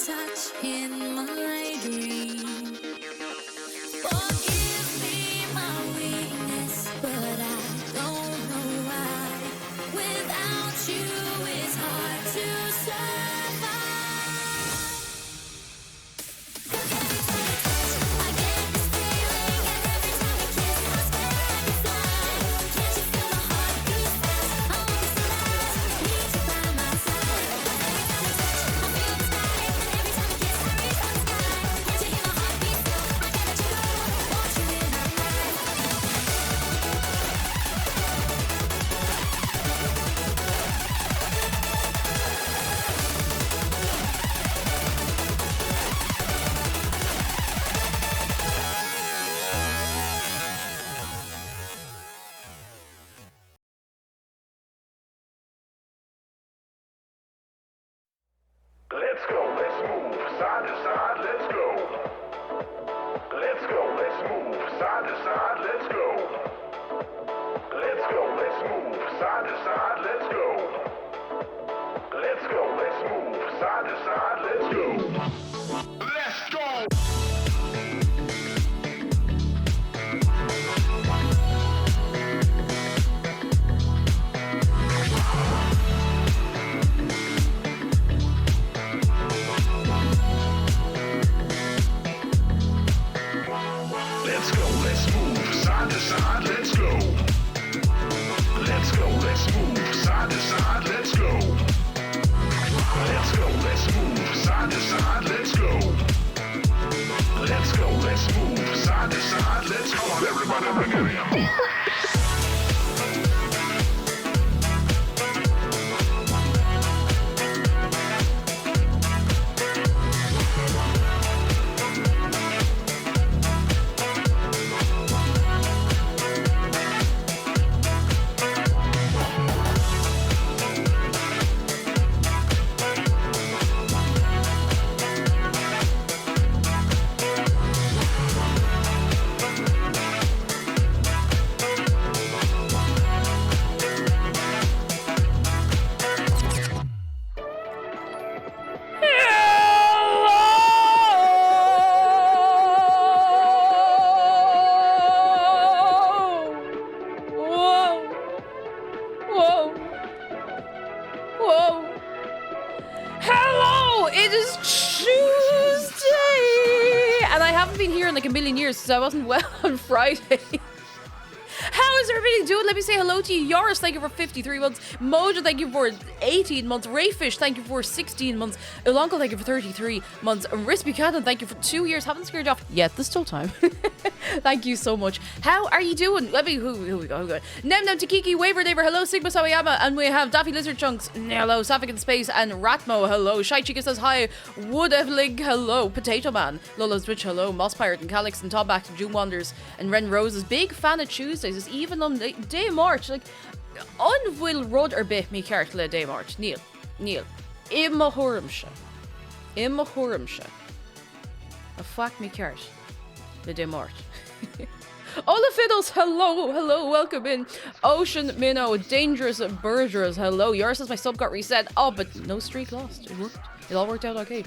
touch in my dream. Forgive me my weakness, but I don't know why. Without you, it's hard to survive. I get this feeling, and every time you kiss, I swear I could fly. Can't you feel my heart beat fast? I want this love, need you by my side. I feel the sky, and every time you kiss, I reach for the sky. Can't you hear my heart beat still? I can't let you go, want you in my life. Let's go, let's move, side to side, let's go. Let's go, let's move, side to side, let's go. Let's go, let's move, side to side, let's go. Let's go, let's move, side to side, let's go. Let's go! Let's go, let's move, side to side, let's go. Let's go, let's move, side to side, let's go. Let's go, let's move, side to side, let's go. Let's go, let's move, side to side, let's go. Come on, everybody, bring it in. Whoa! Whoa! Whoa! Hello! It is Tuesday! And I haven't been here in like a million years because I wasn't well on Friday. How is everybody doing? Let me say hello to you. Yoris, thank you for 53 months. Mojo, thank you for 18 months. Rayfish, thank you for 16 months. Ulanko, thank you for 33 months. Riz Buchanan, thank you for 2 years. Haven't scared you off yet. There's still time. Thank you so much. How are you doing? Let me, who we go? Nem Tikiki, Waver Daver, hello. Sigma Sawayama, and we have Daffy Lizard Chunks, hello. Sapphic in Space, and Ratmo, hello. Shy Chica says hi. Wood Evelig, hello. Potato Man, Lola's Witch, hello. Moss Pirate and Calix and Tom Back to June Wanders and Ren Roses. Big fan of Tuesdays. Is even on the day of March, like, unwill rud or bit me ceart le day March. Neil. Imma Hurimsha. A fuck me ceart le day March. Ola Fiddles, hello, welcome in. Ocean Minnow, Dangerous Burgers, hello. Yours says my sub got reset. Oh, but no streak lost. It worked. It all worked out okay.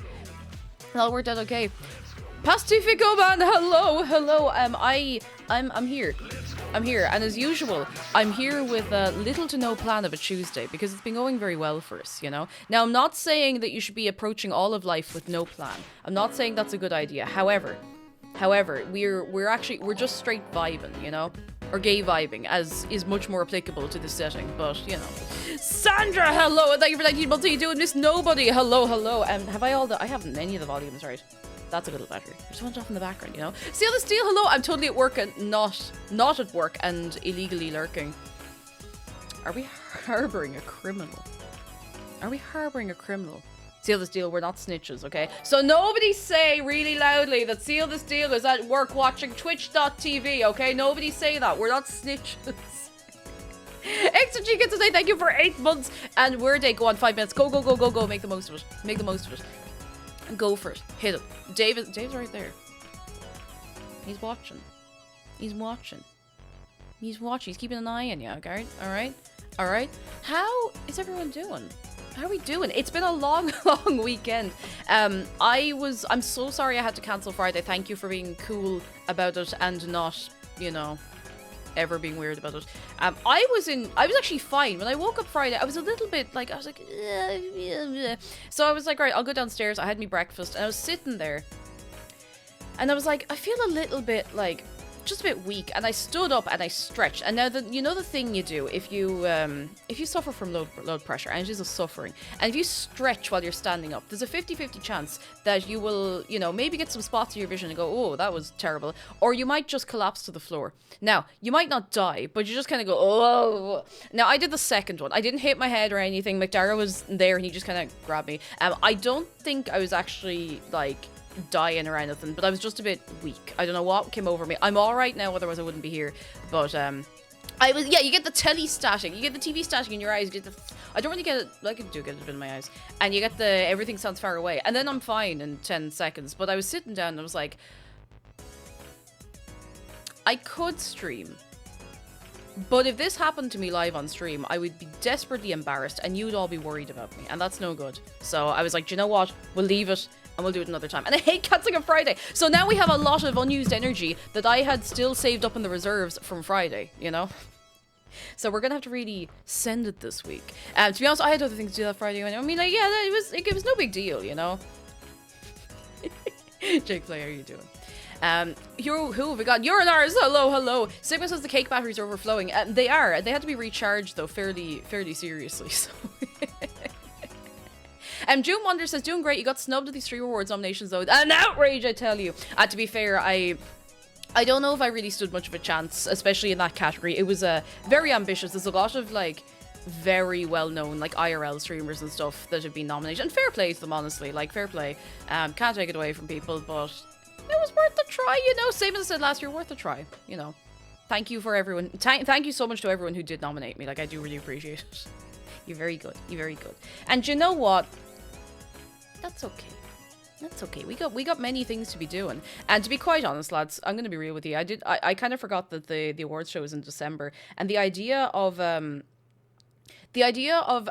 Pacifico Man, hello. I'm here. And as usual, I'm here with little to no plan of a Tuesday because it's been going very well for us, you know. Now, I'm not saying that you should be approaching all of life with no plan. I'm not saying that's a good idea. However, we're just straight vibing, you know, or gay vibing, as is much more applicable to this setting. But you know, Sandra, hello, and thank you for 19 months. How you doing, Miss Nobody? Hello. Have I I haven't any of the volumes right. That's a little better. I just want it off in the background, you know. Seal the Steel, hello. I'm totally at work and not at work and illegally lurking. Are we harboring a criminal? Seal the Steel, we're not snitches, okay? So nobody say really loudly that Seal the Steel is at work watching twitch.tv, okay? Nobody say that. We're not snitches. Extra Chica today, thank you for 8 months. And we're day, go on 5 minutes. Go. Make the most of it. Go for it. Hit him. Dave's right there. He's watching. He's keeping an eye on you, okay? Alright? How is everyone doing? How are we doing? It's been a long, long weekend. I'm so sorry I had to cancel Friday. Thank you for being cool about it and not, you know, ever being weird about it. I was actually fine. When I woke up Friday, I was a little bit like, I was like, so I was like, right, I'll go downstairs. I had me breakfast and I was sitting there and I was like, I feel a little bit like, just a bit weak, and I stood up and I stretched. And now you know the thing you do if you suffer from low blood pressure, and it is a suffering, and if you stretch while you're standing up, there's a 50-50 chance that you will, you know, maybe get some spots in your vision and go, oh, that was terrible, or you might just collapse to the floor. Now you might not die, but you just kind of go, oh. Now I did the second one. I didn't hit my head or anything. McDara was there and he just kind of grabbed me. I don't think I was actually like dying or anything, but I was just a bit weak. I don't know what came over me. I'm all right now, otherwise I wouldn't be here. But I was, yeah, you get the telly static, you get the TV static in your eyes. You get the, I don't really get it. I do get it in my eyes, and you get the everything sounds far away, and then I'm fine in 10 seconds. But I was sitting down and I was like, I could stream, but if this happened to me live on stream, I would be desperately embarrassed, and you'd all be worried about me, and that's no good. So I was like, do you know what? We'll leave it. And we'll do it another time. And I hate cancelling on Friday. So now we have a lot of unused energy that I had still saved up in the reserves from Friday, you know? So we're going to have to really send it this week. To be honest, I had other things to do that Friday. I mean, like, yeah, it was no big deal, you know? Jake Play, how are you doing? Who have we got? Urinars, hello. Sigma says the cake batteries are overflowing. They are. They had to be recharged, though, fairly seriously, so... June Wonder says, doing great. You got snubbed at these 3 awards nominations, though. An outrage, I tell you. To be fair, I don't know if I really stood much of a chance, especially in that category. It was very ambitious. There's a lot of, like, very well-known, like, IRL streamers and stuff that have been nominated. And fair play to them, honestly. Like, fair play. Can't take it away from people, but it was worth a try, you know? Same as I said last year, worth a try, you know? Thank you for everyone. Thank you so much to everyone who did nominate me. Like, I do really appreciate it. You're very good. You're very good. And you know what? That's okay. That's okay. We got many things to be doing. And to be quite honest, lads, I'm going to be real with you. I kind of forgot that the awards show is in December, and the idea of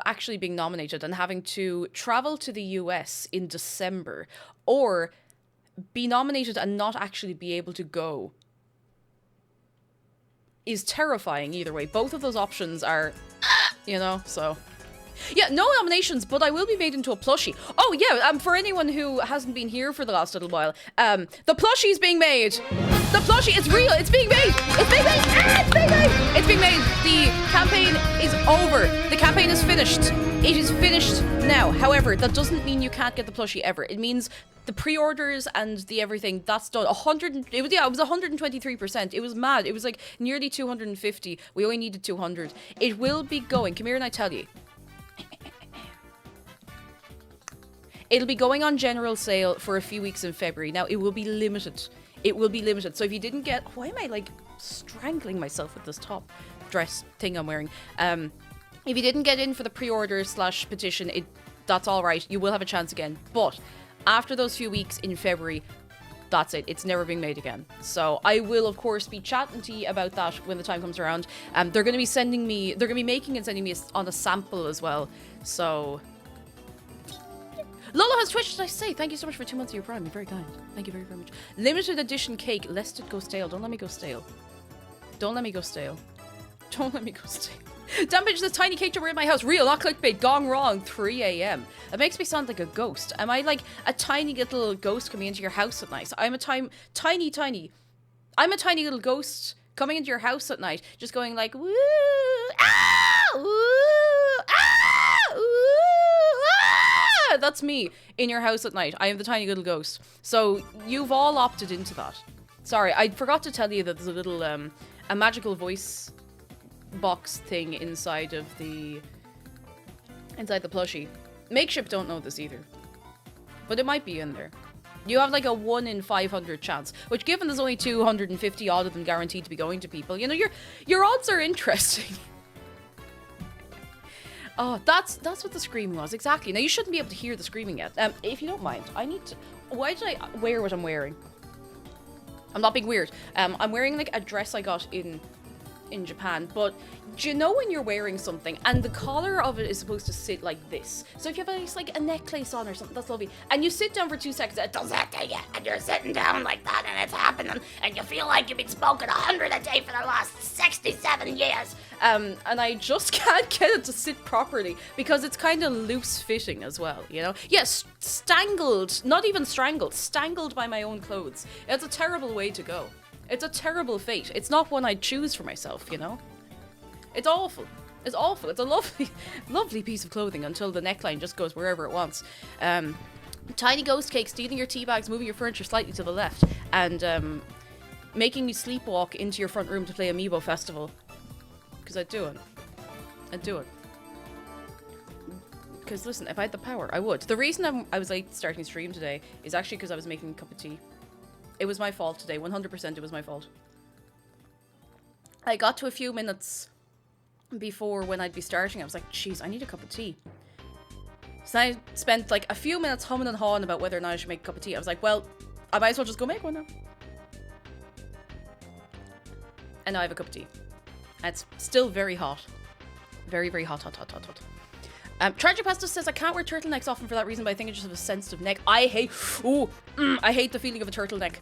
actually being nominated and having to travel to the US in December, or be nominated and not actually be able to go, is terrifying either way. Both of those options are, you know, so... Yeah, no nominations, but I will be made into a plushie. Oh yeah, for anyone who hasn't been here for the last little while, the plushie's being made. The plushie, it's real, it's being made. It's being made. It's being made. It's being made. The campaign is over. The campaign is finished. It is finished now. However, that doesn't mean you can't get the plushie ever. It means the pre-orders and the everything, that's done. It was 123%. It was mad. It was like nearly 250. We only needed 200. It will be going. Come here and I tell you. It'll be going on general sale for a few weeks in February. Now, it will be limited. It will be limited. So if you didn't get... Why am I, like, strangling myself with this top dress thing I'm wearing? If you didn't get in for the pre-order / petition, that's all right. You will have a chance again. But after those few weeks in February, that's it. It's never being made again. So I will, of course, be chatting to you about that when the time comes around. They're going to be sending me... They're going to be making and sending me on a sample as well. So... Lola has Twitch, did I say? Thank you so much for 2 months of your Prime. You're very kind. Thank you very, very much. Limited edition cake, lest it go stale. Don't let me go stale. Don't let me go stale. Don't let me go stale. Damn bitch, this tiny cake jumper in my house. Real, not clickbait. Gone wrong. 3 a.m. It makes me sound like a ghost. Am I like a tiny little ghost coming into your house at night? I'm a tiny little ghost coming into your house at night, just going like, woo, ah, woo, ah, woo. That's me in your house at night. I am the tiny little ghost. So you've all opted into that. Sorry, I forgot to tell you that there's a little a magical voice box thing inside the plushie. Makeship don't know this either, but it might be in there. You have like a 1 in 500 chance, which, given there's only 250 odd of them guaranteed to be going to people, you know, your odds are interesting. Oh, that's what the screaming was. Exactly. Now, you shouldn't be able to hear the screaming yet. If you don't mind, I need to... Why did I wear what I'm wearing? I'm not being weird. I'm wearing, like, a dress I got in in Japan, but do you know when you're wearing something and the collar of it is supposed to sit like this? So if you have like a necklace on or something, that's lovely, and you sit down for 2 seconds, it does that to you, and you're sitting down like that, and it's happening, and you feel like you've been smoking 100 a day for the last 67 years. And I just can't get it to sit properly because it's kind of loose fitting as well, you know? Yes, stangled, not even strangled, stangled by my own clothes. It's a terrible way to go. It's a terrible fate. It's not one I'd choose for myself, you know? It's awful. It's awful. It's a lovely, lovely piece of clothing until the neckline just goes wherever it wants. Tiny ghost cake, stealing your tea bags, moving your furniture slightly to the left, and making me sleepwalk into your front room to play Amiibo Festival. Because I'd do it. I'd do it. Because listen, if I had the power, I would. The reason I was late starting stream today is actually because I was making a cup of tea. It was my fault today. 100% it was my fault. I got to a few minutes before when I'd be starting. I was like, jeez, I need a cup of tea. So I spent like a few minutes humming and hawing about whether or not I should make a cup of tea. I was like, well, I might as well just go make one now. And now I have a cup of tea. And it's still very hot. Very, very hot, hot, hot, hot, hot. Tragic Pasta says, I can't wear turtlenecks often for that reason, but I think I just have a sensitive neck. I hate the feeling of a turtleneck.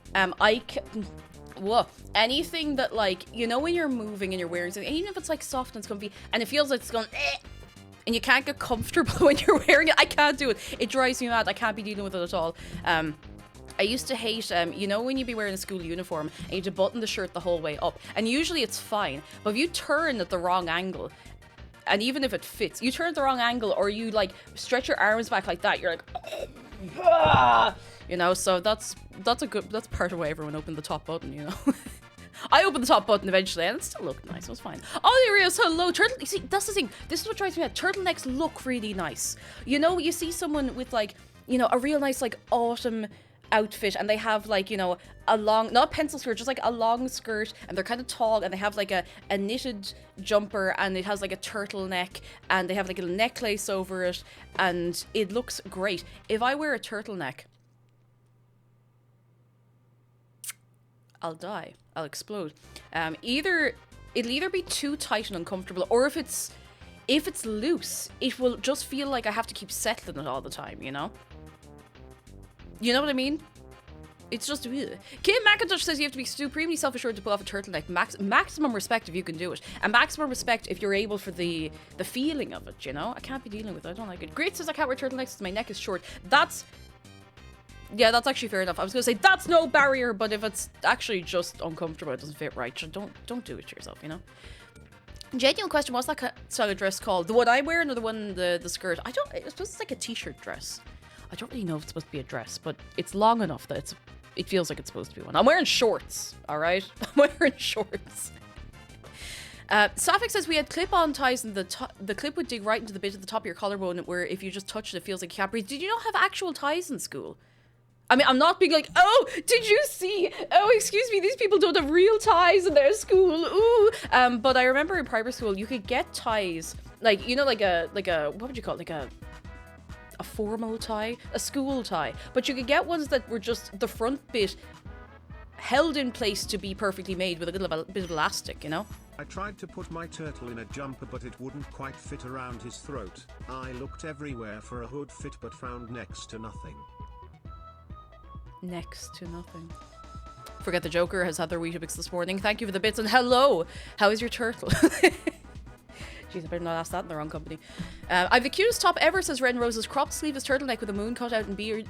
Anything that, like, you know when you're moving and you're wearing something, even if it's like soft and it's comfy, and it feels like it's going, and you can't get comfortable when you're wearing it, I can't do it. It drives me mad. I can't be dealing with it at all. I used to hate, you know when you'd be wearing a school uniform and you had to button the shirt the whole way up, and usually it's fine, but if you turn at the wrong angle, and even if it fits, you turn at the wrong angle, or you like stretch your arms back like that, you're like, you know. So that's part of why everyone opened the top button, you know. I opened the top button eventually, and it still looked nice. It was fine. Oh, there is. Hello, turtle. You see, that's the thing. This is what drives me mad. Turtlenecks look really nice. You know, you see someone with like, you know, a real nice like autumn outfit, and they have like, you know, a long, not pencil skirt, just like a long skirt, and they're kind of tall, and they have like a knitted jumper, and it has like a turtleneck, and they have like a necklace over it, and it looks great. If I wear a turtleneck, I'll die. I'll explode. It'll either be too tight and uncomfortable, or if it's loose, it will just feel like I have to keep settling it all the time, you know? You know what I mean? It's just ugh. Kim McIntosh says you have to be supremely self-assured to pull off a turtleneck. Maximum respect if you can do it, and maximum respect if you're able for the feeling of it. You know, I can't be dealing with it. I don't like it. Great says I can't wear turtlenecks because my neck is short. That's actually fair enough. I was gonna say that's no barrier, but if it's actually just uncomfortable, it doesn't fit right, don't do it to yourself. You know. Genuine question: what's that style of dress called? The one I'm wearing, or the one the skirt? I don't. It's supposed to like a t-shirt dress. I don't really know if it's supposed to be a dress, but it's long enough that it feels like it's supposed to be one. I'm wearing shorts, all right? I'm wearing shorts. Safik says we had clip-on ties, and the clip would dig right into the bit at the top of your collarbone, where if you just touch it, it feels like you can't breathe. Did you not have actual ties in school? I mean, I'm not being like, oh, did you see? Oh, excuse me, these people don't have real ties in their school. Ooh. But I remember in primary school, you could get ties, like, you know, like a what would you call it? Like a formal tie, a school tie, but you could get ones that were just the front bit held in place to be perfectly made with a little bit of elastic, you know? I tried to put my turtle in a jumper, but it wouldn't quite fit around his throat. I looked everywhere for a hood fit, but found next to nothing. Next to nothing. Forget the Joker has had their Weetabix this morning. Thank you for the bits, and hello! How is your turtle? Jeez, I better not ask that in the wrong company. I have the cutest top ever, says Red Rose's cropped sleeveless turtleneck with a moon cut out and beaded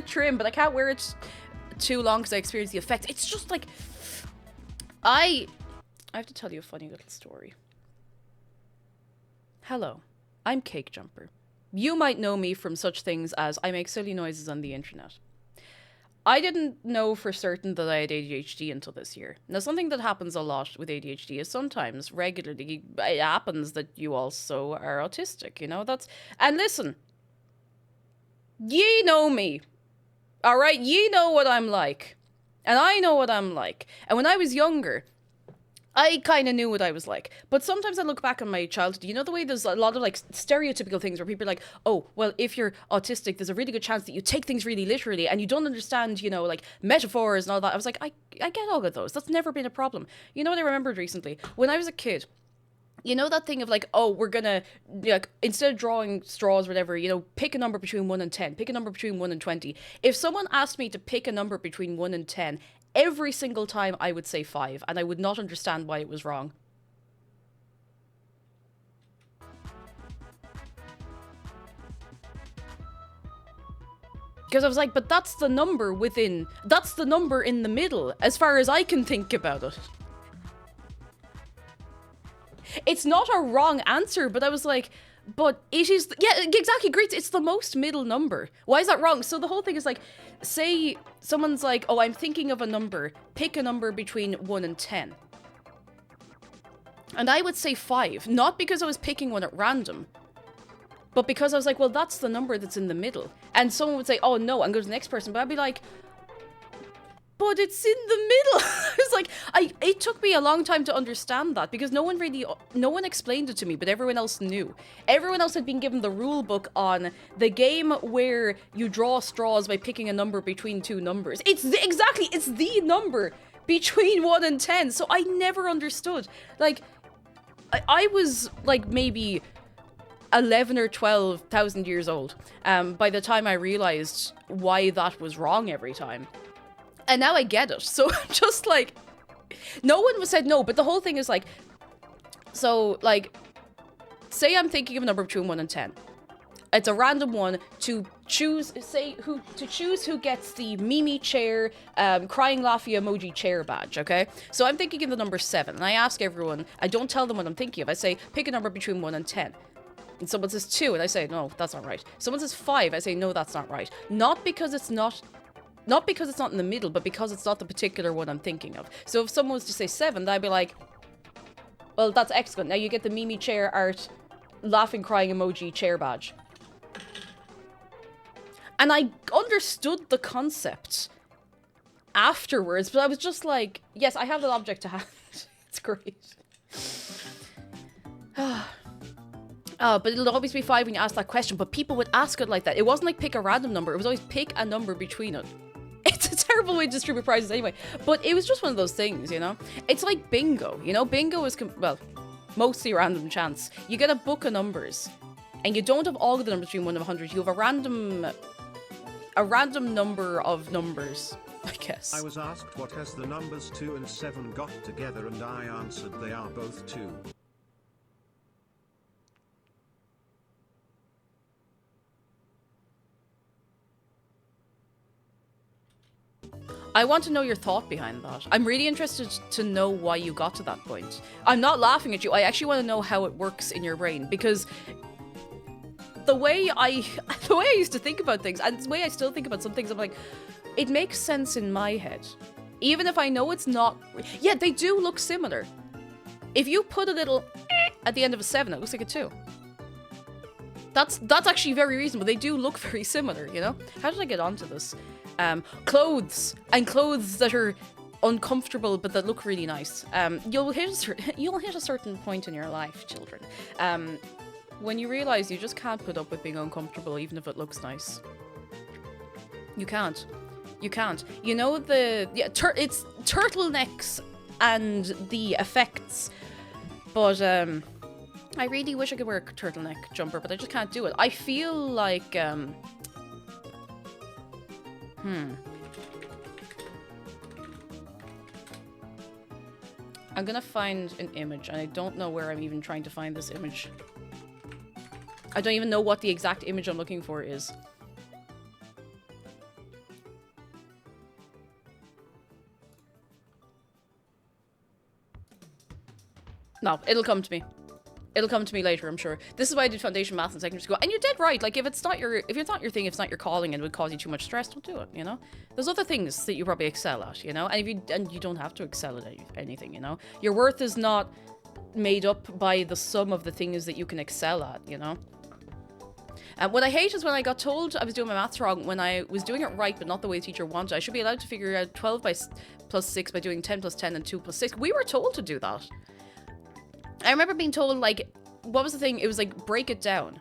trim, but I can't wear it too long because I experience the effect. It's just like, I have to tell you a funny little story. Hello, I'm Cake Jumper. You might know me from such things as I make silly noises on the internet. I didn't know for certain that I had ADHD until this year. Now, something that happens a lot with ADHD is sometimes, regularly, it happens that you also are autistic, you know? And listen, ye know me, all right? Ye know what I'm like, and I know what I'm like. And when I was younger, I kind of knew what I was like. But sometimes I look back on my childhood. You know the way there's a lot of like stereotypical things where people are like, oh, well, if you're autistic, there's a really good chance that you take things really literally and you don't understand, you know, like metaphors and all that. I was like, I get all of those. That's never been a problem. You know what I remembered recently? When I was a kid, you know that thing of like, oh, we're gonna, like, instead of drawing straws or whatever, you know, pick a number between 1 and 10, pick a number between 1 and 20. If someone asked me to pick a number between 1 and 10, every single time I would say 5, and I would not understand why it was wrong. Because I was like, but that's the number in the middle, as far as I can think about it. It's not a wrong answer, but I was like, but it is, yeah, exactly, great, it's the most middle number. Why is that wrong? So the whole thing is like, say someone's like, oh, I'm thinking of a number, pick a number between 1 and 10. And I would say 5, not because I was picking one at random, but because I was like, well, that's the number that's in the middle. And someone would say, oh no, and go to the next person, but I'd be like, but it's in the middle. It's like, it took me a long time to understand that because no one explained it to me, but everyone else knew. Everyone else had been given the rule book on the game where you draw straws by picking a number between two numbers. It's the number between 1 and 10. So I never understood. Like, I was like maybe 11 or 12,000 years old by the time I realized why that was wrong every time. And now I get it. So I'm just like, no one was said no, but the whole thing is like, so like, say I'm thinking of a number between 1 and 10. It's a random one to choose, who gets the Mimi chair, crying laughy emoji chair badge, okay? So I'm thinking of the number 7, and I ask everyone, I don't tell them what I'm thinking of, I say, pick a number between 1 and 10. And someone says 2, and I say, no, that's not right. Someone says 5, I say, no, that's not right. Not because it's not in the middle, but because it's not the particular one I'm thinking of. So if someone was to say 7, then I'd be like, well, that's excellent. Now you get the Mimi chair art, laughing, crying emoji chair badge. And I understood the concept afterwards, but I was just like, yes, I have that object to hand. It's great. But it'll always be 5 when you ask that question, but people would ask it like that. It wasn't like pick a random number, it was always pick a number between it. It's a terrible way to distribute prizes anyway, but it was just one of those things, you know? It's like bingo, you know? Bingo is, well, mostly random chance. You get a book of numbers, and you don't have all of the numbers between 1 and 100, you have a random number of numbers, I guess. I was asked what has the numbers 2 and 7 got together, and I answered they are both 2. I want to know your thought behind that. I'm really interested to know why you got to that point. I'm not laughing at you. I actually want to know how it works in your brain, because the way I used to think about things, and the way I still think about some things, I'm like, it makes sense in my head. Even if I know it's not. Yeah, they do look similar. If you put a little at the end of a 7, it looks like a 2. That's actually very reasonable. They do look very similar, you know? How did I get onto this? Clothes that are uncomfortable but that look really nice. You'll hit a certain point in your life, children, when you realize you just can't put up with being uncomfortable even if it looks nice. You can't. You know it's turtlenecks and the effects, but I really wish I could wear a turtleneck jumper, but I just can't do it. I feel like I'm gonna find an image, and I don't know where I'm even trying to find this image. I don't even know what the exact image I'm looking for is. No, it'll come to me. It'll come to me later, I'm sure. This is why I did foundation maths in secondary school. And you're dead right. Like, if it's not your thing, if it's not your calling and it would cause you too much stress, don't do it, you know? There's other things that you probably excel at, you know? And you don't have to excel at anything, you know? Your worth is not made up by the sum of the things that you can excel at, you know? What I hate is when I got told I was doing my maths wrong when I was doing it right, but not the way the teacher wanted. I should be allowed to figure out 12 plus 6 by doing 10 plus 10 and 2 plus 6. We were told to do that. I remember being told, like, what was the thing? It was like, break it down.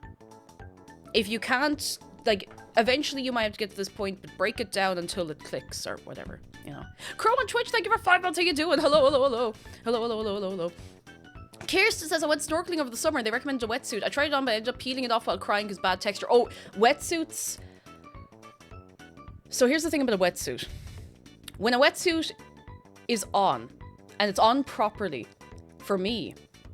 If you can't, like, eventually you might have to get to this point, but break it down until it clicks or whatever, you know. Crow on Twitch, thank you for 5 months. How you doing? Hello, hello, hello. Hello, hello, hello, hello, hello. Kirsten says, I went snorkeling over the summer. They recommended a wetsuit. I tried it on, but I ended up peeling it off while crying because bad texture. Oh, wetsuits. So here's the thing about a wetsuit. When a wetsuit is on, and it's on properly, for me,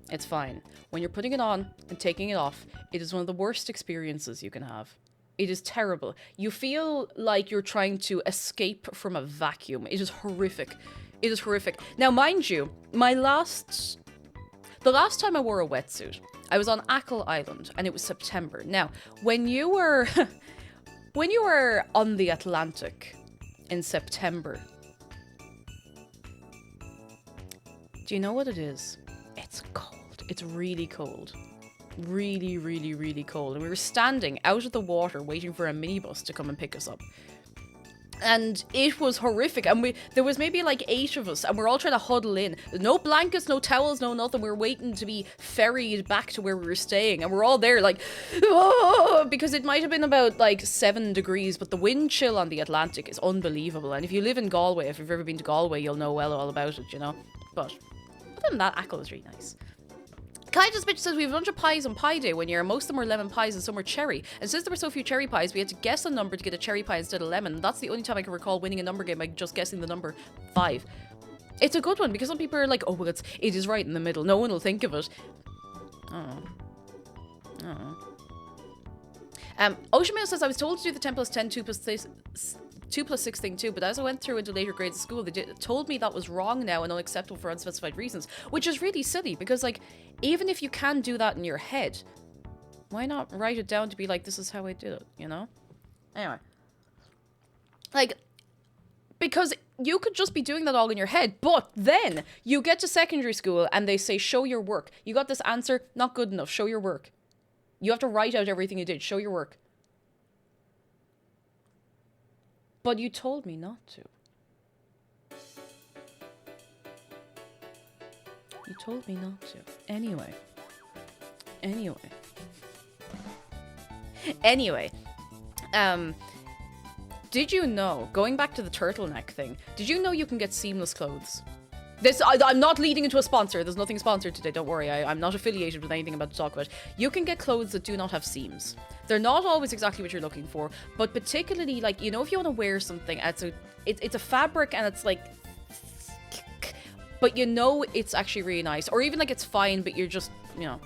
it's fine. When you're putting it on and taking it off, it is one of the worst experiences you can have. It is terrible. You feel like you're trying to escape from a vacuum. It is horrific. It is horrific. Now, mind you, the last time I wore a wetsuit, I was on Ackle Island, and it was September. Now, when you were on the Atlantic in September, do you know what it is? It's cold. It's really cold. Really, really, really cold. And we were standing out of the water waiting for a minibus to come and pick us up. And it was horrific. And there was maybe like 8 of us, and we're all trying to huddle in. No blankets, no towels, no nothing. We were waiting to be ferried back to where we were staying. And we're all there like, oh, because it might have been about like 7 degrees, but the wind chill on the Atlantic is unbelievable. And if you live in Galway, if you've ever been to Galway, you'll know well all about it, you know. But other than that, Ackle is really nice. Kai just bitch says we have a bunch of pies on Pie Day one year. Most of them were lemon pies and some were cherry. And since there were so few cherry pies, we had to guess a number to get a cherry pie instead of lemon. That's the only time I can recall winning a number game by just guessing the number 5. It's a good one because some people are like, oh, well, it is right in the middle. No one will think of it. Oh. Oceanmail says, I was told to do the 10 plus 10, 2 plus 6 thing too, but as I went through into later grades of school, they told me that was wrong now and unacceptable for unspecified reasons, which is really silly because, like, even if you can do that in your head, why not write it down to be like, this is how I did it, you know? Anyway. Like, because you could just be doing that all in your head, but then you get to secondary school and they say, show your work. You got this answer, not good enough, show your work. You have to write out everything you did, show your work. But you told me not to. You told me not to. Anyway. Did you know, going back to the turtleneck thing, did you know you can get seamless clothes? I'm not leading into a sponsor. There's nothing sponsored today. Don't worry. I'm not affiliated with anything I'm about to talk about. You can get clothes that do not have seams. They're not always exactly what you're looking for, but particularly, like, you know, if you want to wear something, it's a fabric and it's like, but you know it's actually really nice, or even like it's fine, but you're just, you know,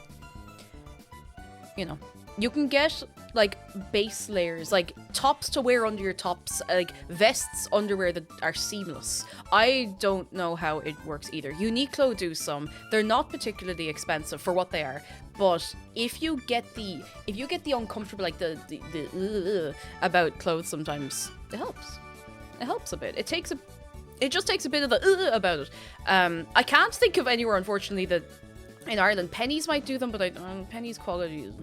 you can get like base layers, like tops to wear under your tops, like vests, underwear that are seamless. I don't know how it works either. Uniqlo do some. They're not particularly expensive for what they are, but if you get the uncomfortable, like the about clothes, sometimes it helps. It helps a bit. It just takes a bit of the about it. I can't think of anywhere, unfortunately, that in Ireland. Pennies might do them, but Pennies quality is...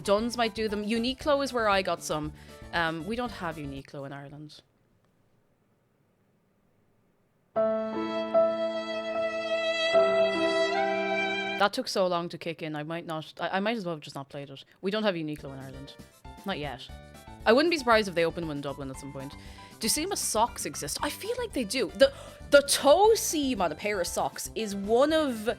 Dunn's might do them. Uniqlo is where I got some. We don't have Uniqlo in Ireland. That took so long to kick in. I might as well have just not played it. We don't have Uniqlo in Ireland. Not yet. I wouldn't be surprised if they open one in Dublin at some point. Do seamless socks exist? I feel like they do. The toe seam on a pair of socks is one of...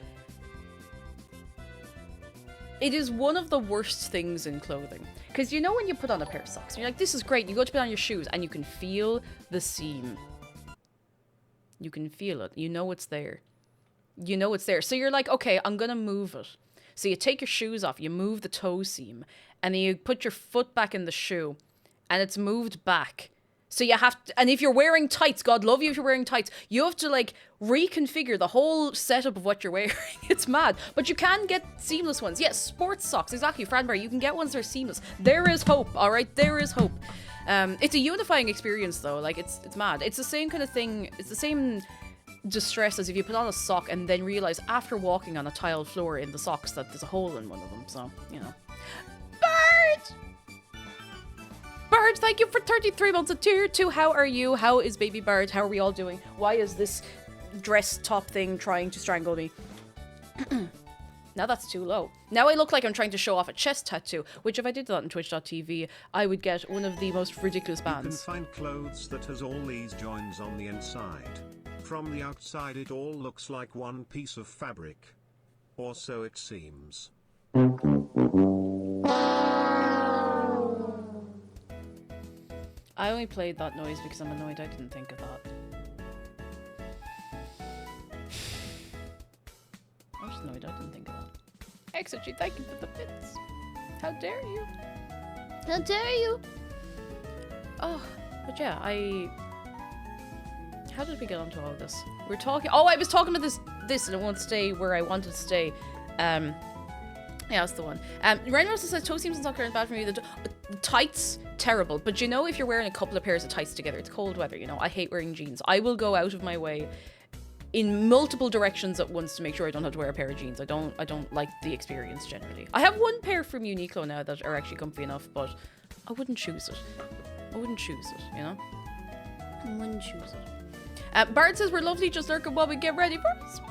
It is one of the worst things in clothing. Because you know when you put on a pair of socks, and you're like, this is great. You go to put on your shoes, and you can feel the seam. You can feel it. You know it's there. You know it's there. So you're like, okay, I'm going to move it. So you take your shoes off, you move the toe seam, and then you put your foot back in the shoe, and it's moved back. So you have to, and if you're wearing tights, God love you if you're wearing tights, you have to like reconfigure the whole setup of what you're wearing. It's mad. But you can get seamless ones. Yes, sports socks, exactly, Franberry. You can get ones that are seamless. There is hope, alright? There is hope. It's a unifying experience though, like it's mad. It's the same kind of thing, it's the same distress as if you put on a sock and then realize after walking on a tiled floor in the socks that there's a hole in one of them, so, you know. Bird! Bird, thank you for 33 months of tier 2. How are you? How is baby Bird? How are we all doing? Why is this dress top thing trying to strangle me? Now that's too low. Now I look like I'm trying to show off a chest tattoo, which if I did that on twitch.tv, I would get one of the most ridiculous You can bans. find clothes that has all these joins on the inside. From the outside it all looks like one piece of fabric. Or so it seems. I only played that noise because I'm annoyed I didn't think of that. I'm just annoyed I didn't think of that. Exogy, thank you for the bits. How dare you? How dare you? Oh, but yeah, how did we get onto all of this? We're talking. Oh, I was talking about this, and it won't stay where I wanted to stay. Yeah, that's the one. Rain Rosa says toe seams and soccer is bad for me. The tights, terrible. But you know, if you're wearing a couple of pairs of tights together, it's cold weather. You know, I hate wearing jeans. I will go out of my way in multiple directions at once to make sure I don't have to wear a pair of jeans. I don't like the experience generally. I have one pair from Uniqlo now that are actually comfy enough, but I wouldn't choose it. I wouldn't choose it, you know? I wouldn't choose it. Bart says we're lovely, just lurking while we get ready for swim.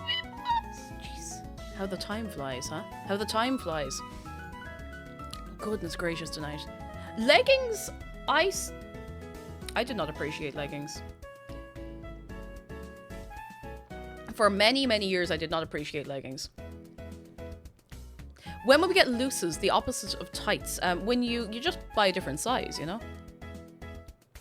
Jeez. How the time flies, huh? How the time flies. Goodness gracious tonight. Leggings, I did not appreciate leggings. For many, many years, I did not appreciate leggings. When will we get looses, the opposite of tights? When you just buy a different size, you know?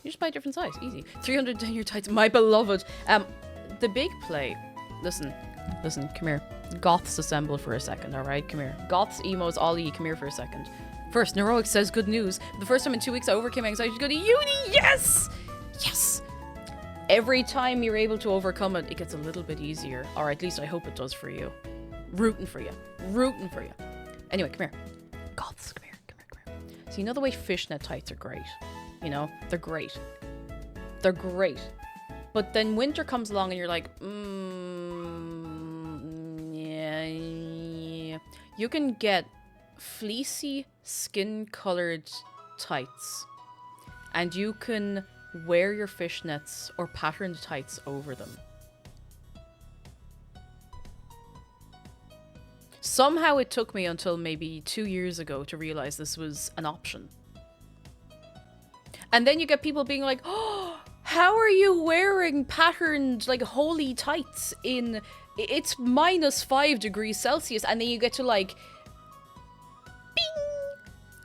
You just buy a different size, easy. 300 in your tights, my beloved. The big play. Listen, come here. Goths assemble for a second, alright? Come here. Goths, emos, Ollie, come here for a second. First, Neuroic says good news. The first time in 2 weeks I overcame anxiety to go to uni. Yes! Yes! Every time you're able to overcome it, it gets a little bit easier. Or at least I hope it does for you. Rooting for you. Rooting for you. Anyway, come here. Goths, come here. So you know the way fishnet tights are great? You know? They're great. They're great. But then winter comes along and you're like, yeah. You can get fleecy, skin-colored tights. And you can wear your fishnets or patterned tights over them. Somehow it took me until maybe 2 years ago to realize this was an option. And then you get people being like, oh, how are you wearing patterned, like, holy tights in... It's -5 degrees Celsius. And then you get to, like... Bing!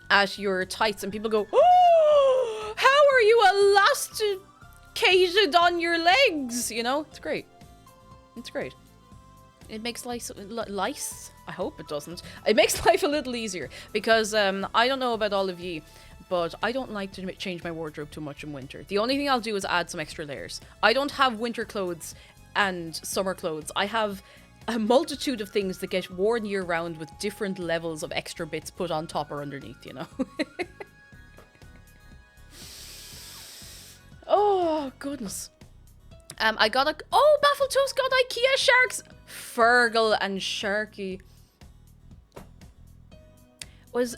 At your tights. And people go, oh, how are you elasticated on your legs? You know? It's great. It's great. It makes life... I hope it doesn't. It makes life a little easier. Because, I don't know about all of you, but I don't like to change my wardrobe too much in winter. The only thing I'll do is add some extra layers. I don't have winter clothes and summer clothes. I have a multitude of things that get worn year-round with different levels of extra bits put on top or underneath, you know? Oh, goodness. I got a... Oh, Baffled Toast got IKEA sharks! Fergal and Sharky.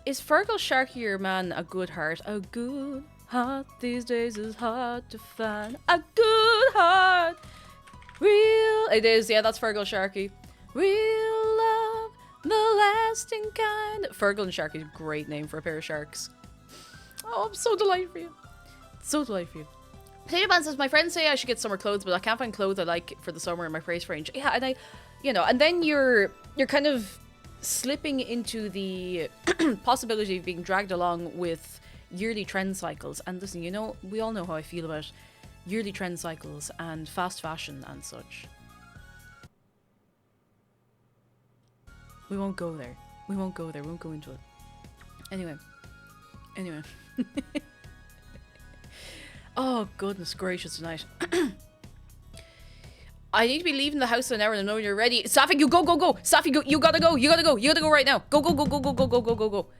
Is Fergal Sharky man a good heart? A good heart these days is hard to find. A good heart. Real... It is, yeah, that's Fergal Sharky. Real love, the lasting kind. Fergal and Sharky is a great name for a pair of sharks. Oh, I'm so delighted for you. So delighted for you. Potato Man says, my friends say I should get summer clothes, but I can't find clothes I like for the summer in my price range. Yeah, and and then you're kind of slipping into the possibility of being dragged along with yearly trend cycles. And listen, we all know how I feel about yearly trend cycles and fast fashion and such. We won't go there. We won't go into it. Anyway. Oh, goodness gracious tonight. I need to be leaving the house in an hour and I know you're ready. Safi, you go. Safi, go. You gotta go right now. Go.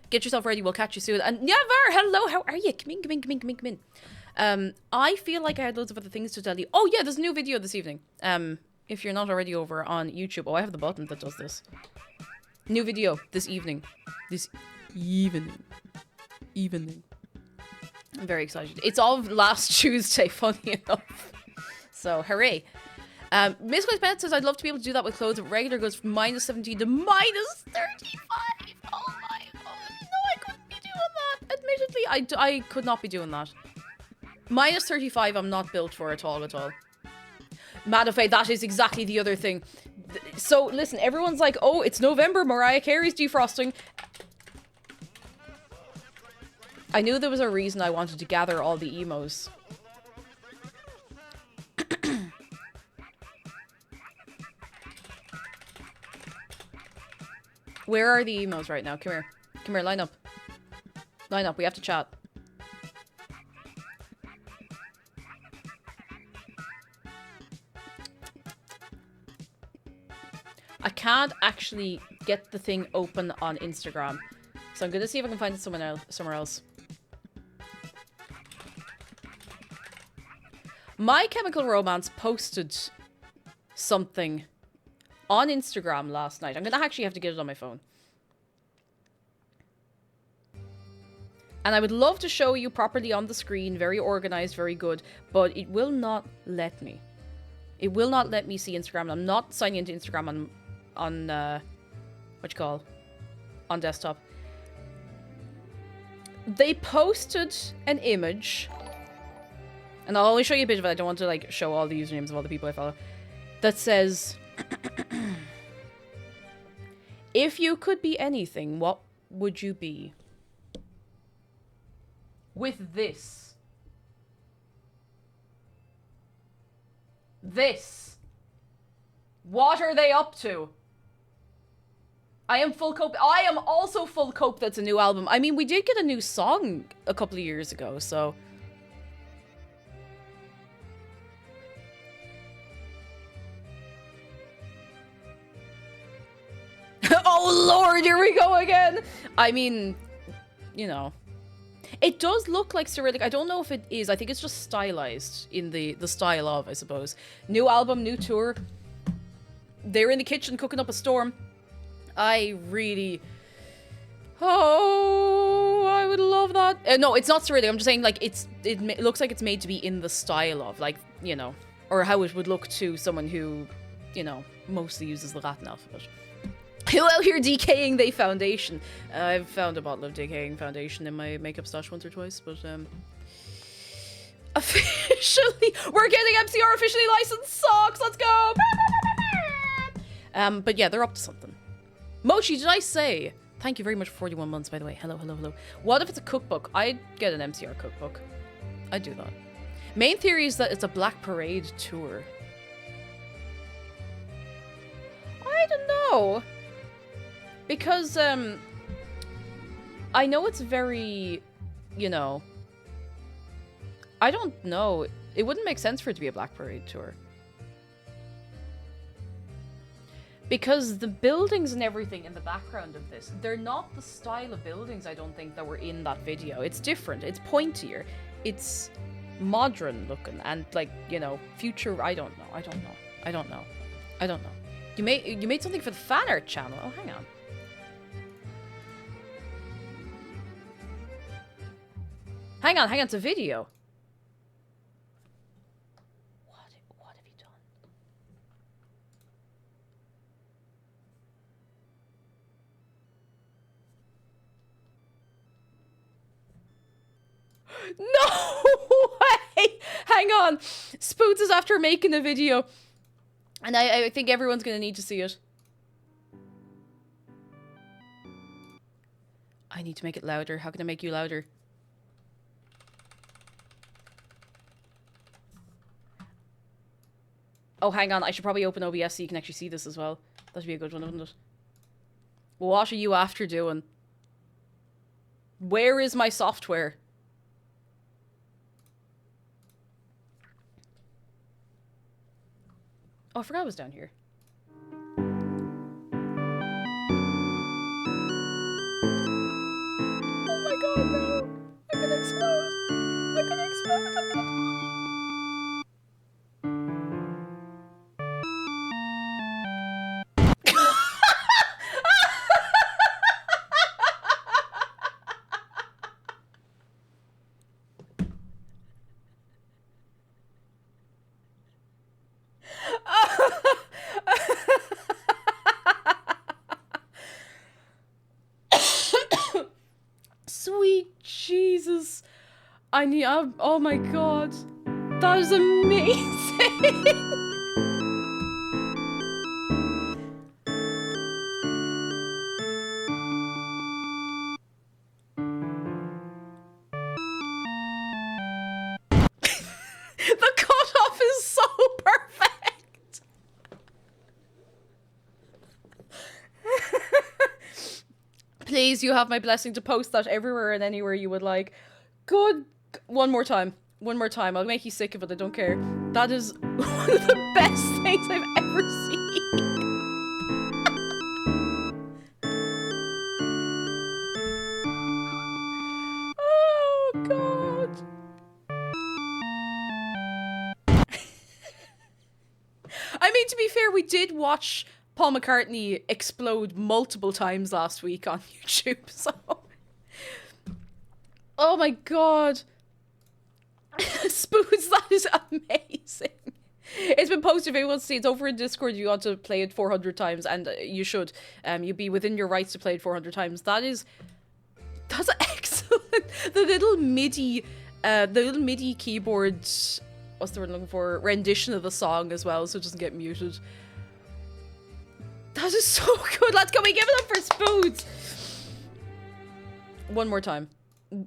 Get yourself ready. We'll catch you soon. And Yavar, hello. How are you? Come in. I feel like I had loads of other things to tell you. Oh, yeah, there's a new video this evening. If you're not already over on YouTube. Oh, I have the button that does this. New video this evening. evening. I'm very excited. It's all last Tuesday, funny enough. So, hooray. Miss Quiz Bennett says, I'd love to be able to do that with clothes, but regular goes from -17 to -35. Oh my god. No, I couldn't be doing that. Admittedly, I could not be doing that. -35, I'm not built for at all. Madafay, that is exactly the other thing. So, listen, everyone's like, oh, it's November, Mariah Carey's defrosting. I knew there was a reason I wanted to gather all the emos. Where are the emos right now? Come here. Come here, line up. Line up, we have to chat. I can't actually get the thing open on Instagram. So I'm gonna see if I can find it somewhere else. My Chemical Romance posted something on Instagram last night. I'm gonna actually have to get it on my phone. And I would love to show you properly on the screen, very organized, very good, but it will not let me. It will not let me see Instagram. I'm not signing into Instagram on on desktop. They posted an image, and I'll only show you a bit of it. I don't want to like show all the usernames of all the people I follow. That says, if you could be anything, what would you be? With this. What are they up to? I am full cope. I am also full cope that's a new album. I mean, we did get a new song a couple of years ago, so... Oh lord, here we go again! I mean, you know. It does look like Cyrillic. I don't know if it is. I think it's just stylized in the style of, I suppose. New album, new tour. They're in the kitchen cooking up a storm. I really... Oh, I would love that. No, it's not Cyrillic. I'm just saying, like, it looks like it's made to be in the style of, like, you know, or how it would look to someone who, you know, mostly uses the Latin alphabet. Who out here decaying they foundation? I've found a bottle of decaying foundation in my makeup stash once or twice, but officially, we're getting MCR officially licensed socks. Let's go. But yeah, they're up to something. Mochi, did I say? Thank you very much for 41 months, by the way. Hello. What if it's a cookbook? I'd get an MCR cookbook. I'd do that. Main theory is that it's a Black Parade tour. I don't know. Because, I know it's very, you know, I don't know. It wouldn't make sense for it to be a Black Parade tour. Because the buildings and everything in the background of this, they're not the style of buildings, I don't think, that were in that video. It's different. It's pointier. It's modern looking and, like, you know, future. I don't know. You made something for the fan art channel. Oh, hang on. Hang on, it's a video. What have you done? No way! Hang on. Spoots is after making a video. And I think everyone's gonna need to see it. I need to make it louder. How can I make you louder? Oh, hang on. I should probably open OBS so you can actually see this as well. That should be a good one, wouldn't it? What are you after doing? Where is my software? Oh, I forgot it was down here. Oh my god, no! I'm gonna explode! I need. Oh my god, that is amazing. The cutoff is so perfect. Please, you have my blessing to post that everywhere and anywhere you would like. Good. One more time. One more time. I'll make you sick of it. I don't care. That is one of the best things I've ever seen. Oh, God. I mean, to be fair, we did watch Paul McCartney explode multiple times last week on YouTube, so... Oh my god. Spoons, that is amazing. It's been posted if anyone wants to see. It's over in Discord. You want to play it 400 times, and you should. You'd be within your rights to play it 400 times. That's excellent. The little MIDI keyboard, what's the word I'm looking for? Rendition of the song as well, so it doesn't get muted. That is so good. Let's go. We give it up for Spoons. One more time.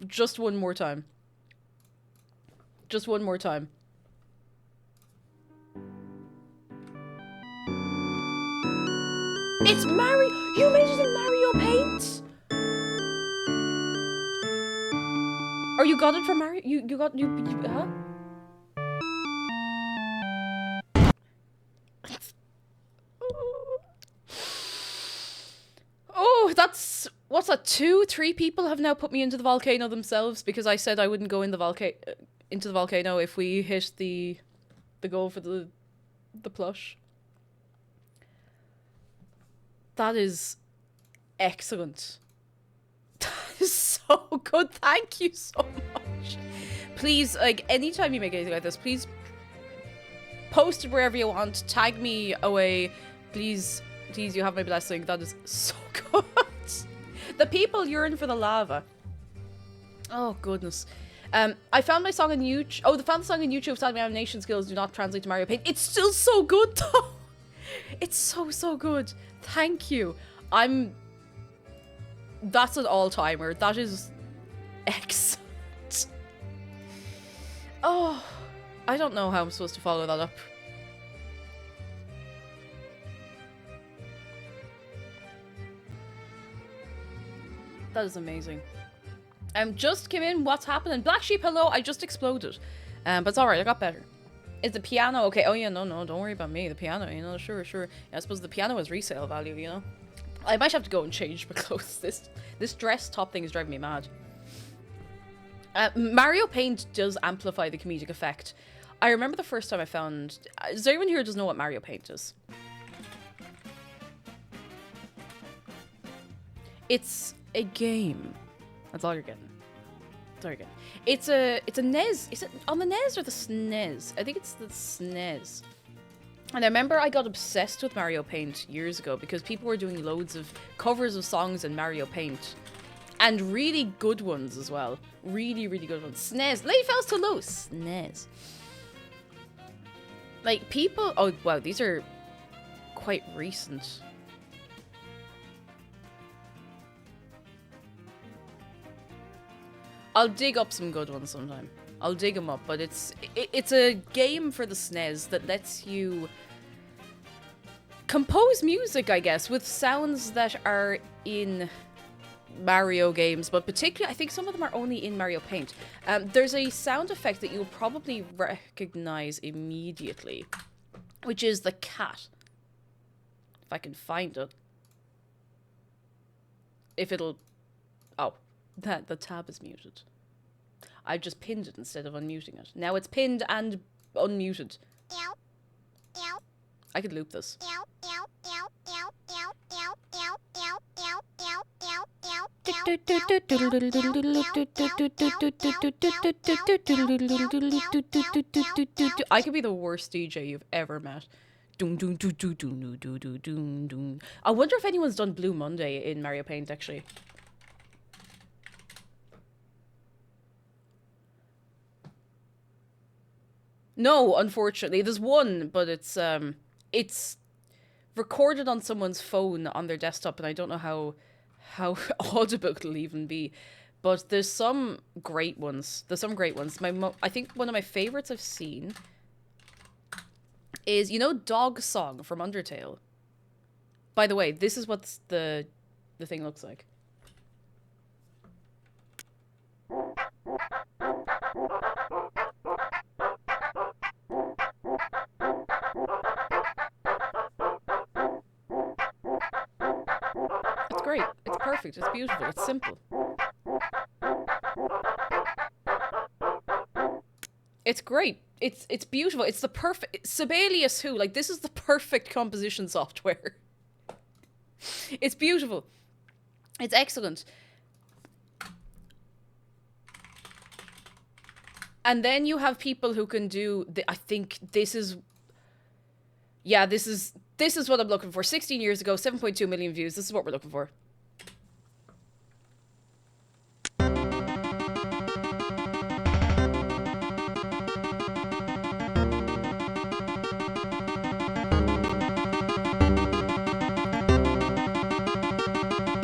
Just one more time. Just one more time. It's Mario. You made it in Mario Paint. Or you got it from Mario? You got huh? Oh, that's what's that? 2-3 people have now put me into the volcano themselves because I said I wouldn't go in the volcano if we hit the goal for the plush. That is excellent. That is so good. Thank you so much. Please, like, anytime you make anything like this, please post it wherever you want. Tag me away. Please, you have my blessing. That is so good. The people yearn for the lava. Oh, goodness. I found my song on YouTube. Oh, found the song on YouTube. Sadly, my animation skills do not translate to Mario Paint. It's still so good, though. It's so good. Thank you. That's an all-timer. That is excellent. Oh, I don't know how I'm supposed to follow that up. That is amazing. Just came in. What's happening? Black Sheep, hello. I just exploded. But it's alright. I got better. Is the piano okay? Oh yeah, no, don't worry about me. The piano, you know, sure. Yeah, I suppose the piano has resale value, you know. I might have to go and change my clothes. This dress top thing is driving me mad. Mario Paint does amplify the comedic effect. I remember the first time I found... Is there anyone here who doesn't know what Mario Paint is? It's a game. That's all you're getting. That's all you're getting. It's a NES. Is it on the NES or the SNES? I think it's the SNES. And I remember I got obsessed with Mario Paint years ago because people were doing loads of covers of songs in Mario Paint. And really good ones as well. Really good ones. SNES. Lady Fells Toulouse. SNES. Like, people... Oh, wow, these are quite recent. I'll dig up some good ones sometime. I'll dig them up, but it's a game for the SNES that lets you compose music, I guess, with sounds that are in Mario games, but particularly, I think some of them are only in Mario Paint. There's a sound effect that you'll probably recognize immediately, which is the cat. If I can find it. If it'll... Oh. The tab is muted. I've just pinned it instead of unmuting it. Now it's pinned and unmuted. I could loop this. I could be the worst DJ you've ever met. I wonder if anyone's done Blue Monday in Mario Paint, actually. No, unfortunately, there's one, but it's recorded on someone's phone on their desktop, and I don't know how audible it'll even be. But there's some great ones. There's some great ones. I think one of my favorites I've seen is, you know, Dog Song from Undertale. By the way, this is what the thing looks like. It's great. It's perfect. It's beautiful. It's simple. It's great. It's beautiful. It's the perfect Sibelius Who, like, this is the perfect composition software. It's beautiful. It's excellent. And then you have people who can do I think this is what I'm looking for. 16 years ago, 7.2 million views. This is what we're looking for.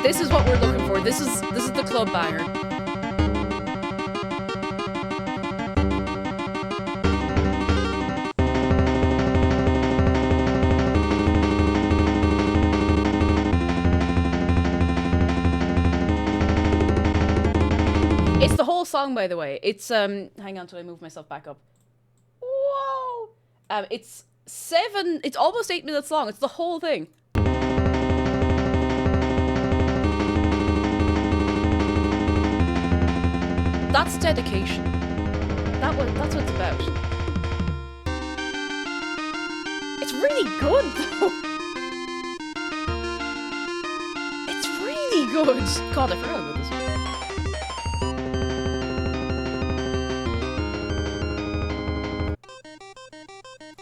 This is what we're looking for. This is the club banger. It's the whole song, by the way. It's hang on till I move myself back up. Whoa! It's almost 8 minutes long. It's the whole thing. That's dedication. That's what it's about. It's really good, though. It's really good. God, I forgot about this.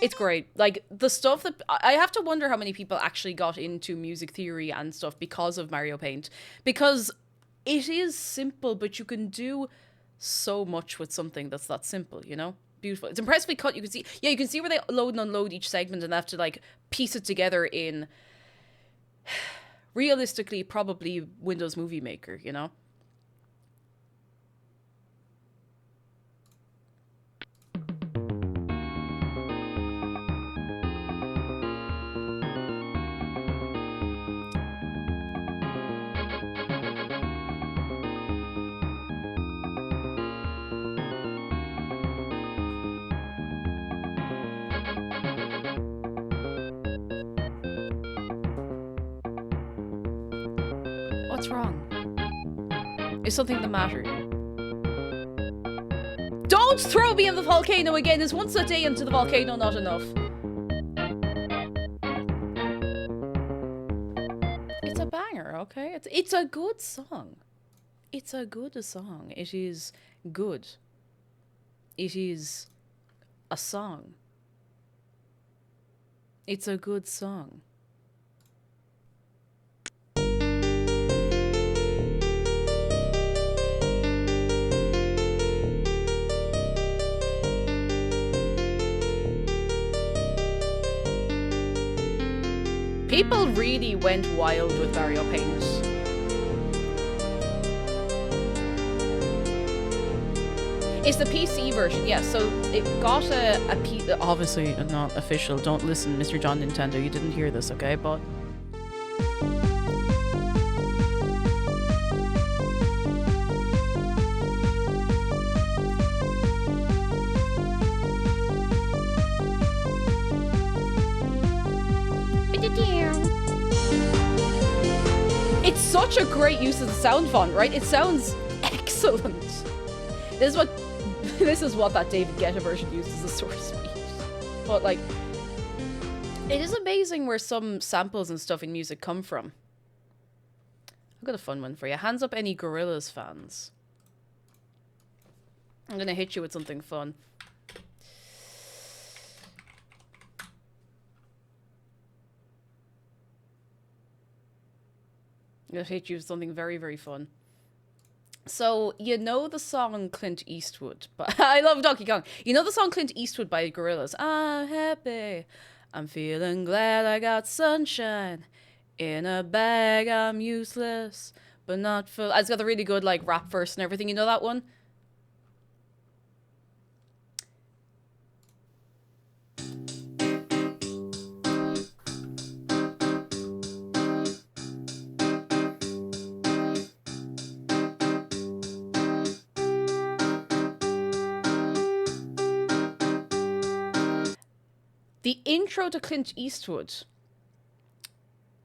It's great. Like, the stuff that... I have to wonder how many people actually got into music theory and stuff because of Mario Paint. Because it is simple, but you can do so much with something that's that simple, you know? Beautiful. It's impressively cut. You can see where they load and unload each segment, and they have to, like, piece it together in, realistically, probably Windows Movie Maker, you know? What's wrong? Is something the matter? Don't throw me in the volcano again! Is once a day into the volcano not enough? It's a banger, okay? It's a good song. It's a good song. It is good. It is a song. It's a good song. People really went wild with Mario Paint. It's the PC version, yeah, so it got obviously not official, don't listen, Mr. John Nintendo, you didn't hear this, okay, but... It's such a great use of the sound font, right? It sounds excellent. This is what that David Guetta version used as a source speed. But, like, it is amazing where some samples and stuff in music come from. I've got a fun one for you. Hands up any Gorillaz fans. I'm gonna hit you with something fun. I'm gonna hit you with something very, very fun. So, you know the song Clint Eastwood, but I love Donkey Kong. You know the song Clint Eastwood by Gorillaz? I'm happy. I'm feeling glad I got sunshine. In a bag, I'm useless, but not full. It's got the really good, like, rap verse and everything. You know that one? The intro to Clint Eastwood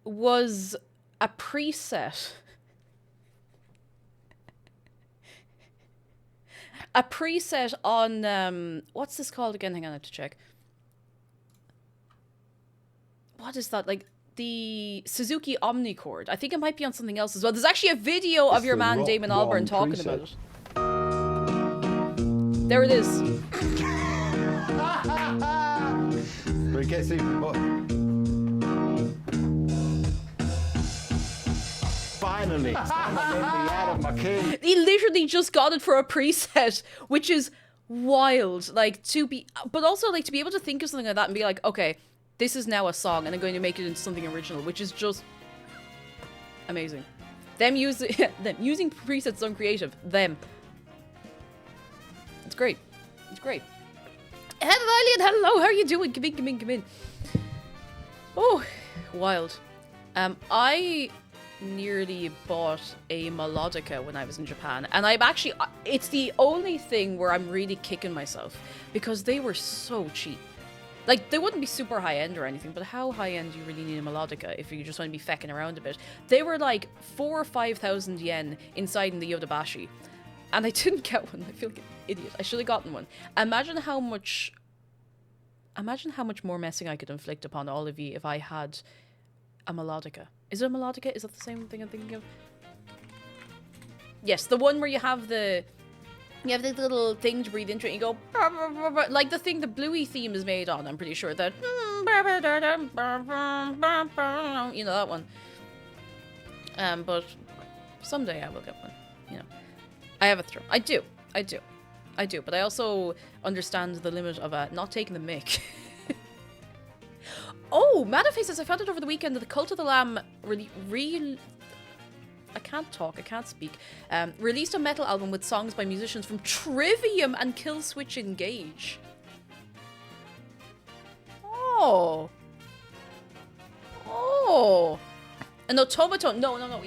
was a preset. A preset on, what's this called again? Hang on, I have to check. What is that? Like, the Suzuki Omnichord. I think it might be on something else as well. There's actually a video of your man Damon Albarn talking about it. There it is. But it gets even more. Finally, someone let me out of my cage. He literally just got it for a preset, which is wild. Like, but also, like, to be able to think of something like that and be like, okay, this is now a song and I'm going to make it into something original, which is just amazing. Them using presets so creative. Them. It's great. It's great. Hello, Alien. Hello. How are you doing? Come in, come in, come in. Oh, wild. I nearly bought a melodica when I was in Japan, and I'm actually, it's the only thing where I'm really kicking myself because they were so cheap. Like, they wouldn't be super high-end or anything, but how high-end do you really need a melodica if you just want to be fecking around a bit? They were like 4,000 or 5,000 yen inside in the Yodobashi, and I didn't get one. I feel like an idiot. I should have gotten one. Imagine how much more messing I could inflict upon all of you if I had a melodica. Is it a melodica? Is that the same thing I'm thinking of? Yes, the one where you have the little thing to breathe into it and you go bah, bah, bah, bah, like the thing the Bluey theme is made on, I'm pretty sure that you know that one. But someday I will get one, you know. I have a throw. I do, but I also understand the limit of not taking the mic. Oh, Madaface says, I found it over the weekend that the Cult of the Lamb I can't talk, I can't speak. Released a metal album with songs by musicians from Trivium and Killswitch Engage. Oh. An automaton. No.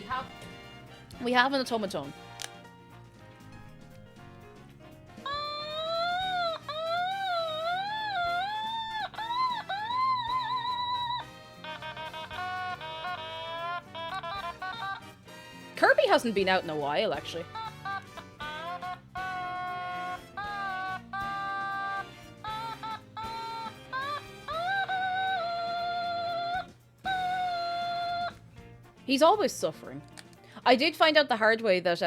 We have an automaton. Kirby hasn't been out in a while, actually. He's always suffering. I did find out the hard way that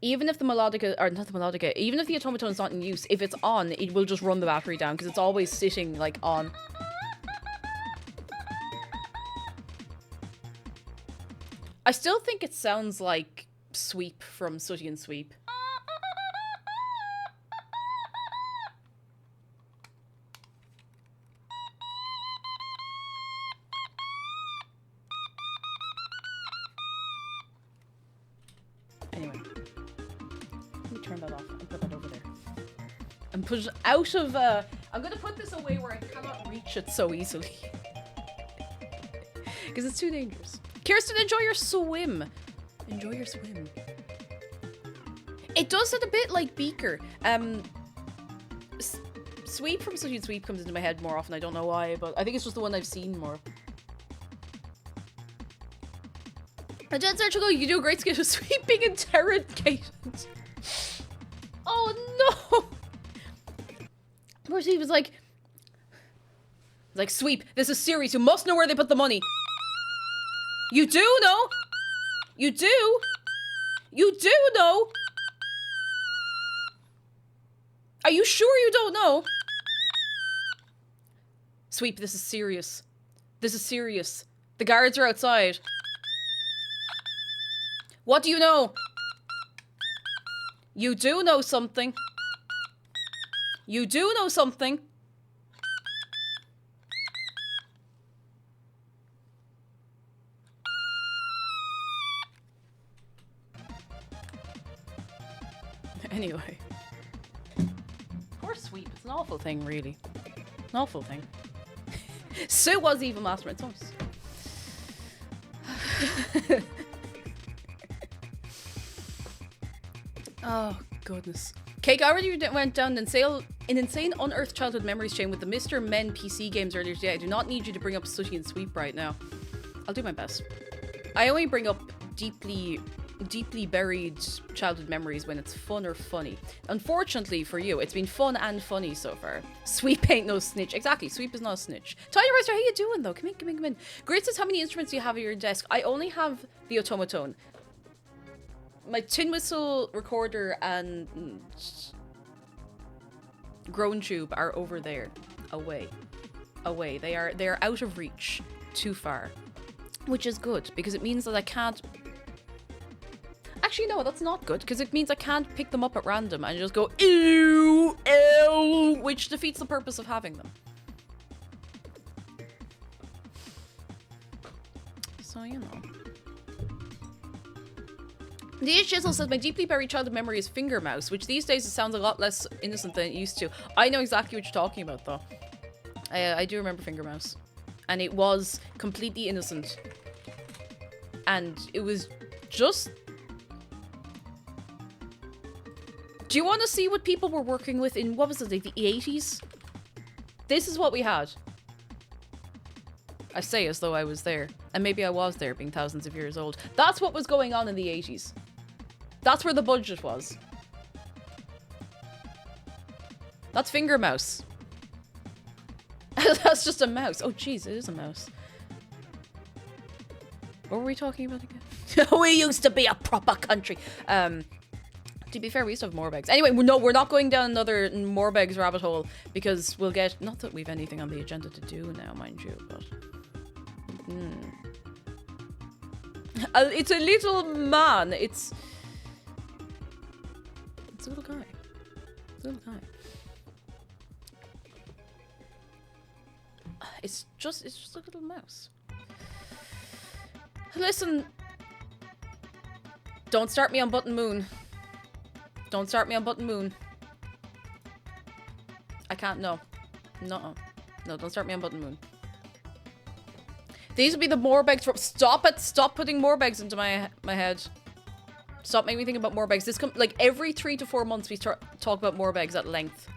even if the melodica, or not the melodica, even if the automaton is not in use, if it's on, it will just run the battery down because it's always sitting like on. I still think it sounds like Sweep from Sooty and Sweep. Anyway, let me turn that off and put that over there. And put it out of, I'm gonna put this away where I cannot reach it so easily. Because it's too dangerous. Kirsten, enjoy your swim. Enjoy your swim. It does sound a bit like Beaker. Sweep from Sooty and Sweep comes into my head more often. I don't know why, but I think it's just the one I've seen more. And Jen Sergio, you do a great skit of Sweep being interrogated. Oh no! Where he was like, Sweep, this is serious. You must know where they put the money. You do know? You do? You do know? Are you sure you don't know? Sweep, this is serious. This is serious. The guards are outside. What do you know? You do know something. You do know something. Anyway. Poor Sweep. It's an awful thing, really. An awful thing. Sue was evil mastermind. Oh, goodness. Cake, I already went down an insane unearthed childhood memories chain with the Mr. Men PC games earlier today. I do not need you to bring up Sooty and Sweep right now. I'll do my best. I only bring up deeply buried childhood memories when it's fun or funny. Unfortunately for you, it's been fun and funny so far. Sweep ain't no snitch. Exactly, Sweep is not a snitch. Tiny Roaster, how you doing though? Come in. Great says, how many instruments do you have at your desk? I only have the automaton. My tin whistle recorder and groan tube are over there. Away. They are out of reach. Too far. Which is good, because it means that I can't... Actually, no, that's not good, because it means I can't pick them up at random and just go, ew, ew, which defeats the purpose of having them. So, you know. The Chisel says, my deeply buried childhood memory is Finger Mouse, which these days it sounds a lot less innocent than it used to. I know exactly what you're talking about, though. I do remember Finger Mouse. And it was completely innocent. And it was just... Do you want to see what people were working with in, what was it, like the 80s? This is what we had. I say as though I was there. And maybe I was there, being thousands of years old. That's what was going on in the 80s. That's where the budget was. That's Finger Mouse. That's just a mouse. Oh, jeez, it is a mouse. What were we talking about again? We used to be a proper country. To be fair, we used to have Morbegs. Anyway, we're not going down another Morbegs rabbit hole because we'll get... Not that we've anything on the agenda to do now, mind you, but... It's a little man. It's a little guy. It's a little guy. It's just a little mouse. Listen. Don't start me on Button Moon. Don't start me on Button Moon. I can't, no. No, don't start me on Button Moon. These would be the Morbegs from... Stop it! Stop putting Morbegs into my head. Stop making me think about Morbegs. This like every 3 to 4 months we talk about Morbegs at length.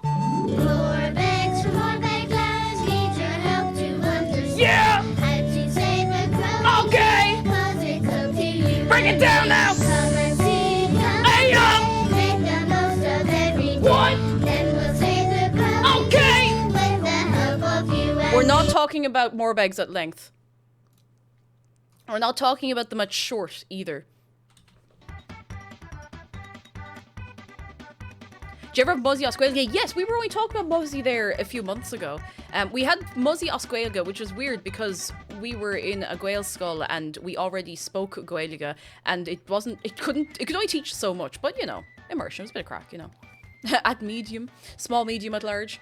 Morbegs from Morbeg Land need your help to understand. Yeah! How to save a crow. Okay! Cause it come to you. Bring it down now! Come and see, come Hey, and make the most of every day. What? Then we'll save the crow. Okay! With the help of you and We're not me. talking about Morbegs at length. We're not talking about them at short, either. Do you ever have Muzzy Oscuelga? Yes, we were only talking about Muzzy there a few months ago. We had Muzzy Oscuelga, which was weird because we were in a Gael skull and we already spoke Gaeliga, and it could only teach so much, but you know, immersion was a bit of crack, you know. At medium, small, medium, at large.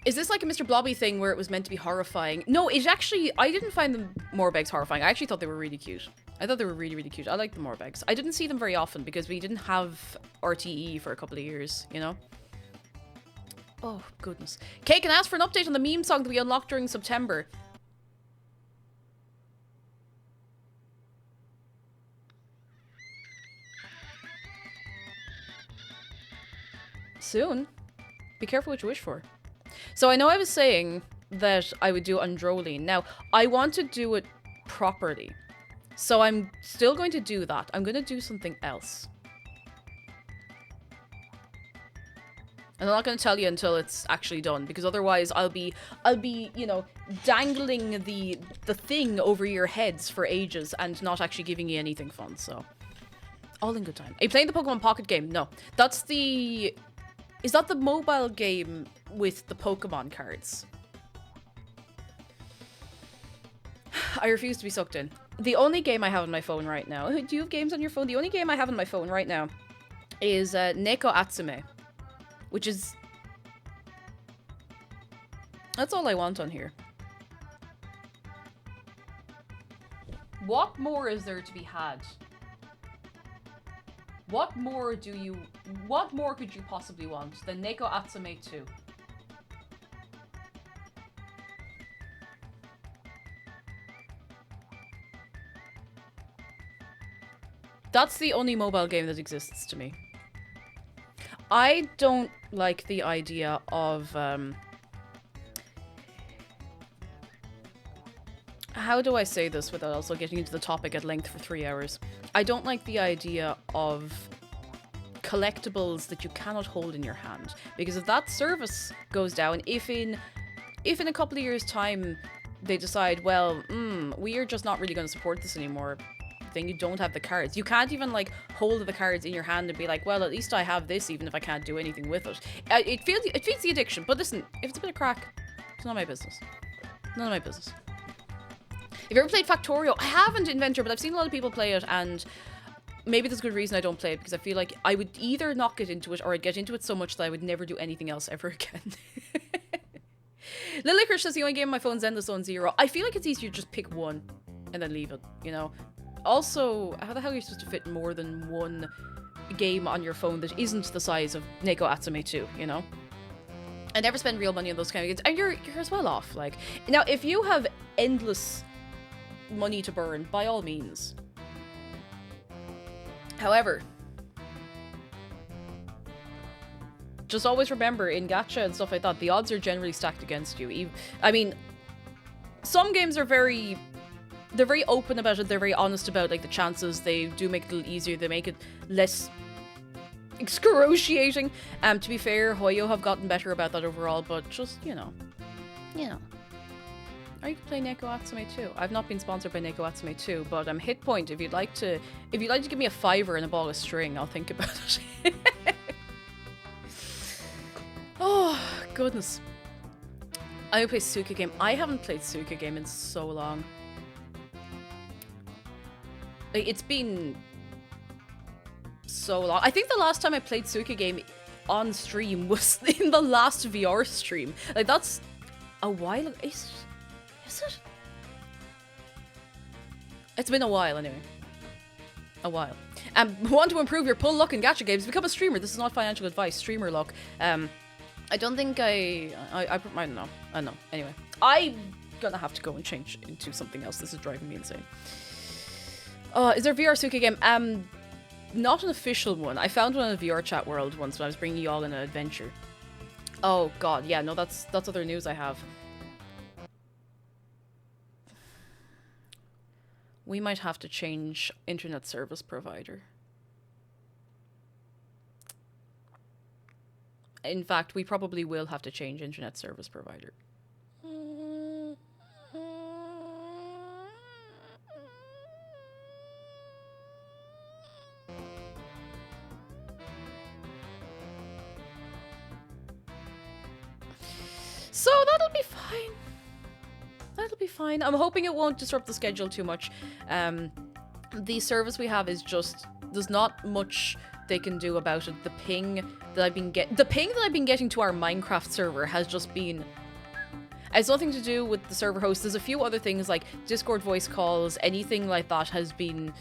Is this like a Mr. Blobby thing where it was meant to be horrifying? No, it actually, I didn't find the Morbegs horrifying. I actually thought they were really cute. I thought they were really, really cute. I like the Morbegs. I didn't see them very often because we didn't have RTE for a couple of years, you know? Oh, goodness. Kay, can I ask for an update on the meme song that we unlocked during September? Soon. Be careful what you wish for. So I know I was saying that I would do Undroline. Now, I want to do it properly. So I'm still going to do that. I'm going to do something else. And I'm not going to tell you until it's actually done, because otherwise I'll be, you know, dangling the thing over your heads for ages and not actually giving you anything fun. So All in good time. Are you playing the Pokemon Pocket game? No. That's the... Is that the mobile game with the Pokemon cards? I refuse to be sucked in. The only game I have on my phone right now... Do you have games on your phone? The only game I have on my phone right now is Neko Atsume. Which is... That's all I want on here. What more is there to be had? What more could you possibly want than Neko Atsume 2? That's the only mobile game that exists to me. I don't like the idea of, how do I say this without also getting into the topic at length for 3 hours? I don't like the idea of collectibles that you cannot hold in your hand. Because if that service goes down, if in a couple of years' time they decide, well, we are just not really going to support this anymore, then you don't have the cards. You can't even like hold the cards in your hand and be like, well, at least I have this even if I can't do anything with it. It feeds the addiction. But listen, if it's a bit of crack, it's not my business. None of my business. Have you ever played Factorio? I haven't Inventor, but I've seen a lot of people play it, and maybe there's a good reason I don't play it, because I feel like I would either not get into it, or I'd get into it so much that I would never do anything else ever again. Lil Licorice says the only game on my phone is Endless Zone Zero. I feel like it's easier to just pick one and then leave it, you know? Also, how the hell are you supposed to fit more than one game on your phone that isn't the size of Neko Atsume 2, you know? I never spend real money on those kind of games, and you're as well off. Like, now, if you have endless money to burn, by all means. However, just always remember, in gacha and stuff like that, the odds are generally stacked against you. I mean, some games are they're very open about it, they're very honest about, like, the chances. They do make it a little easier, they make it less excruciating. To be fair, Hoyo have gotten better about that overall, but just, you know. Or you can play Neko Atsume 2. I've not been sponsored by Neko Atsume 2, but Hit Point, if you'd like to give me a $5 and a ball of string, I'll think about it. Oh, goodness. I would play Suka Game. I haven't played Suka Game in so long. Like, it's been so long. I think the last time I played Suka Game on stream was in the last VR stream. Like, that's a while ago. Is it? It's been a while, anyway. A while. Want to improve your pull luck in gacha games? Become a streamer. This is not financial advice. Streamer luck. I don't think I don't know. I don't know. Anyway, I'm gonna have to go and change into something else. This is driving me insane. Is there a VR Suka game? Not an official one. I found one in a VR chat world once when I was bringing you all in an adventure. Oh god, yeah, no, that's other news I have. We might have to change internet service provider. In fact, we probably will have to change internet service provider. So that'll be fine. That'll be fine. I'm hoping it won't disrupt the schedule too much. The service we have is just, there's not much they can do about it. The ping that I've been getting to our Minecraft server has just been, it's nothing to do with the server host. There's a few other things like Discord voice calls, anything like that has been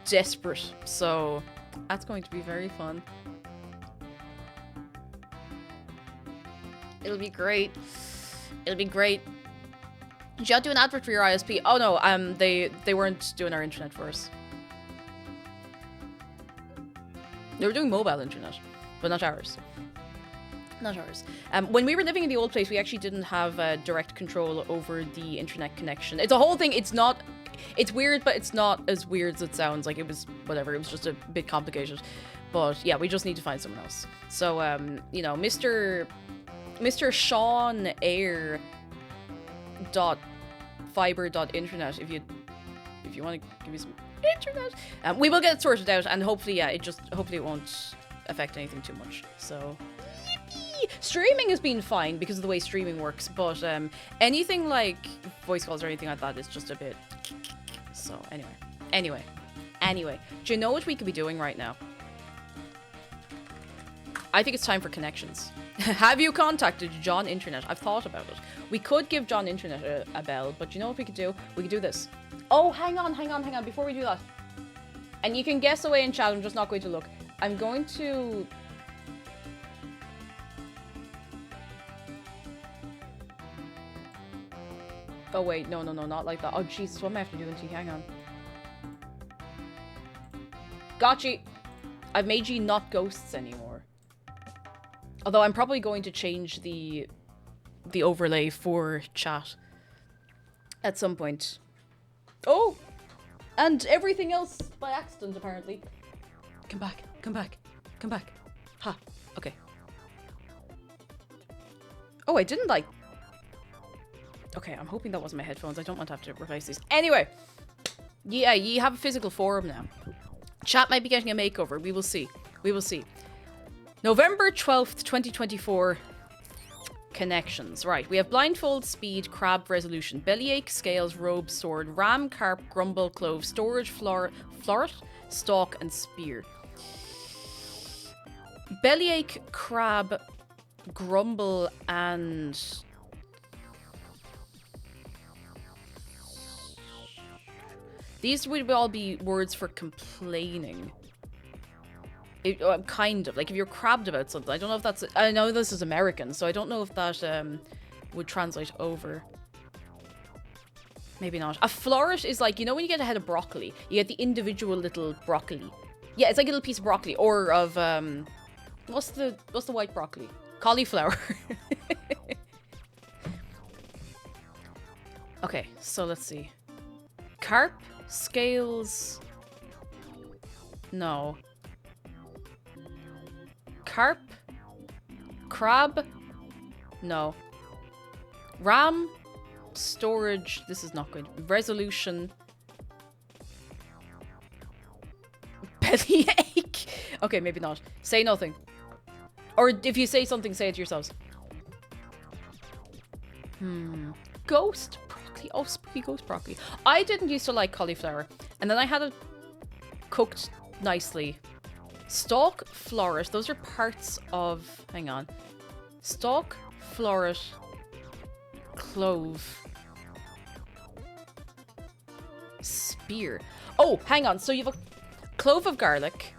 desperate. So that's going to be very fun. It'll be great. It'll be great. Did you do an advert for your ISP? Oh no, they weren't doing our internet for us. They were doing mobile internet, but not ours. Not ours. When we were living in the old place, we actually didn't have direct control over the internet connection. It's a whole thing. It's weird, but it's not as weird as it sounds. Like, it was whatever. It was just a bit complicated. But yeah, we just need to find someone else. So, you know, Mr. Sean Air .fiber.internet, if you want to give me some Internet. We will get it sorted out, and hopefully, yeah, hopefully it won't affect anything too much. So, yippee! Streaming has been fine because of the way streaming works, but anything like voice calls or anything like that is just a bit. So anyway, do you know what we could be doing right now? I think it's time for connections. Have you contacted John Internet? I've thought about it. We could give John Internet a bell, but you know what we could do? We could do this. Oh, hang on. Before we do that. And you can guess away in chat, I'm just not going to look. I'm going to... Oh wait, no, not like that. Oh Jesus, what am I have to do to you? Hang on. Gotcha! I've made you not ghosts anymore. Although I'm probably going to change the overlay for chat at some point. Oh! And everything else by accident, apparently. Come back. Ha, okay. Oh, I didn't like... Okay, I'm hoping that wasn't my headphones. I don't want to have to replace these. Anyway, yeah, you have a physical forum now. Chat might be getting a makeover. We will see. November 12th, 2024. Connections. Right, we have blindfold, speed, crab, resolution, bellyache, scales, robe, sword, ram, carp, grumble, clove, storage, floret, stalk, and spear. Bellyache, crab, grumble, and... These would all be words for complaining. Kind of. Like, if you're crabbed about something. I don't know if that's... I know this is American, so I don't know if that would translate over. Maybe not. A floret is like, you know when you get a head of broccoli? You get the individual little broccoli. Yeah, it's like a little piece of broccoli. Or of... What's the white broccoli? Cauliflower. Okay, so let's see. Carp, scales... No. Carp? Crab? No. Ram? Storage? This is not good. Resolution? Bellyache? Okay, maybe not. Say nothing. Or if you say something, say it to yourselves. Ghost broccoli. Oh, spooky ghost broccoli. I didn't used to like cauliflower. And then I had it cooked nicely. Stalk, floret. Those are parts of... Hang on. Stalk, floret, clove. Spear. Oh, hang on. So you have a clove of garlic,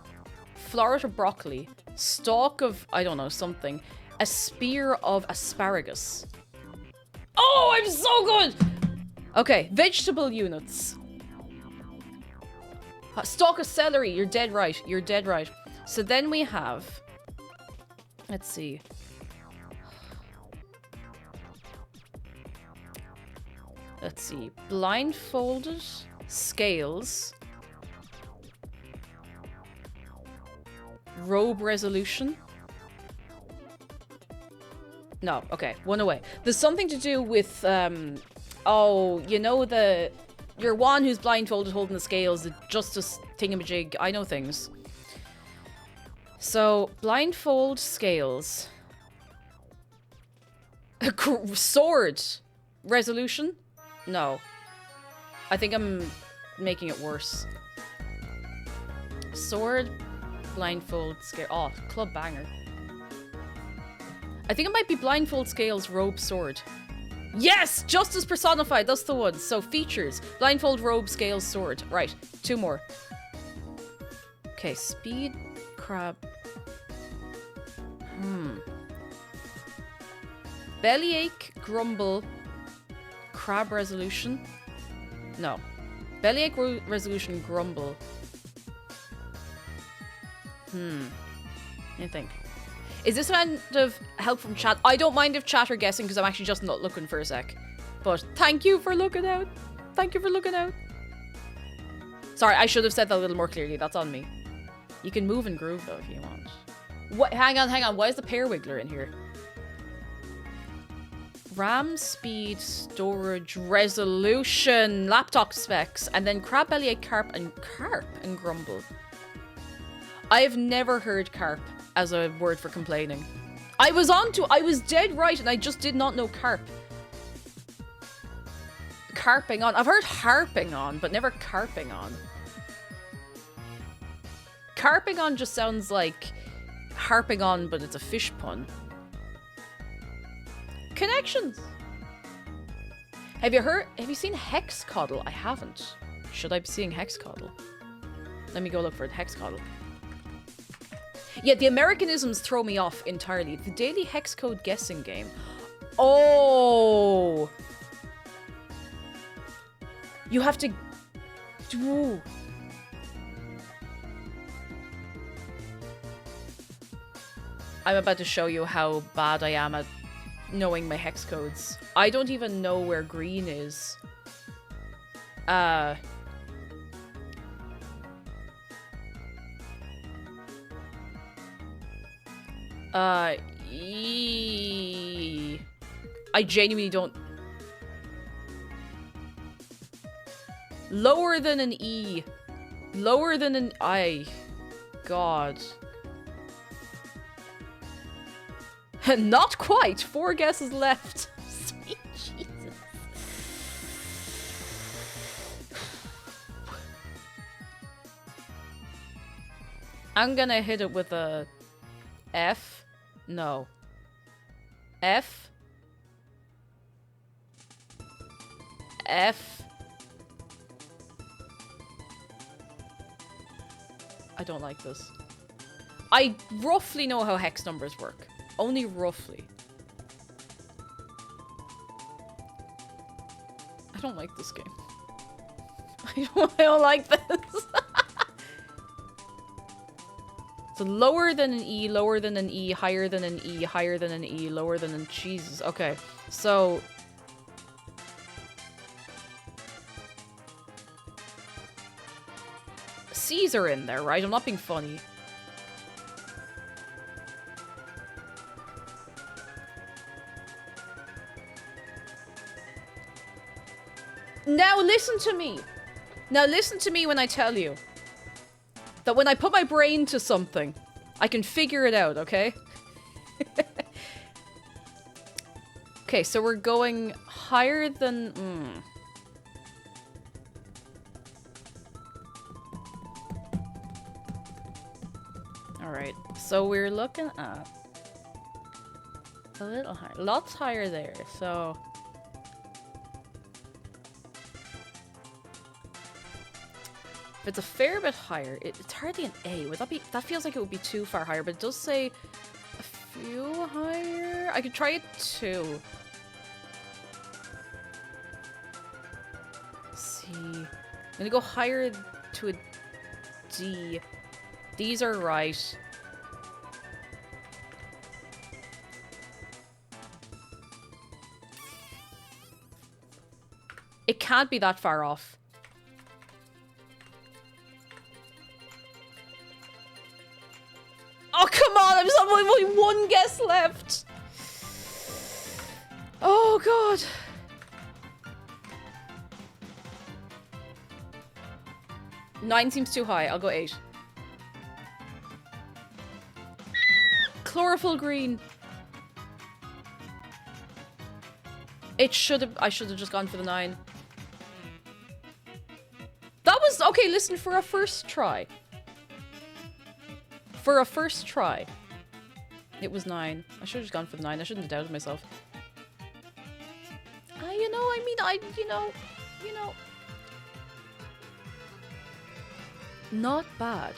floret of broccoli, stalk of, I don't know, something, a spear of asparagus. Oh, I'm so good! Okay, vegetable units. Stalk of celery. You're dead right. So then we have... Let's see. Blindfolded. Scales. Robe resolution. No, okay. One away. There's something to do with... Oh, you know the... You're one who's blindfolded holding the scales, the justice thingamajig. I know things. So, blindfold, scales. Sword. Resolution? No. I think I'm making it worse. Sword, blindfold, scale. Oh, club banger. I think it might be blindfold, scales, robe, sword. Yes! Justice personified. That's the one. So, features. Blindfold, robe, scales, sword. Right. 2 more. Okay, speed, crab. Bellyache, grumble, crab resolution. No. Bellyache resolution, grumble. I think. Is this kind of help from chat? I don't mind if chat are guessing because I'm actually just not looking for a sec. But thank you for looking out. Sorry, I should have said that a little more clearly. That's on me. You can move and groove though if you want. What? Hang on. Why is the pear wiggler in here? RAM speed, storage, resolution, laptop specs, and then crab bellyache, carp and grumble. I have never heard carp as a word for complaining. I was dead right, and I just did not know carp. Carping on. I've heard harping on, but never carping on. Carping on just sounds like harping on, but it's a fish pun. Connections. Have you seen Hexcoddle? I haven't. Should I be seeing Hexcoddle? Let me go look for it. Hexcoddle. Yeah, the Americanisms throw me off entirely. The Daily Hexcode guessing game. Oh! You have to... Ooh. I'm about to show you how bad I am at knowing my hex codes. I don't even know where green is. I genuinely don't... Lower than an E. Lower than an I. God. Not quite. 4 guesses left. Sweet Jesus. I'm gonna hit it with a F. No. F. F. I don't like this. I roughly know how hex numbers work. Only roughly. I don't like this game. I don't like this. So lower than an E, lower than an E, higher than an E, higher than an E, lower than an... Jesus. Okay. So... C's are in there, right? I'm not being funny. Now listen to me. Now listen to me when I tell you that when I put my brain to something, I can figure it out, okay? Okay, so we're going higher than... Alright, so we're looking at a little higher. Lots higher there, so... If it's a fair bit higher, it's hardly an A. Would that be... That feels like it would be too far higher, but it does say a few higher. I could try it too. Let's see. I'm gonna go higher to a D. These are right. It can't be that far off. Oh, come on! I'm only one guess left! Oh, God. Nine seems too high. I'll go 8. Chlorophyll green. It should have... I should have just gone for the 9. That was... Okay, listen, for a first try. For a first try. It was 9. I should have just gone for the 9. I shouldn't have doubted myself. You know, I mean, you know. Not bad.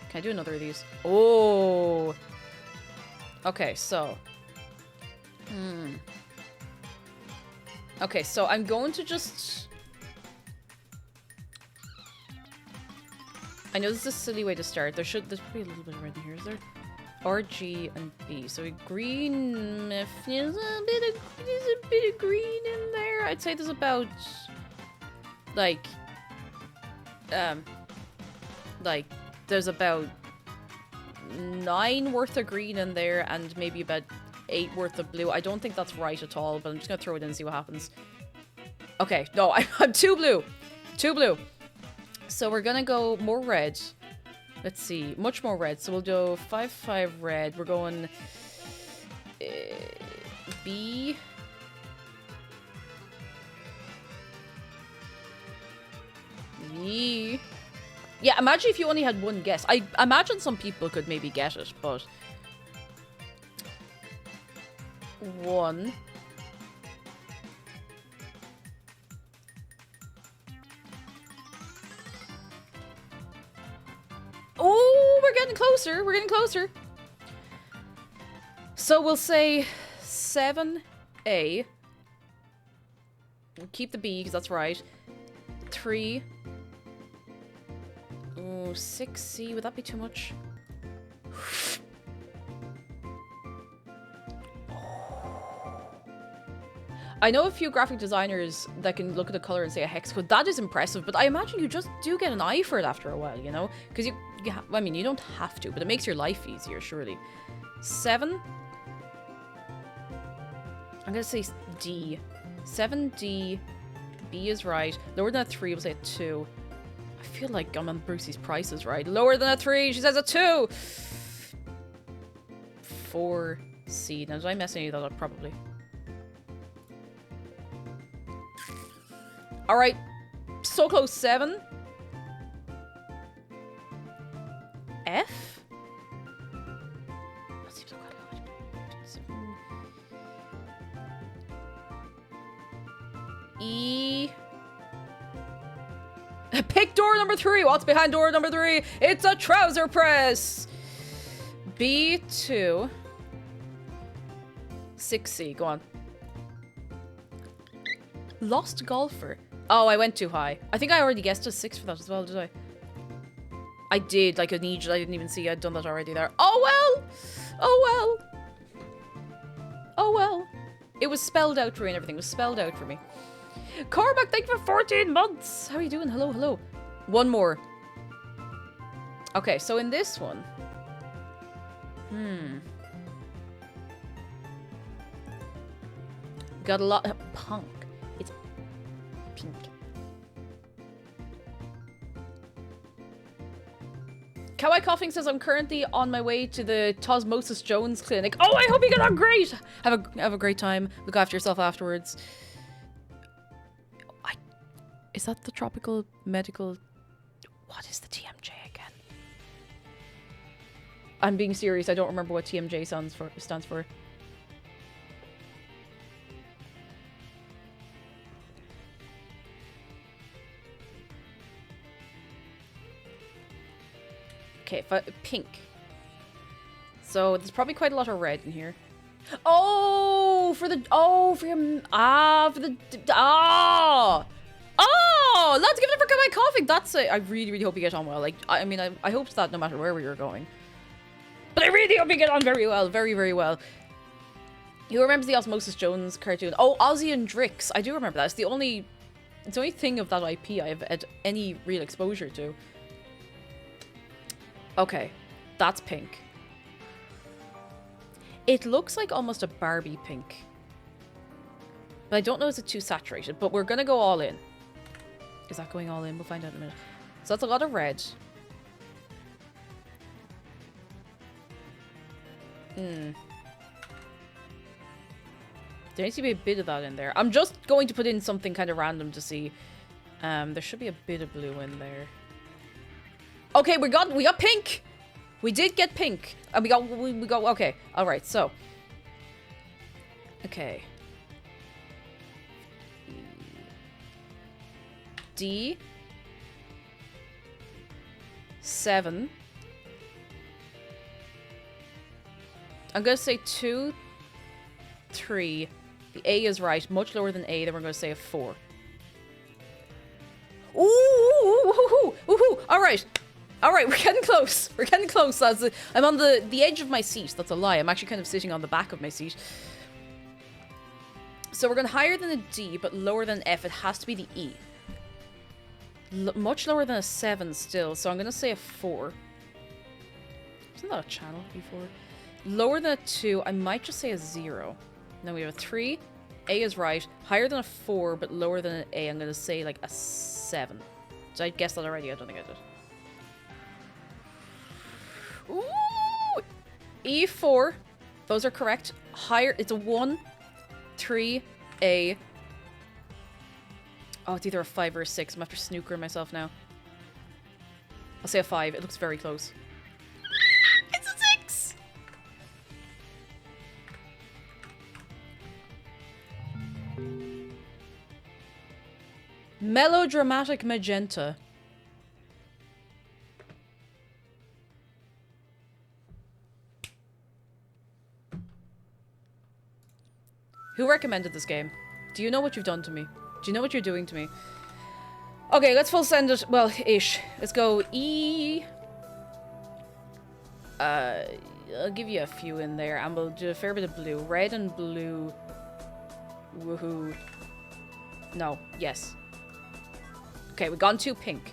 Can I do another of these? Oh. Okay, so. Okay, so I'm going to just... I know this is a silly way to start. There's probably a little bit of red in here, is there? R, G, and B. So green... There's a bit of green in there. I'd say there's about... Like, there's about 9 worth of green in there, and maybe about 8 worth of blue. I don't think that's right at all, but I'm just gonna throw it in and see what happens. Okay, no, I'm 2 blue. 2 blue. So we're gonna go more red. Let's see, much more red. So we'll do 5-5 red. We're going B. E. Yeah, imagine if you only had one guess. I imagine some people could maybe get it, but 1. Oh, we're getting closer. We're getting closer. So we'll say 7A. We'll keep the B because that's right. 3. Oh, 6C. Would that be too much? I know a few graphic designers that can look at the color and say a hex code. That is impressive, but I imagine you just do get an eye for it after a while, you know? Because I mean, you don't have to, but it makes your life easier, surely. 7. I'm gonna say D. 7D. B is right. Lower than a 3, we'll say a 2. I feel like I'm on Brucey's Prices, right? Lower than a 3, she says a 2! 4C. Now, did I mess any of that up? Probably. Alright. So close. 7. F? That seems like quite a lot. 7. E. Pick door number 3. What's behind door number 3? It's a trouser press. B2. 6C. Go on. Lost golfer. Oh, I went too high. I think I already guessed a 6 for that as well, did I? I did, like an Egypt. I didn't even see I'd done that already there. Oh well! Oh well! Oh well. It was spelled out for me and everything. It was spelled out for me. Cormac, thank you for 14 months! How are you doing? Hello, hello. One more. Okay, so in this one... Got a lot of punk. It's pink. Kawaii Coughing says I'm currently on my way to the Tosmosis Jones clinic. Oh, I hope you get on great! Have a great time. Look after yourself afterwards. Is that the tropical medical... What is the TMJ again? I'm being serious. I don't remember what TMJ stands for. Okay, pink. So there's probably quite a lot of red in here. Oh, for the... Oh, for your... Ah, for the... Ah! Oh, let's give it up for Kawaii Coughing. That's it. I really, really hope you get on well. Like, I mean, I hoped that no matter where we were going. But I really hope you get on very well. Very, very well. Who remembers the Osmosis Jones cartoon? Oh, Ozzy and Drix. I do remember that. It's the only thing of that IP I've had any real exposure to. Okay, that's pink. It looks like almost a Barbie pink. But I don't know if it's too saturated, but we're gonna go all in. Is that going all in? We'll find out in a minute. So that's a lot of red. There needs to be a bit of that in there. I'm just going to put in something kind of random to see. There should be a bit of blue in there. Okay, we got pink. We did get pink. And we got okay. All right. So. Okay. D. 7. I'm going to say 2, 3. The A is right. Much lower than A. Then we're going to say a 4. Ooh, ooh, ooh, ooh. All right. All right, we're getting close. We're getting close. I'm on the edge of my seat. That's a lie. I'm actually kind of sitting on the back of my seat. So we're going higher than a D, but lower than F. It has to be the E. Much lower than a 7 still, so I'm going to say a 4. Isn't that a channel before? Lower than a 2, I might just say a 0. Then we have a 3. A is right. Higher than a 4, but lower than an A. I'm going to say like a 7. Did I guess that already? I don't think I did. Ooh! E4. Those are correct. Higher. It's a 1, 3, A. Oh, it's either a 5 or a 6. I'm after snookering myself now. I'll say a 5. It looks very close. It's a 6! Melodramatic magenta. Who recommended this game? Do you know what you've done to me? Do you know what you're doing to me? Okay, let's full send it. Well, ish. Let's go E. I'll give you a few in there, and we'll do a fair bit of blue. Red and blue. Woohoo. No. Yes. Okay, we gone 2 pink.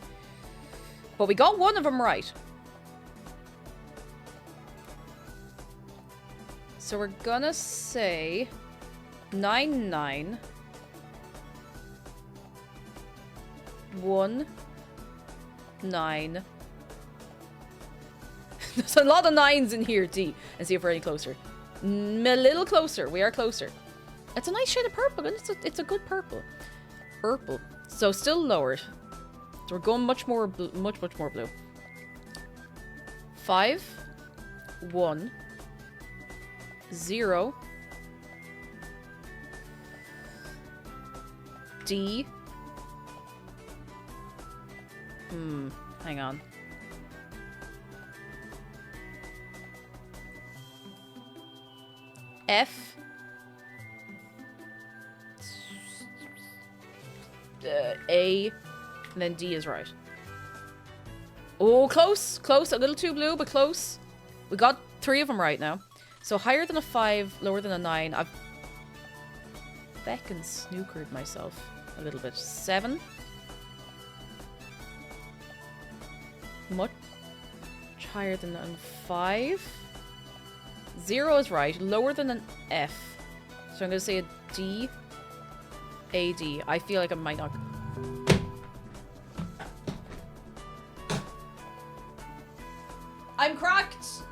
But we got one of them right. So we're gonna say 9, 9. 1, 9. There's a lot of 9s in here, D. And see if we're any closer. A little closer. We are closer. It's a nice shade of purple, and it's a good purple. Purple. So still lowered. So we're going much more blue, much more blue. 5, 1, 0, D. Hang on. F. A. And then D is right. Oh, close. Close. A little too blue, but close. We got 3 of them right now. So higher than a 5, lower than a 9. I've feckin' snookered myself a little bit. 7. Much higher than a 5. 0 is right. Lower than an F. So I'm going to say a D. A, D. I feel like I might not... I'm cracked!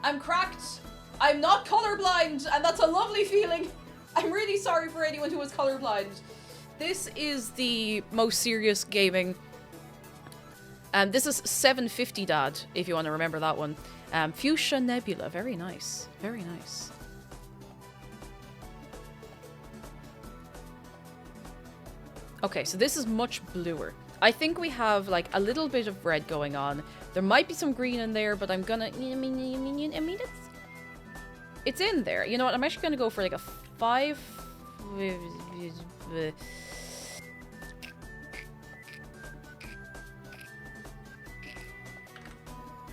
I'm cracked! I'm not colorblind, and that's a lovely feeling. I'm really sorry for anyone who was colorblind. This is the most serious gaming. This is 750 Dad, if you want to remember that one. Fuchsia Nebula, very nice. Very nice. Okay, so this is much bluer. I think we have like a little bit of red going on. There might be some green in there, but I'm gonna... I mean, it's in there. You know what? I'm actually gonna go for like a 5...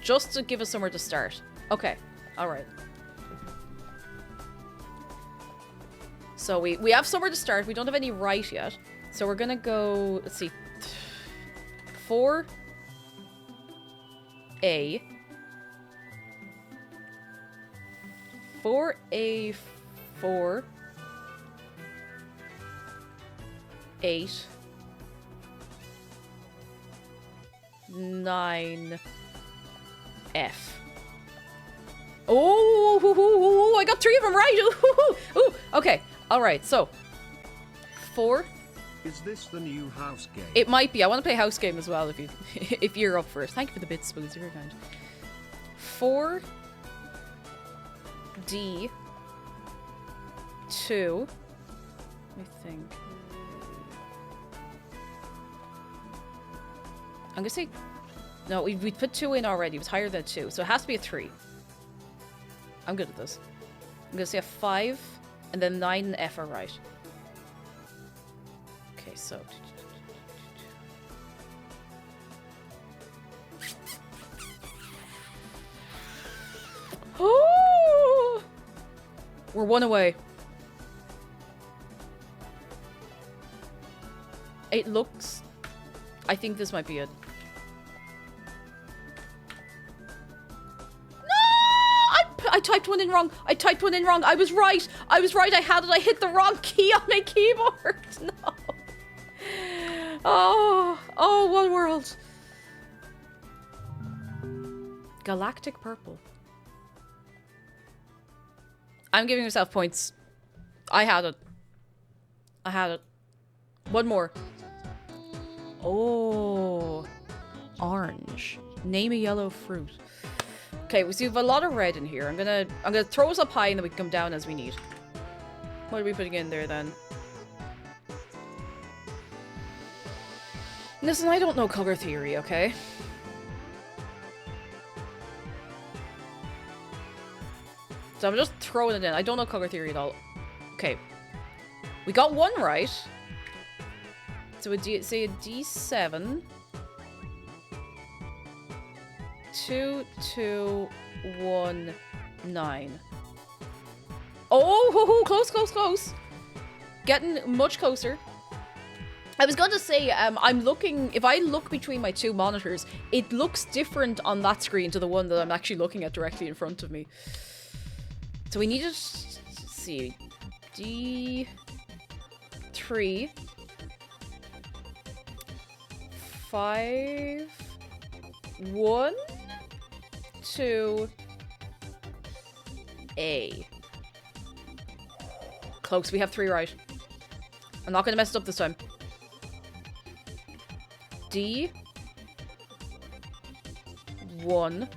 Just to give us somewhere to start. Okay. Alright. So we have somewhere to start. We don't have any right yet. So we're gonna go... Let's see. 4... A. 4A, 4. 8. 9. F. Oh, I got 3 of them right. Ooh, okay. All right. So 4. Is this the new house game? It might be. I want to play house game as well if you if you're up for it. Thank you for the bits, Spoons. You're very kind. 4 D 2. Let me think. I'm gonna say no. We put 2 in already. It was higher than 2, so it has to be a 3. I'm good at this. I'm gonna say a 5, and then 9 and F are right. Okay, so. Oh! We're 1 away. It looks... I think this might be it. No! I typed one in wrong. I typed one in wrong. I was right. I was right. I had it. I hit the wrong key on my keyboard. No. Oh, what world. Galactic purple. I'm giving myself points. I had it. I had it. One more. Oh. Orange. Name a yellow fruit. Okay, we have a lot of red in here. I'm gonna throw us up high and then we can come down as we need. What are we putting in there then? Listen, I don't know color theory, okay? So I'm just throwing it in. I don't know color theory at all. Okay. We got one right. So say a D7. 2, 2, 1, 9. Oh, close, close, close. Getting much closer. I was going to say, I'm looking, if I look between my two monitors, it looks different on that screen to the one that I'm actually looking at directly in front of me. So we need to see. D3. 5. 1. 2. A. Close, we have 3 right. I'm not going to mess it up this time. D. 1.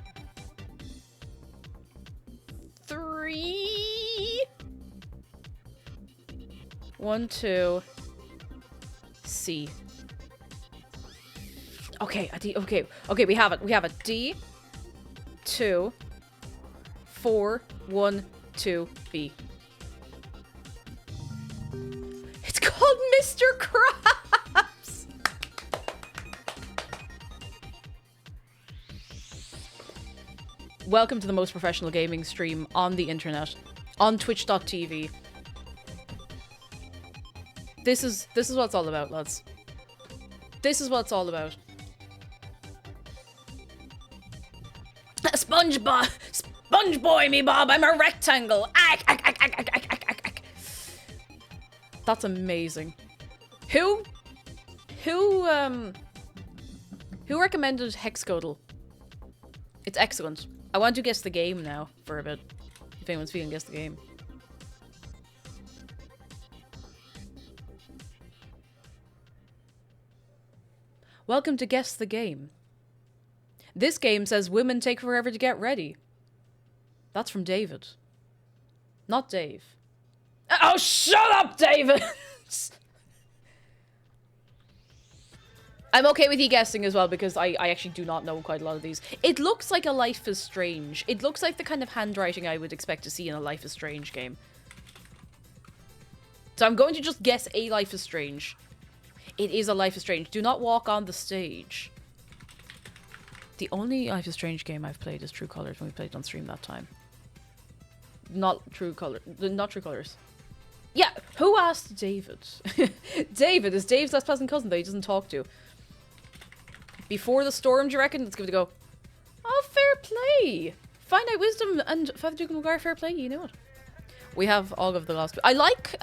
3. 1, 2. C. Okay, a D. Okay, we have it. We have a D. 2. 4. 1, 2. B. It's called Mr. Krabs. Welcome to the most professional gaming stream on the internet, on twitch.tv. This is what it's all about, lads. This is what it's all about. Sponge boy me Bob, I'm a rectangle. Ack, ack, ack, ack, ack, ack, ack, ack. That's amazing. Who recommended Hexcodal? It's excellent. I want to guess the game now for a bit. If anyone's feeling guess the game. Welcome to Guess the Game. This game says women take forever to get ready. That's from David. Not Dave. Oh, shut up, David! I'm okay with you guessing as well because I actually do not know quite a lot of these. It looks like a Life is Strange. It looks like the kind of handwriting I would expect to see in a Life is Strange game. So I'm going to just guess a Life is Strange. It is a Life is Strange. Do not walk on the stage. The only Life is Strange game I've played is True Colors when we played on stream that time. Not True Colors. Yeah, who asked David? David is Dave's last pleasant cousin that he doesn't talk to. Before the storm, do you reckon? Let's give it a go. Oh, fair play. Finite Wisdom and Father Duke and McGuire, fair play, you know it. We have all of the last... I like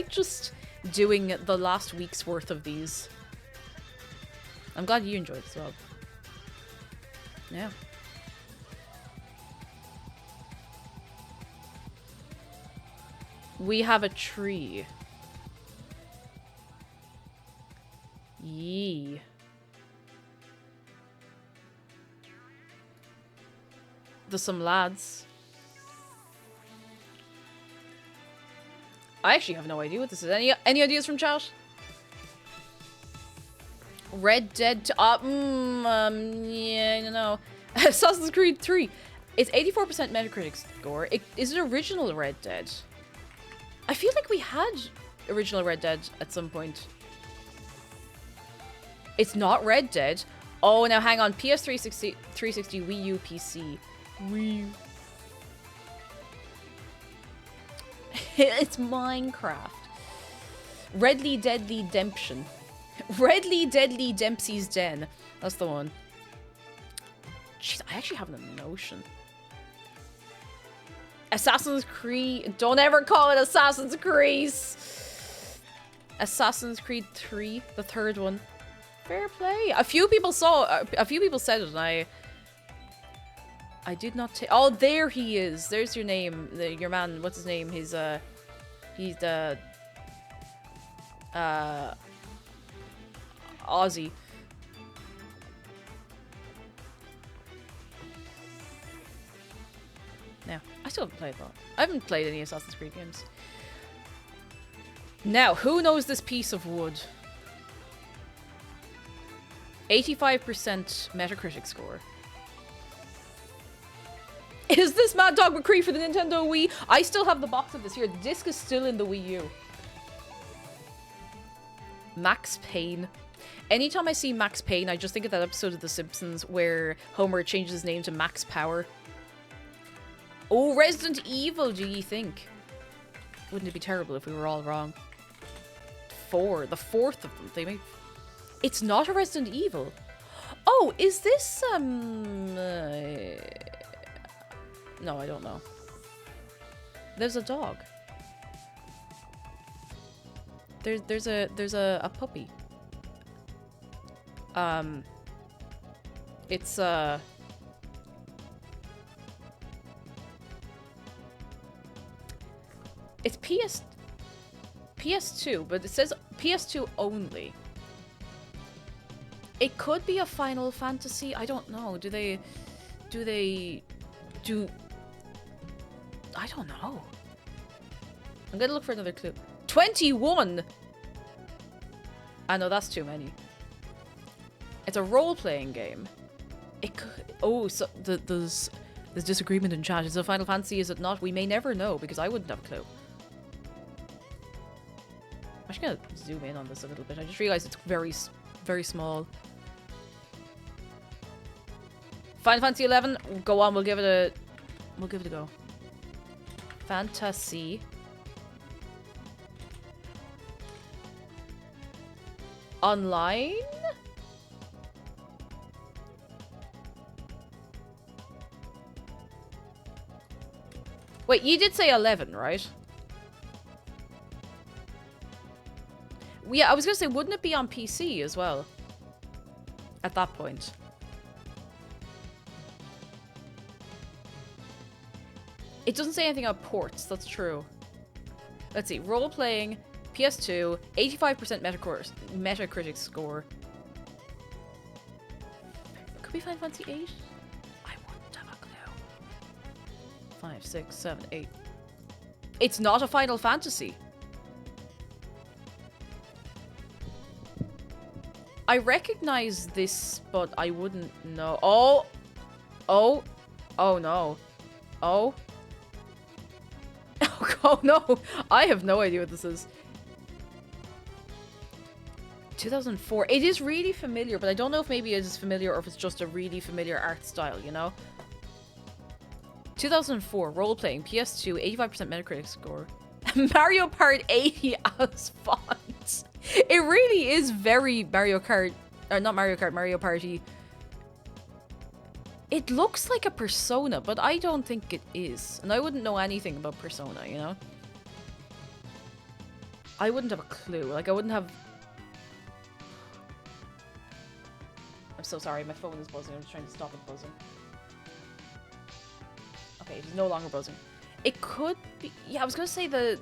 just doing the last week's worth of these. I'm glad you enjoyed it as well. Yeah. We have a tree. Yee. There's some lads. I actually have no idea what this is. Any ideas from chat? Red Dead. Yeah, I don't know. Assassin's Creed 3. It's 84% Metacritic score. Is it original Red Dead? I feel like we had original Red Dead at some point. It's not Red Dead. Oh, now hang on. PS360, 360, Wii U, PC. Wii U. It's Minecraft. Redly Deadly Demption. Redly Deadly Dempsey's Den. That's the one. Jeez, I actually have a notion. Assassin's Creed. Don't ever call it Assassin's Creed. Assassin's Creed 3, the third one. Fair play. A few people said it, and I did not take. Oh, there he is. There's your name. Your man. What's his name? He's the Aussie. Now, I still haven't played that. I haven't played any Assassin's Creed games. Now, who knows this piece of wood? 85% Metacritic score. Is this Mad Dog McCree for the Nintendo Wii? I still have the box of this here. The disc is still in the Wii U. Max Payne. Anytime I see Max Payne, I just think of that episode of The Simpsons where Homer changes his name to Max Power. Oh, Resident Evil, do you think? Wouldn't it be terrible if we were all wrong? 4. The fourth of them. They make... It's not a Resident Evil. Oh, is this, No, I don't know. There's a dog. There's a puppy. It's it's PS2, but it says PS2 only. It could be a Final Fantasy. I don't know. Do they I don't know. I'm gonna look for another clue. 21! I know that's too many. It's a role-playing game. It could... Oh, so there's disagreement in chat. Is it a Final Fantasy? Is it not? We may never know, because I wouldn't have a clue. I'm just gonna zoom in on this a little bit. I just realized it's very, very small. Final Fantasy 11. Go on. We'll give it a go. Fantasy. Online? Wait, you did say 11, right? Yeah, I was gonna say, wouldn't it be on PC as well? At that point. It doesn't say anything about ports, that's true. Let's see, role-playing, PS2, 85% Metacritic score. Could we find Fantasy 8? I wouldn't have a clue. 5, 6, 7, 8. It's not a Final Fantasy. I recognize this, but I wouldn't know. Oh! Oh! Oh no. Oh! Oh no! I have no idea what this is. 2004. It is really familiar, but I don't know if maybe it is familiar or if it's just a really familiar art style, you know? 2004. Role-playing. PS2. 85% Metacritic score. Mario Kart 80 as font. It really is very Mario Kart... Or not Mario Kart, Mario Party. It looks like a Persona, but I don't think it is. And I wouldn't know anything about Persona, you know? I wouldn't have a clue. Like, I wouldn't have... I'm so sorry, my phone is buzzing. I'm trying to stop it buzzing. Okay, it is no longer buzzing. It could be... Yeah, I was gonna say the...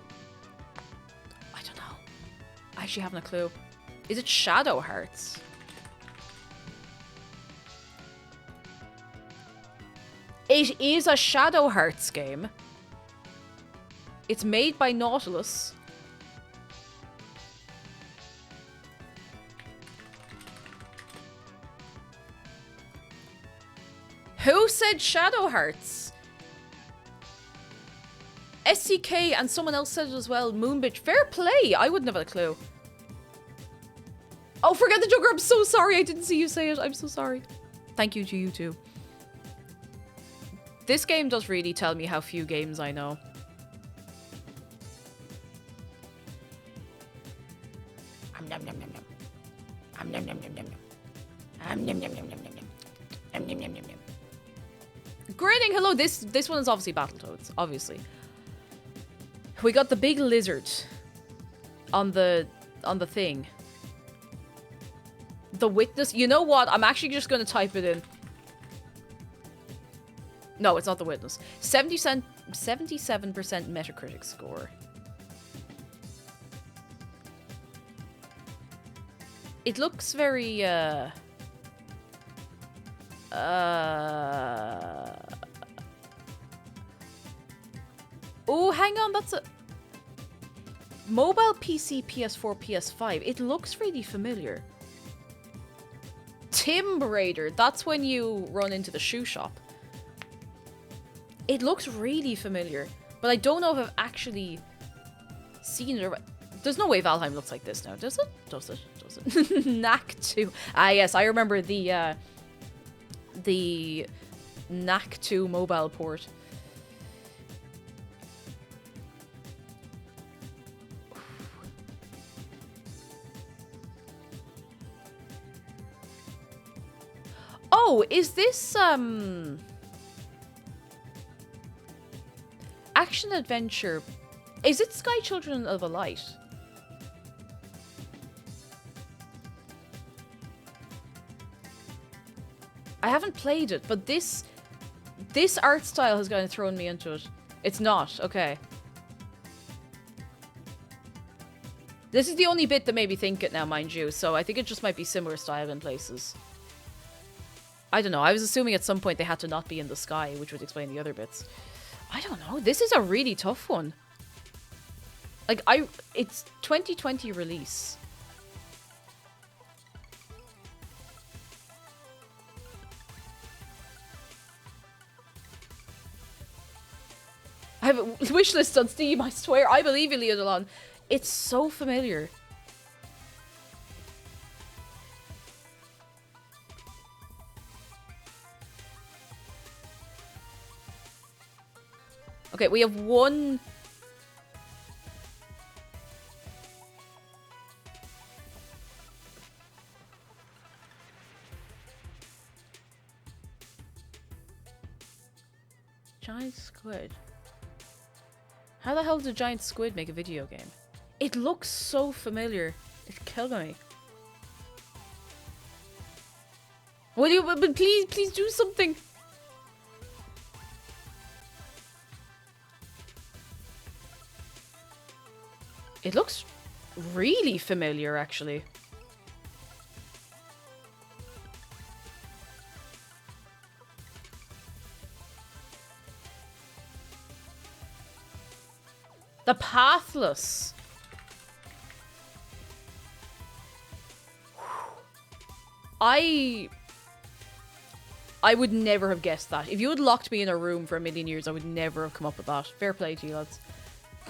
I don't know. I actually haven't a clue. Is it Shadow Hearts? It is a Shadow Hearts game. It's made by Nautilus. Who said Shadow Hearts? SCK and someone else said it as well. Moonbitch. Fair play. I wouldn't have a clue. Oh, forget the Joker. I'm so sorry. I didn't see you say it. I'm so sorry. Thank you to you too. This game does really tell me how few games I know. Grinning, hello. This one is obviously Battletoads, obviously. We got the big lizard on the thing. The Witness. You know what? I'm actually just going to type it in. No, it's not The Witness. 77% Metacritic score. It looks very, Oh, hang on, that's a... Mobile PC, PS4, PS5. It looks really familiar. Timb Raider. That's when you run into the shoe shop. It looks really familiar. But I don't know if I've actually seen it or... There's no way Valheim looks like this now, does it? Does it? Does it? Knack 2. Ah, yes, I remember the Knack 2 mobile port. Oh, is this action adventure? Is it Sky Children of the Light? I haven't played it, but this art style has kind of thrown me into it. It's not, okay. This is the only bit that made me think it now, mind you, so I think it just might be similar style in places. I don't know, I was assuming at some point they had to not be in the sky, which would explain the other bits. I don't know, this is a really tough one. Like, it's 2020 release. I have a wish list on Steam, I swear. I believe you, Leo Delon. It's so familiar. Okay, we have one... Giant squid. How the hell did a giant squid make a video game? It looks so familiar. It's killing me. Will you, but please do something. It looks really familiar, actually. The Pathless. I would never have guessed that. If you had locked me in a room for a million years, I would never have come up with that. Fair play to you, lads.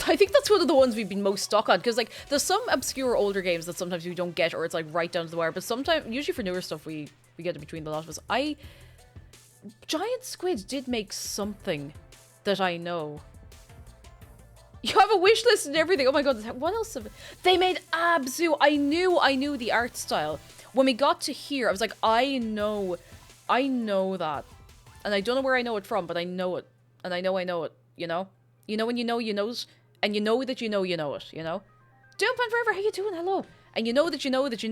I think that's one of the ones we've been most stuck on, because like there's some obscure older games that sometimes we don't get, or it's like right down to the wire, but sometimes, usually for newer stuff, we get it between the lot of us. Giant Squid did make something that I know. You have a wish list and everything. Oh my god, what else have they made? Abzu. I knew the art style. When we got to here, I was like, I know that. And I don't know where I know it from, but I know it. And I know it, you know? You know when you know it, and you know that you know it, you know? Doompan Forever, how you doing? Hello. And you know that you know it,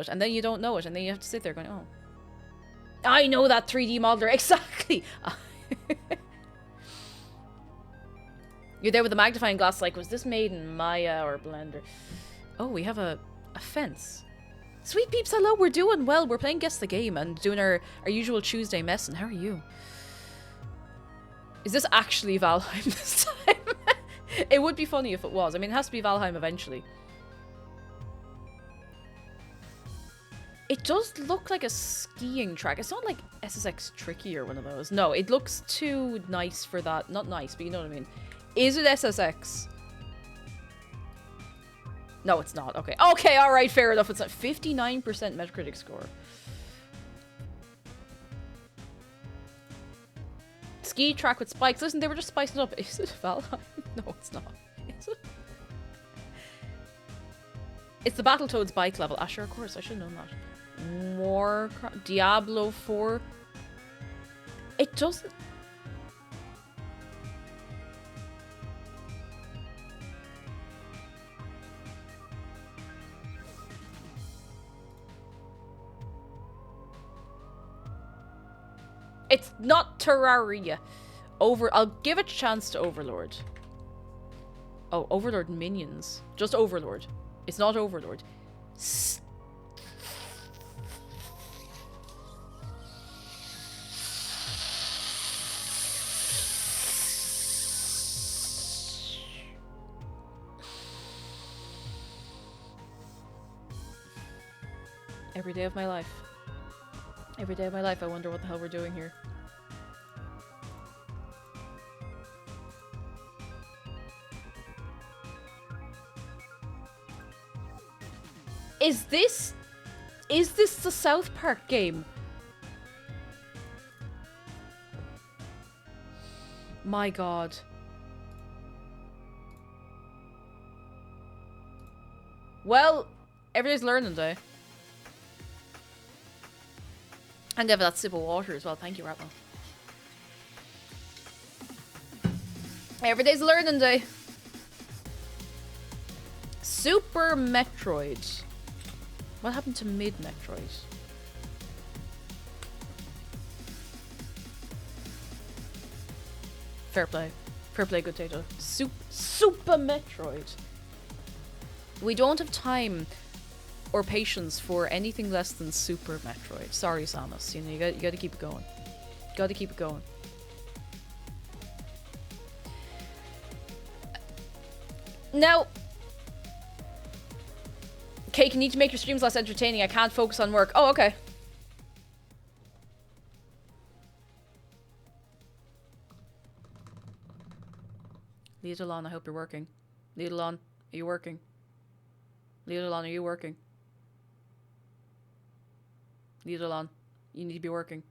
and then you don't know it, and then you have to sit there going, oh. I know that 3D modeler, exactly! You're there with a magnifying glass like, was this made in Maya or Blender? Oh, we have a fence. Sweet peeps, hello, we're doing well. We're playing Guess the Game and doing our usual Tuesday messing. How are you? Is this actually Valheim this time? It would be funny if it was. I mean, it has to be Valheim eventually. It does look like a skiing track. It's not like SSX Tricky or one of those. No, it looks too nice for that. Not nice, but you know what I mean. Is it SSX? No, it's not. Okay. Okay, alright, fair enough. It's at 59% Metacritic score. Ski track with spikes. Listen, they were just spicing it up. Is it Valheim? No, it's not. Is it? It's the Battletoads bike level. Ah, sure, of course. I should have known that. More... Diablo 4. It doesn't... It's not Terraria. I'll give a chance to Overlord. Oh, Overlord minions. Just Overlord. It's not Overlord. Every day of my life. Every day of my life, I wonder what the hell we're doing here. Is this the South Park game? My god. Well, every day's learning day. And give that sip of water as well. Thank you, Ratmo. Every day's learning day. Super Metroid. What happened to Mid Metroid? Fair play. Fair play, good Tato. Super Metroid. We don't have time or patience for anything less than Super Metroid. Sorry, Samus. You know, you gotta keep it going. Gotta keep it going. Now, Cake, you need to make your streams less entertaining. I can't focus on work. Oh, okay. Leave it alone. I hope you're working. Leave it alone. Are you working? Leave it alone. Are you working? Leave it alone. You need to be working.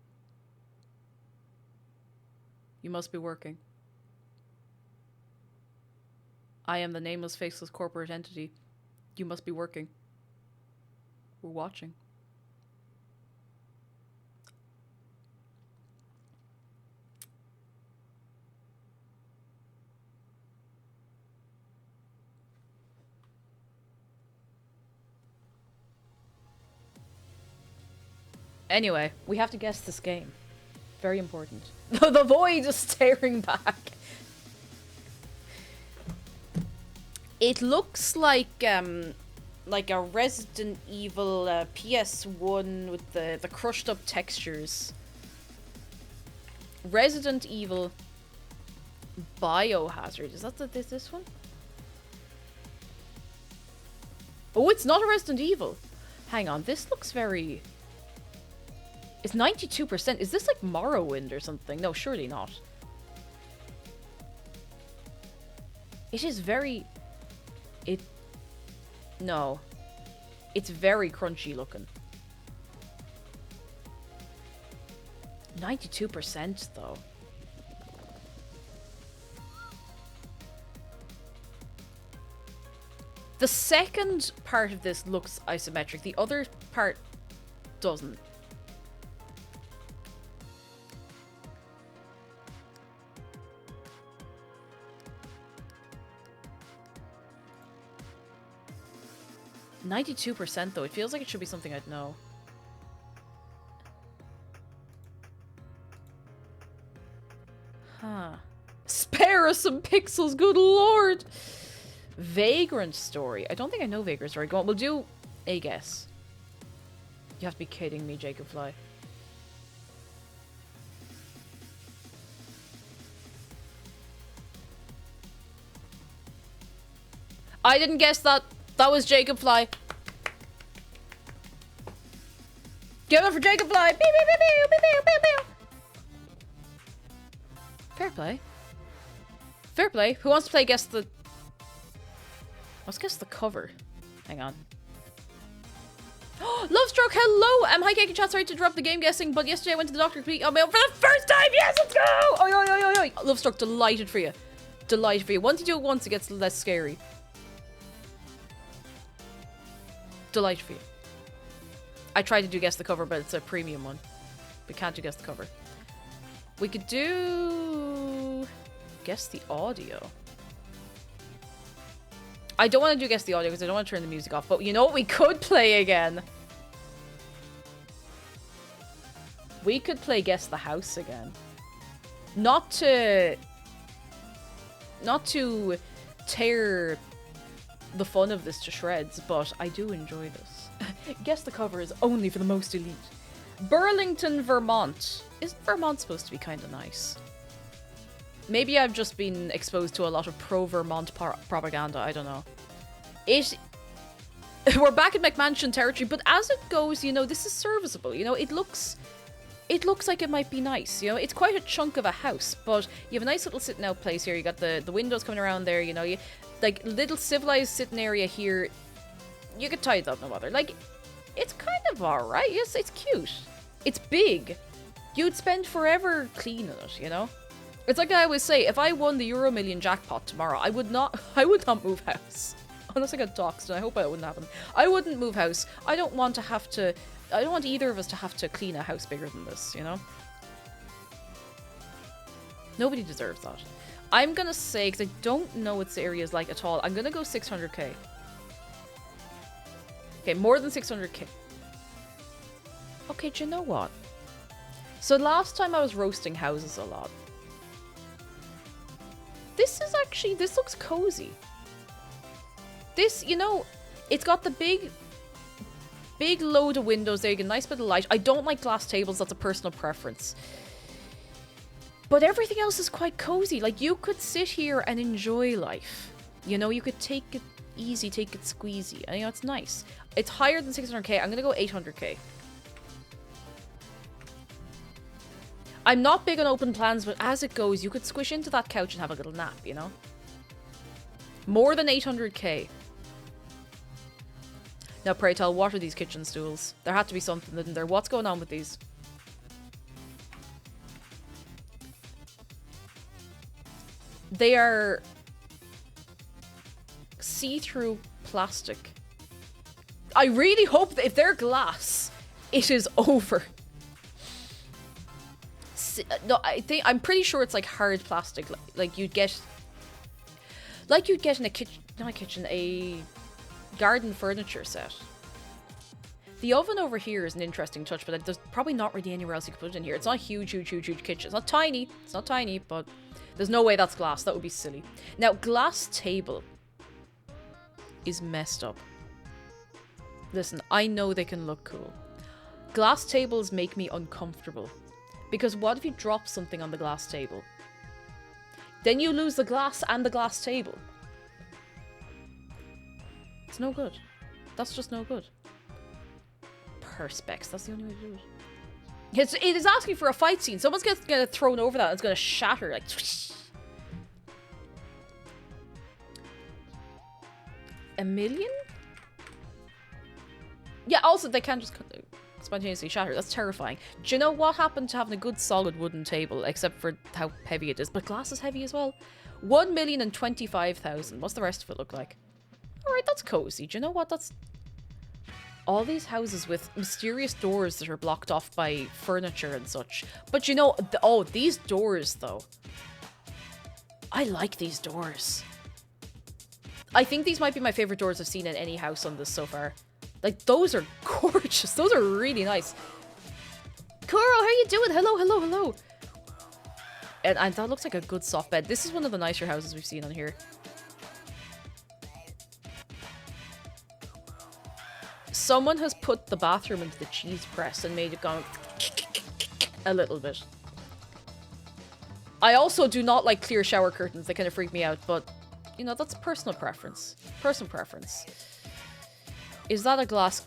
You must be working. I am the nameless, faceless corporate entity. You must be working. We're watching. Anyway, we have to guess this game. Very important. The void is staring back. It looks like a Resident Evil PS1 with the crushed up textures. Resident Evil Biohazard. Is that this one? Oh, it's not a Resident Evil. Hang on, this looks very... It's 92%. Is this like Morrowind or something? No, surely not. It is very... No. It's very crunchy looking. 92% though. The second part of this looks isometric. The other part doesn't. %, though. It feels like it should be something I'd know. Huh. Spare us some pixels, good lord! Vagrant Story. I don't think I know Vagrant Story. Go on, we'll do a guess. You have to be kidding me, Jacob Fly. I didn't guess that. That was Jacob Fly. Give it for Jacob Fly. Pew, pew, pew, pew, pew, pew, pew. Fair play. Fair play. Who wants to play guess the... Let's guess the cover. Hang on. Lovestroke, hello! Hi, Cake and Chat. Sorry to interrupt the game guessing, but yesterday I went to the doctor to complete on my own for the first time! Yes, let's go! Oi, oi, oi, oi, oi. Lovestroke, delighted for you. Delighted for you. Once you do it once, it gets less scary. Delighted for you. I tried to do guess the cover, but it's a premium one. We can't do guess the cover. We could do... guess the audio. I don't want to do guess the audio because I don't want to turn the music off. But you know what we could play again? We could play Guess the House again. Not to tear the fun of this to shreds, but I do enjoy this. Guess the cover is only for the most elite. Burlington, Vermont. Isn't Vermont supposed to be kind of nice? Maybe I've just been exposed to a lot of pro-Vermont propaganda, I don't know. We're back in McMansion territory, but as it goes, you know, this is serviceable. You know, it looks like it might be nice. You know, it's quite a chunk of a house, but you have a nice little sitting out place here. You got the windows coming around there, you know, you like little civilized sitting area here. You could tidy up no bother. Like, it's kind of alright. Yes, it's cute. It's big. You'd spend forever cleaning it, you know? It's like I always say, if I won the Euro Million jackpot tomorrow, I would not move house. Unless I got doxxed, and I hope that wouldn't happen. I wouldn't move house. I don't want either of us to have to clean a house bigger than this, you know? Nobody deserves that. I'm gonna say, because I don't know what this area is like at all, I'm gonna go 600k. Okay, more than 600k. Okay, do you know what? So last time I was roasting houses a lot. This looks cozy. This, you know, it's got the big load of windows there. You get a nice bit of light. I don't like glass tables. That's a personal preference. But everything else is quite cozy. Like, you could sit here and enjoy life. You know, you could take it easy, take it squeezy. And, you know, it's nice. It's higher than 600k. I'm going to go 800k. I'm not big on open plans, but as it goes, you could squish into that couch and have a little nap, you know? More than 800k. Now, pray tell, what are these kitchen stools? There had to be something, didn't there? What's going on with these? They are see-through plastic. I really hope that if they're glass, it is over. No, I'm pretty sure it's like hard plastic, like you'd get in a kitchen, not a kitchen, a garden furniture set. The oven over here is an interesting touch, but there's probably not really anywhere else you could put it in here. It's not a huge kitchen. It's not tiny, but there's no way that's glass. That would be silly. Now, glass table is messed up. Listen, I know they can look cool. Glass tables make me uncomfortable. Because what if you drop something on the glass table? Then you lose the glass and the glass table. It's no good. That's just no good. Perspex, that's the only way to do it. It is asking for a fight scene. Someone's gonna get thrown over that and it's gonna shatter, like... $1 million? Yeah, also, they can't just spontaneously shatter. That's terrifying. Do you know what happened to having a good solid wooden table, except for how heavy it is? But glass is heavy as well. 1,025,000. What's the rest of it look like? Alright, that's cozy. Do you know what? That's... all these houses with mysterious doors that are blocked off by furniture and such. But you know... oh, these doors, though. I like these doors. I think these might be my favorite doors I've seen in any house on this so far. Like, those are gorgeous. Those are really nice. Kuro, how are you doing? Hello. And that looks like a good soft bed. This is one of the nicer houses we've seen on here. Someone has put the bathroom into the cheese press and made it go a little bit. I also do not like clear shower curtains. They kind of freak me out, but, you know, that's personal preference. Personal preference. Is that a glass...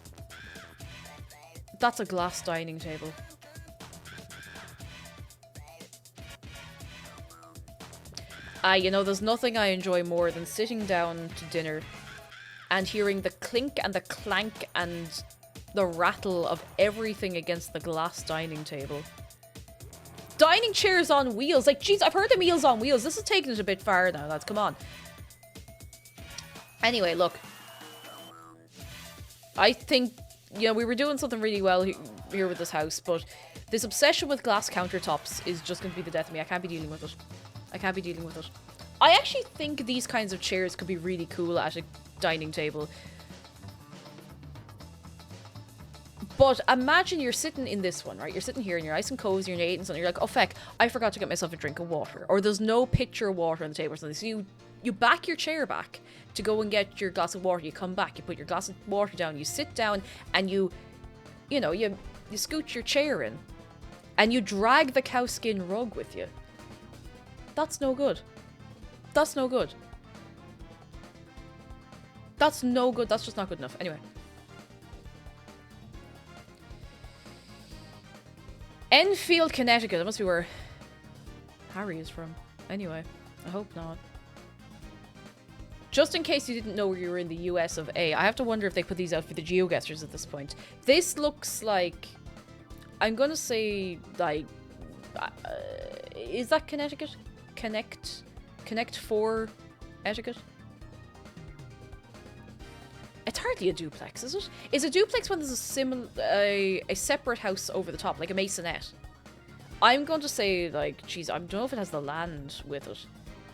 that's a glass dining table. You know, there's nothing I enjoy more than sitting down to dinner and hearing the clink and the clank and the rattle of everything against the glass dining table. Dining chairs on wheels. Like, jeez, I've heard of Meals on Wheels. This is taking it a bit far now, lads. Come on. Anyway, look. I think, you know, we were doing something really well here with this house, but this obsession with glass countertops is just going to be the death of me. I can't be dealing with it. I can't be dealing with it. I actually think these kinds of chairs could be really cool at a dining table. But imagine you're sitting in this one, right? You're sitting here and you're nice and cozy, you're eating something. You're like, oh, feck, I forgot to get myself a drink of water. Or there's no pitcher of water on the table or something. So you back your chair back to go and get your glass of water. You come back, you put your glass of water down, you sit down, and you scoot your chair in. And you drag the cowskin rug with you. That's no good. That's no good. That's no good. That's just not good enough. Anyway. Enfield, Connecticut. That must be where Harry is from. Anyway, I hope not. Just in case you didn't know you were in the US of A, I have to wonder if they put these out for the GeoGuessers at this point. This looks like... I'm gonna say, like... is that Connecticut? Connect 4 etiquette? It's hardly a duplex, is it? Is a duplex when there's a separate house over the top, like a maisonette? I'm going to say, like, geez, I don't know if it has the land with it.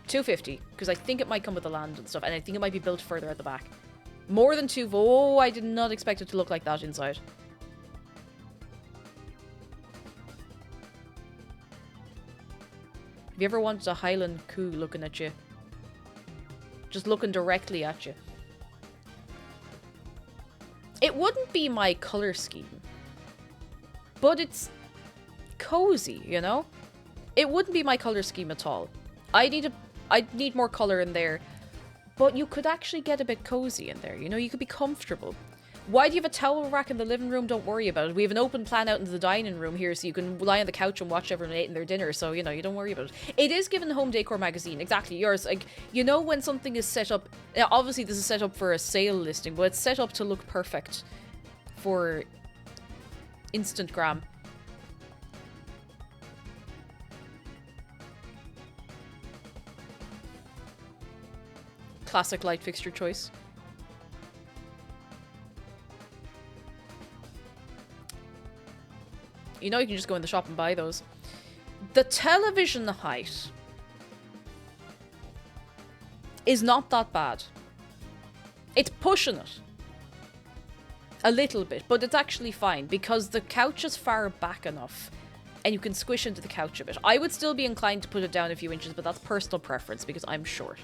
250, because I think it might come with the land and stuff, and I think it might be built further at the back. More than 2... Oh, I did not expect it to look like that inside. Have you ever wanted a Highland coo looking at you? Just looking directly at you. It wouldn't be my colour scheme. But it's cozy, you know? It wouldn't be my colour scheme at all. I'd need more colour in there. But you could actually get a bit cozy in there, you know? You could be comfortable. Why do you have a towel rack in the living room? Don't worry about it. We have an open plan out into the dining room here, so you can lie on the couch and watch everyone eating their dinner, so, you know, you don't worry about it. It is given Home Decor magazine, exactly, yours. Like, you know when something is set up... Now, obviously, this is set up for a sale listing, but it's set up to look perfect for Instagram. Classic light fixture choice. You know you can just go in the shop and buy those. The television height is not that bad. It's pushing it a little bit, but it's actually fine because the couch is far back enough and you can squish into the couch a bit. I would still be inclined to put it down a few inches, but that's personal preference because I'm short.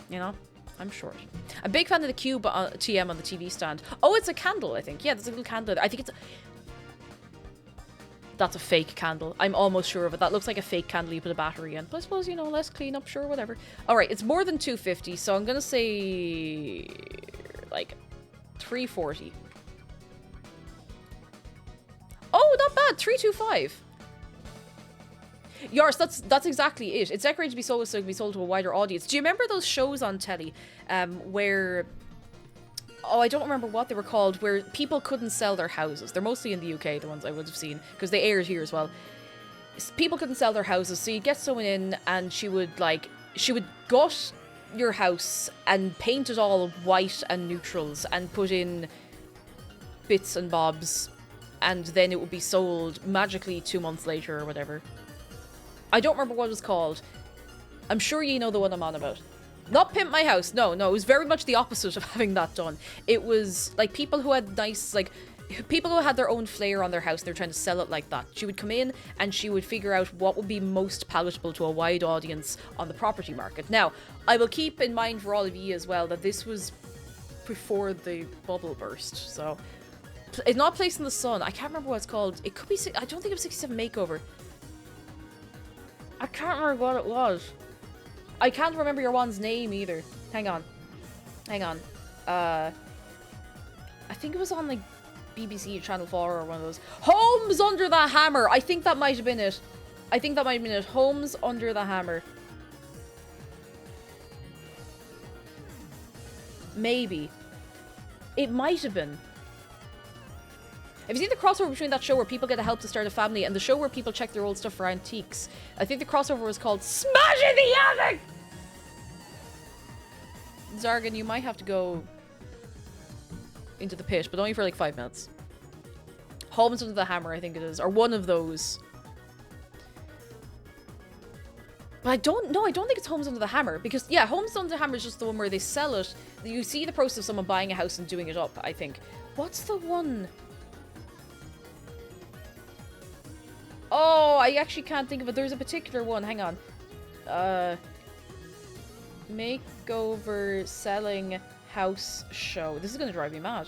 You know? I'm short. I'm a big fan of the Cube TM on the TV stand. Oh, it's a candle, I think. Yeah, there's a little candle. I think it's... That's a fake candle. I'm almost sure of it. That looks like a fake candle you put a battery in. But I suppose, you know, less clean up, sure, whatever. Alright, it's more than 250, so I'm gonna say... like... 340. Oh, not bad! 325. Yours, that's exactly it. It's decorated to be sold so it can be sold to a wider audience. Do you remember those shows on telly where... Oh, I don't remember what they were called, where people couldn't sell their houses. They're mostly in the UK, the ones I would have seen, because they aired here as well. People couldn't sell their houses, so you'd get someone in and she would gut your house and paint it all white and neutrals and put in bits and bobs, and then it would be sold magically 2 months later or whatever. I don't remember what it was called. I'm sure you know the one I'm on about. Not Pimp My House. No, it was very much the opposite of having that done. It was like people who had nice, like, people who had their own flair on their house, they're trying to sell it like that. She would come in and she would figure out what would be most palatable to a wide audience on the property market. Now, I will keep in mind for all of you as well that this was before the bubble burst, so... It's not Place in the Sun. I can't remember what it's called. It could be... I don't think it was 67 Makeover. I can't remember what it was. I can't remember your one's name either. Hang on. I think it was on like BBC Channel 4 or one of those. Homes Under the Hammer! I think that might have been it. Homes Under the Hammer. Maybe. It might have been. Have you seen the crossover between that show where people get help to start a family and the show where people check their old stuff for antiques? I think the crossover was called Smash in the Attic! Zargan, you might have to go into the pit, but only for like 5 minutes. Homes Under the Hammer, I think it is. Or one of those. But I don't think it's Homes Under the Hammer. Because, yeah, Homes Under the Hammer is just the one where they sell it. You see the process of someone buying a house and doing it up, I think. What's the one? Oh, I actually can't think of it. There's a particular one. Hang on. Makeover selling house show. This is gonna drive me mad.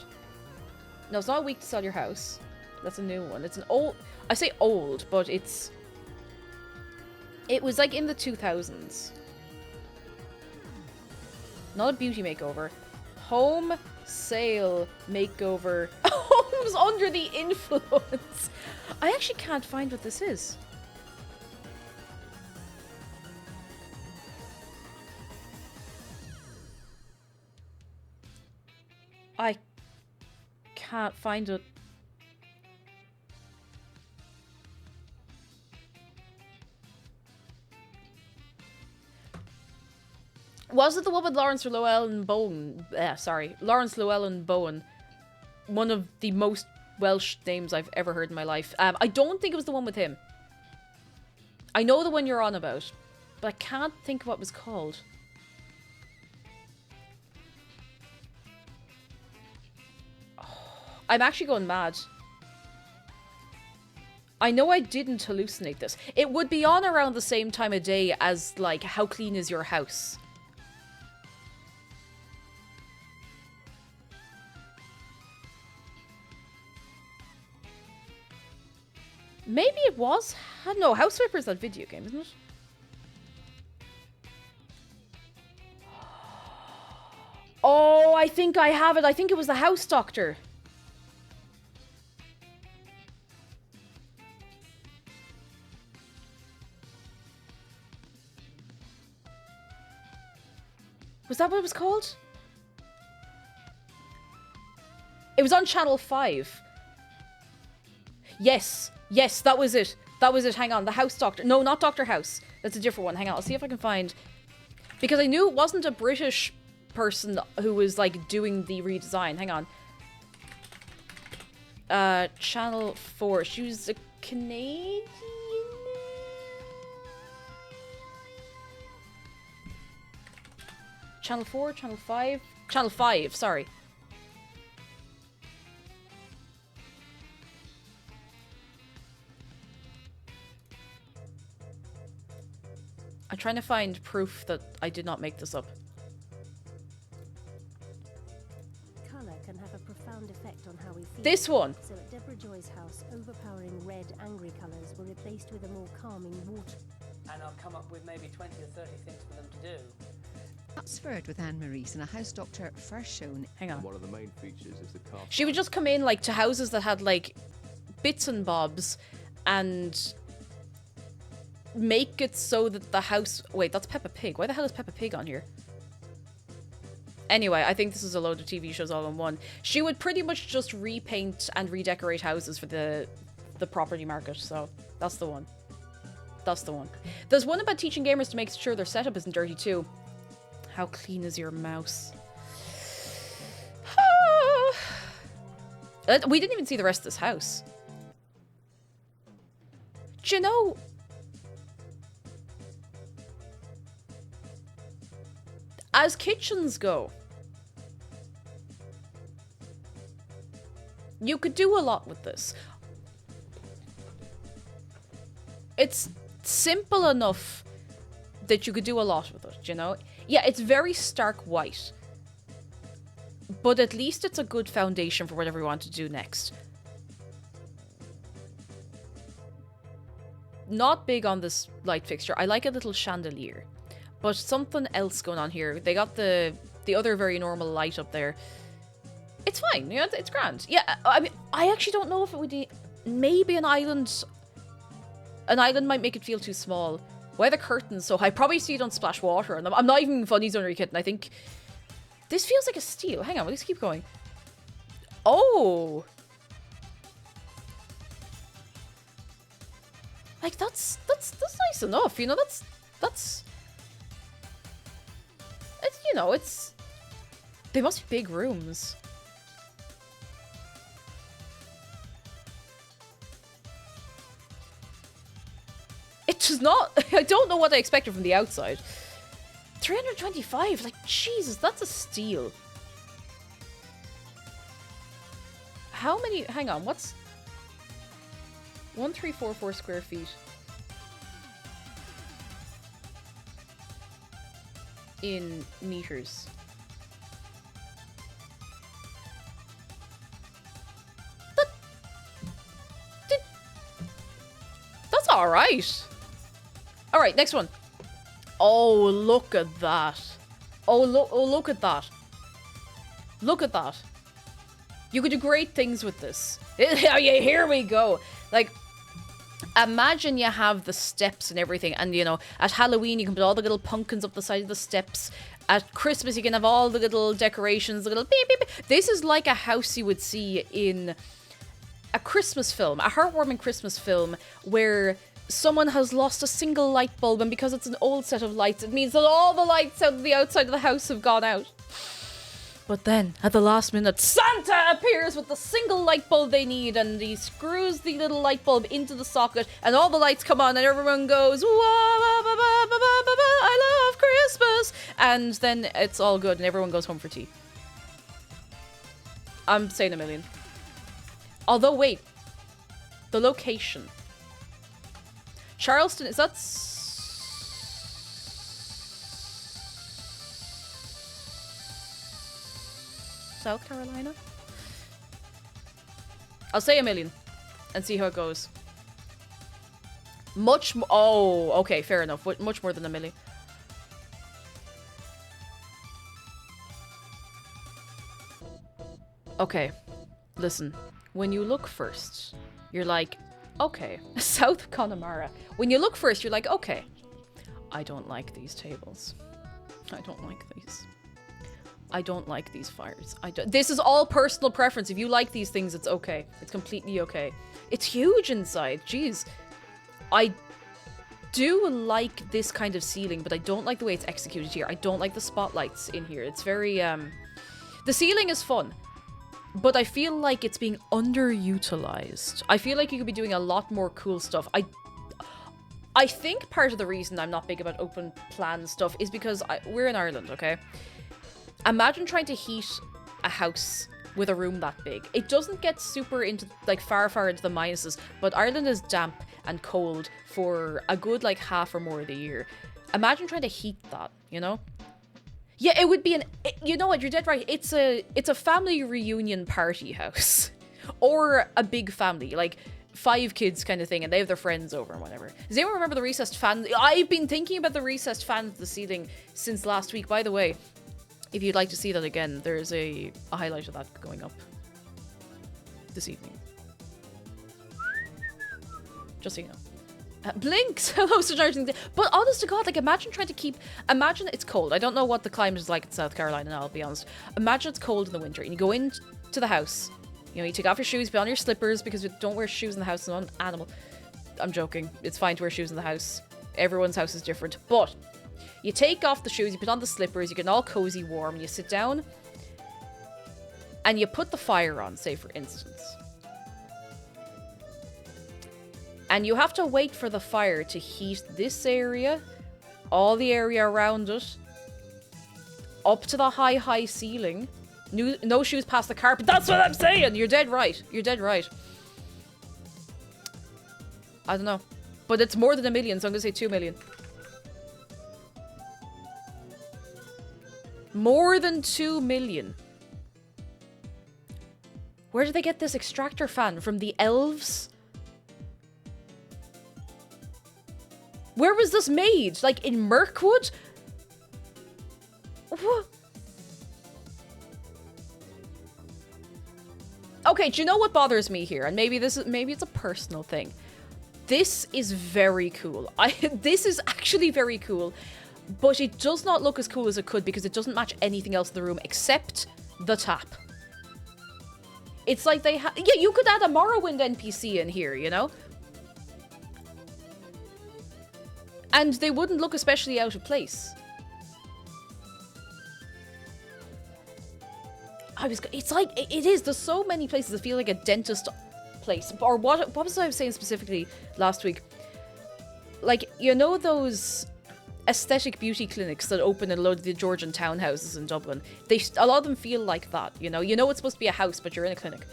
No, it's not a week to sell your house. That's a new one. It's an old... I say old, but it's... It was like in the 2000s. Not a beauty makeover. Home sale makeover. Homes under the influence. I actually can't find what this is. I can't find it. Was it the one with Lawrence Llewellyn Bowen? Sorry, Lawrence Llewellyn Bowen. One of the most Welsh names I've ever heard in my life. I don't think it was the one with him. I know the one you're on about, but I can't think of what it was called. I'm actually going mad. I know I didn't hallucinate this. It would be on around the same time of day as, like, How Clean Is Your House? Maybe it was. No, House Flipper's that video game, isn't it? Oh, I think I have it. I think it was the House Doctor. Was that what it was called? It was on Channel 5. Yes. Yes, that was it. That was it. Hang on. The House Doctor. No, not Dr. House. That's a different one. Hang on. I'll see if I can find... Because I knew it wasn't a British person who was, like, doing the redesign. Hang on. Channel 4. She was a Canadian... Channel 4? Channel 5? Channel 5, sorry. I'm trying to find proof that I did not make this up. Colour can have a profound effect on how we feel. This one! So at Deborah Joy's house, overpowering red, angry colours were replaced with a more calming water. And I'll come up with maybe 20 or 30 things for them to do. Oxford with Anne Maurice and a house doctor first shown. Hang on. One of the main features is the car. She would just come in, like, to houses that had, like, bits and bobs and make it so that the house... Wait, that's Peppa Pig. Why the hell is Peppa Pig on here? Anyway, I think this is a load of TV shows all in one. She would pretty much just repaint and redecorate houses for the property market, so that's the one. That's the one. There's one about teaching gamers to make sure their setup isn't dirty too. How clean is your mouse? We didn't even see the rest of this house. Do you know... As kitchens go, you could do a lot with this. It's simple enough that you could do a lot with it, you know? Yeah, it's very stark white. But at least it's a good foundation for whatever you want to do next. Not big on this light fixture. I like a little chandelier. But something else going on here. They got the other very normal light up there. It's fine, you know, it's grand. Yeah, I mean, I actually don't know if it would be... Maybe an island... An island might make it feel too small. Why are the curtains so high? Probably so you don't splash water on them. I'm not even funny, Zonary Kitten. I think... This feels like a steal. Hang on, let's keep going. Oh! Like, that's nice enough, you know? That's... It's, you know, it's... They must be big rooms. It does not... I don't know what I expected from the outside. 325, like, Jesus, that's a steal. How many? Hang on. What's 1344 square feet in meters? That's all right. All right, next one. Oh, look at that. Oh, look at that. Look at that. You could do great things with this. Yeah, here we go. Like, imagine you have the steps and everything, and you know, at Halloween you can put all the little pumpkins up the side of the steps. At Christmas you can have all the little decorations, the little beep, beep, beep. This is like a house you would see in a Christmas film, a heartwarming Christmas film, where someone has lost a single light bulb, and because it's an old set of lights, it means that all the lights out of the outside of the house have gone out. But then, at the last minute, Santa appears with the single light bulb they need, and he screws the little light bulb into the socket, and all the lights come on, and everyone goes, I love Christmas! And then it's all good, and everyone goes home for tea. I'm saying $1 million. Although, wait. The location. Charleston, is that... South Carolina? I'll say $1 million and see how it goes. Much more. Oh, okay, fair enough. Much more than $1 million. Okay, listen. When you look first, you're like, okay, South Connemara. When you look first, you're like, okay, I don't like these tables. I don't like these. I don't like these fires. This is all personal preference. If you like these things, it's okay. It's completely okay. It's huge inside. Jeez. I do like this kind of ceiling, but I don't like the way it's executed here. I don't like the spotlights in here. It's very, The ceiling is fun, but I feel like it's being underutilized. I feel like you could be doing a lot more cool stuff. I think part of the reason I'm not big about open plan stuff is because we're in Ireland, okay? Imagine trying to heat a house with a room that big. It doesn't get super into, like, far into the minuses, but Ireland is damp and cold for a good, like, half or more of the year. Imagine trying to heat that, you know? Yeah, it would be you know what, you're dead right. It's a family reunion party house. Or a big family, like 5 kids kind of thing, and they have their friends over and whatever. Does anyone remember the recessed fan? I've been thinking about the recessed fan at the ceiling since last week, by the way. If you'd like to see that again, there's a highlight of that going up this evening. Just so you know. Blinks! Hello, Sir. But honest to God, like, imagine it's cold. I don't know what the climate is like in South Carolina now, I'll be honest. Imagine it's cold in the winter, and you go into the house. You know, you take off your shoes, put on your slippers, because you don't wear shoes in the house, it's not an animal. I'm joking. It's fine to wear shoes in the house. Everyone's house is different. But you take off the shoes, you put on the slippers, you get all cozy warm, you sit down, and you put the fire on, say for instance. And you have to wait for the fire to heat this area, all the area around it, up to the high ceiling. No shoes past the carpet. That's what I'm saying! You're dead right. You're dead right. I don't know. But it's more than $1 million, so I'm gonna say $2 million. More than $2 million. Where did they get this extractor fan? From the elves? Where was this made? Like in Mirkwood? What? Okay, do you know what bothers me here? And maybe it's a personal thing. This is very cool. This is actually very cool. But it does not look as cool as it could because it doesn't match anything else in the room except the tap. It's like they yeah, you could add a Morrowind NPC in here, you know? And they wouldn't look especially out of place. It's like, it is, there's so many places that feel like a dentist place. Or what was I saying specifically last week? Like, you know those aesthetic beauty clinics that open in a load of the Georgian townhouses in Dublin? A lot of them feel like that, you know? You know it's supposed to be a house, but you're in a clinic.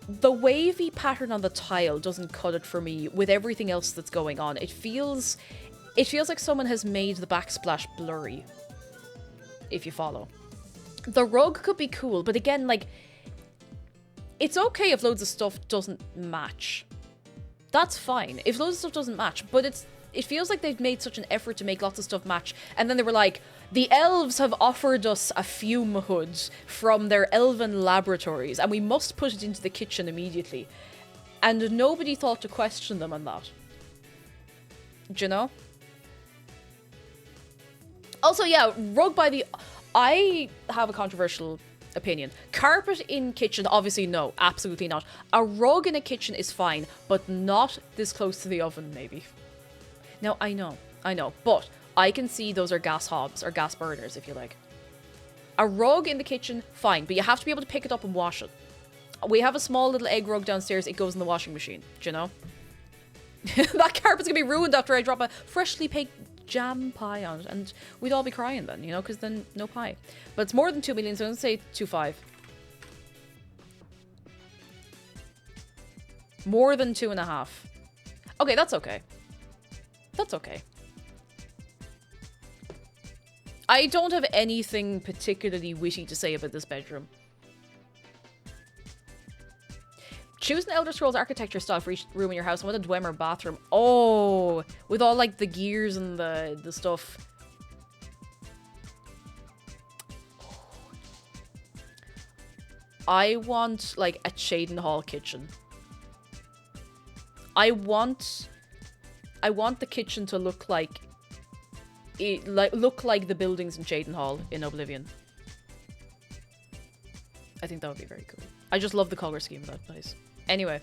the wavy pattern on the tile doesn't cut it for me with everything else that's going on. It feels like someone has made the backsplash blurry, if you follow. The rug could be cool, but again, like, it's okay if loads of stuff doesn't match. That's fine if loads of stuff doesn't match, but it feels like they've made such an effort to make lots of stuff match, and then they were like, the elves have offered us a fume hood from their elven laboratories, and we must put it into the kitchen immediately. And nobody thought to question them on that. Do you know? Also, yeah, rug by the... I have a controversial opinion. Carpet in kitchen, obviously no, absolutely not. A rug in a kitchen is fine, but not this close to the oven, maybe. Now, I know, but I can see those are gas hobs, or gas burners, if you like. A rug in the kitchen, fine, but you have to be able to pick it up and wash it. We have a small little egg rug downstairs, it goes in the washing machine, do you know? That carpet's gonna be ruined after I drop a freshly baked jam pie on it, and we'd all be crying then, you know, because then no pie. But it's more than 2 million, so I'm gonna say 2.5. More than 2.5. Okay, that's okay. That's okay. I don't have anything particularly witty to say about this bedroom. Choose an Elder Scrolls architecture style for each room in your house and with a Dwemer bathroom. Oh, with all like the gears and the stuff. I want like a Cheydinhal kitchen. I want the kitchen to look like the buildings in Cheydinhal in Oblivion. I think that would be very cool. I just love the color scheme of that place. Anyway.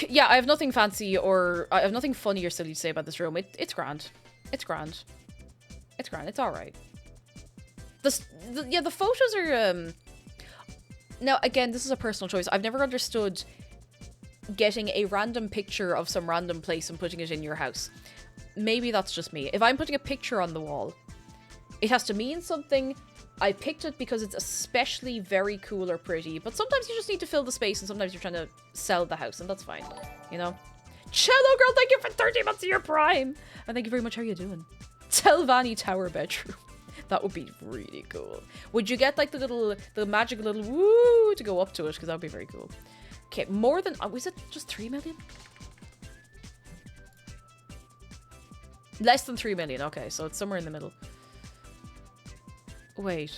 Yeah, I have nothing fancy or... I have nothing funny or silly to say about this room. It's grand. It's grand. It's grand. It's alright. Yeah, the photos are... Now, again, this is a personal choice. I've never understood getting a random picture of some random place and putting it in your house. Maybe that's just me. If I'm putting a picture on the wall, it has to mean something. I picked it because it's especially very cool or pretty, but sometimes you just need to fill the space and sometimes you're trying to sell the house, and that's fine, you know? Cello Girl, thank you for 30 months of your prime! And thank you very much, how are you doing? Telvanni Tower bedroom. That would be really cool. Would you get like the magic little woo to go up to it? Because that would be very cool. Okay, more than, was it just 3 million? Less than 3 million, okay, so it's somewhere in the middle. Wait.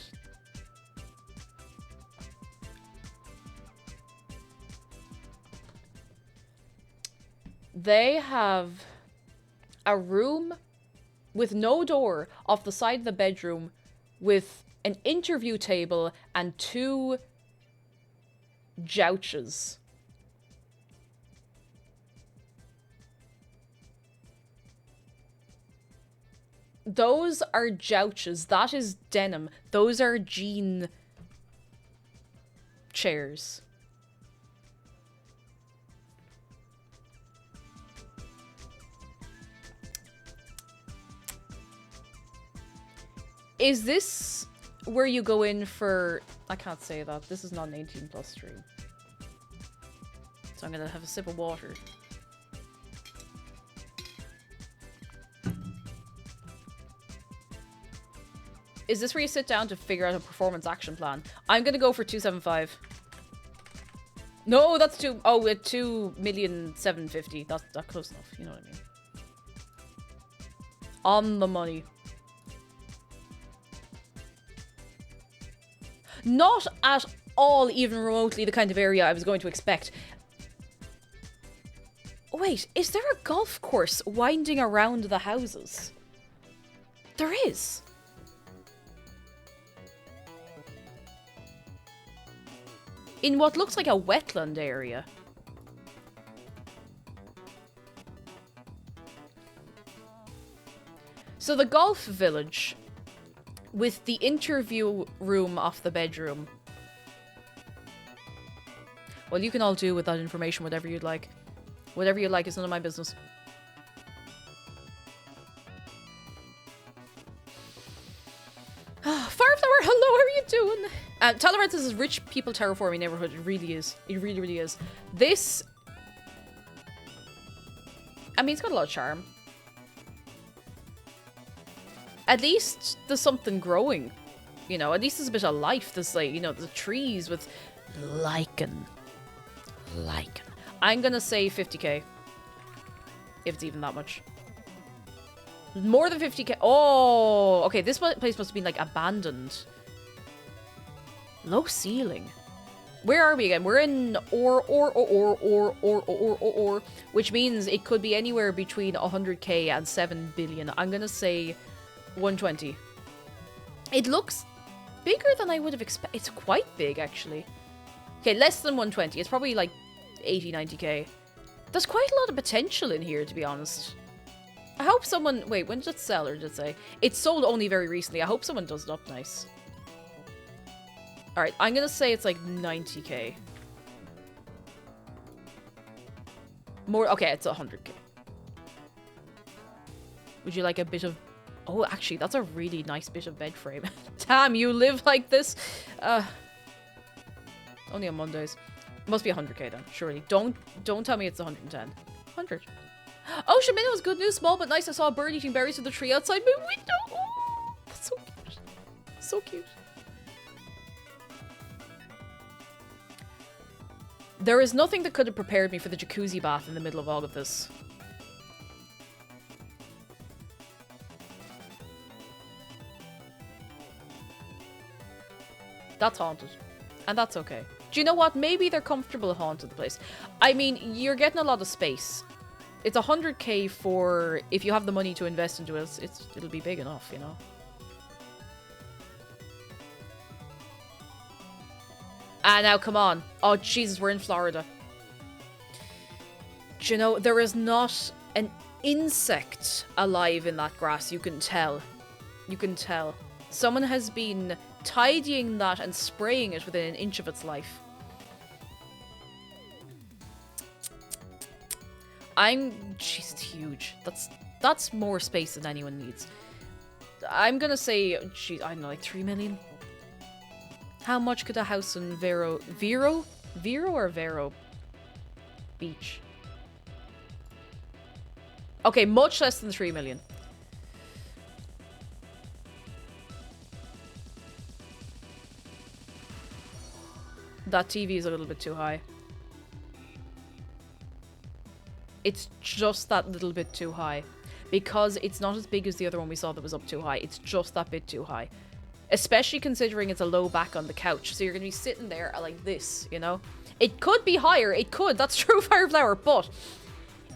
They have a room with no door off the side of the bedroom with an interview table and 2 jouches. Those are jouches. That is denim. Those are jean chairs. Is this where you go in for... I can't say that. This is not an 18+ stream. So I'm gonna have a sip of water. Is this where you sit down to figure out a performance action plan? I'm gonna go for 275. No, that's 2,750,000. That's close enough. You know what I mean? On the money. Not at all even remotely the kind of area I was going to expect. Wait, is there a golf course winding around the houses? There is. In what looks like a wetland area. So the golf village with the interview room off the bedroom. Well, you can all do with that information whatever you'd like. Whatever you like is none of my business. Fireflower, hello, how are you doing? Tolerance is a rich people terraforming neighborhood. It really is. It really, really is. This... I mean, it's got a lot of charm. At least there's something growing. You know, at least there's a bit of life. There's like, you know, the trees with lichen. Lichen. I'm gonna say 50k. If it's even that much. More than 50k. Oh, okay. This place must have been like abandoned. Low ceiling. Where are we again? We're in or, which means it could be anywhere between 100k and 7 billion. I'm gonna say 120. It looks bigger than I would have expected. It's quite big, actually. Okay, less than 120. It's probably like 80, 90k. There's quite a lot of potential in here, to be honest. I hope someone... Wait, when did it sell, or did it say? It sold only very recently. I hope someone does it up nice. Alright, I'm gonna say it's like 90k. More... Okay, it's 100k. Would you like a bit of... Oh, actually, that's a really nice bit of bed frame. Damn, you live like this? Only on Mondays. Must be 100k then, surely. Don't tell me it's 110. 100. Oh, Shamina was good news. Small but nice. I saw a bird eating berries from the tree outside my window. Oh, that's so cute. So cute. There is nothing that could have prepared me for the jacuzzi bath in the middle of all of this. That's haunted. And that's okay. Do you know what? Maybe they're comfortable haunted, the place. I mean, you're getting a lot of space. It's 100k for... If you have the money to invest into it, it'll be big enough, you know? Ah, now, come on. Oh, Jesus, we're in Florida. Do you know, there is not an insect alive in that grass. You can tell. You can tell. Someone has been tidying that and spraying it within an inch of its life. Jeez, it's huge. That's more space than anyone needs. I'm gonna say, geez, I don't know, like 3 million? How much could a house in Vero or Vero Beach? Okay, much less than 3 million. That TV is a little bit too high. It's just that little bit too high. Because it's not as big as the other one we saw that was up too high. It's just that bit too high. Especially considering it's a low back on the couch. So you're going to be sitting there like this, you know? It could be higher. It could. That's true, Fireflower. But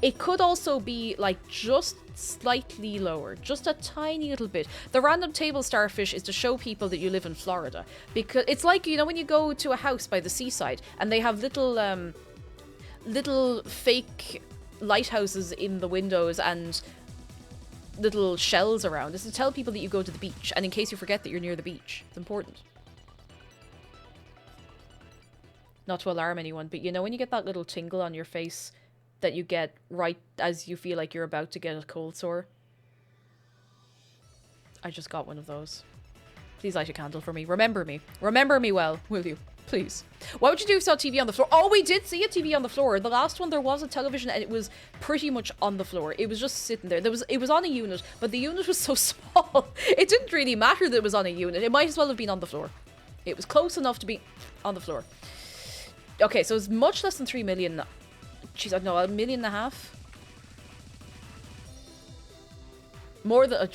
it could also be like just slightly lower. Just a tiny little bit. The random table starfish is to show people that you live in Florida. Because it's like, you know, when you go to a house by the seaside and they have little fake lighthouses in the windows and little shells around. This is to tell people that you go to the beach, and in case you forget that you're near the beach. It's important. Not to alarm anyone, but you know when you get that little tingle on your face that you get right as you feel like you're about to get a cold sore? I just got one of those. Please light a candle for me. Remember me. Remember me well, will you? Please. What would you do if you saw a TV on the floor? Oh, we did see a TV on the floor. The last one, there was a television and it was pretty much on the floor. It was just sitting there. It was on a unit, but the unit was so small. It didn't really matter that it was on a unit. It might as well have been on the floor. It was close enough to be on the floor. Okay, so it's much less than 3 million. Jeez, I don't know, 1.5 million? More than...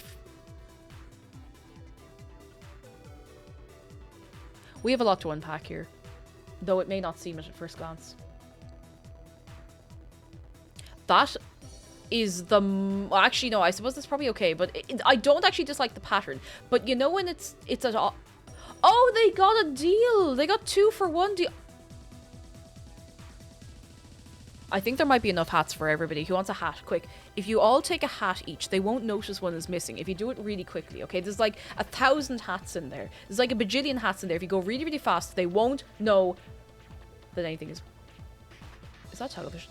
We have a lot to unpack here, though it may not seem it at first glance. That is the... Well, actually, no, I suppose that's probably okay, but I don't actually dislike the pattern. But you know when it's at all... Oh, they got a deal! They got 2 for 1 deal. I think there might be enough hats for everybody. Who wants a hat? Quick. If you all take a hat each, they won't notice one is missing. If you do it really quickly, okay? There's like 1,000 hats in there. There's like a bajillion hats in there. If you go really, really fast, they won't know that anything is... Is that television?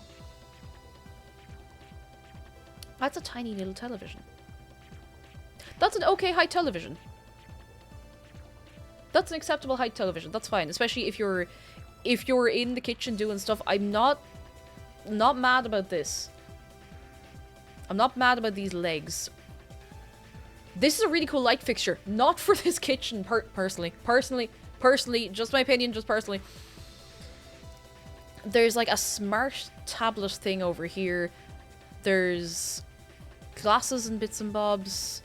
That's a tiny little television. That's an okay high television. That's an acceptable height television. That's fine, especially if you're in the kitchen doing stuff. I'm not mad about this. I'm not mad about these legs. This is a really cool light fixture. Not for this kitchen, personally. Personally, just my opinion, just personally. There's like a smart tablet thing over here. There's glasses and bits and bobs.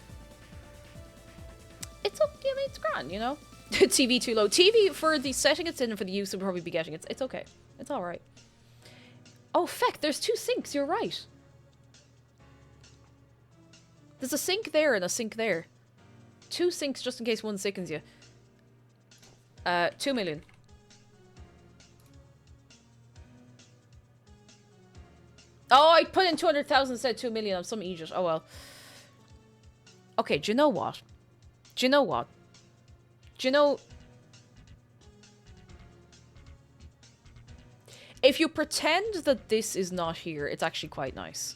It's okay, I mean, it's grand, you know? TV too low. TV, for the setting it's in and for the use we'll probably be getting, it's okay. It's alright. Oh, feck, there's 2 sinks, you're right. There's a sink there and a sink there. 2 sinks just in case one sickens you. 2 million. Oh, I put in 200,000 instead of 2 million. I'm some idiot. Oh well. Okay, do you know what? Do you know what? Do you know... If you pretend that this is not here, it's actually quite nice.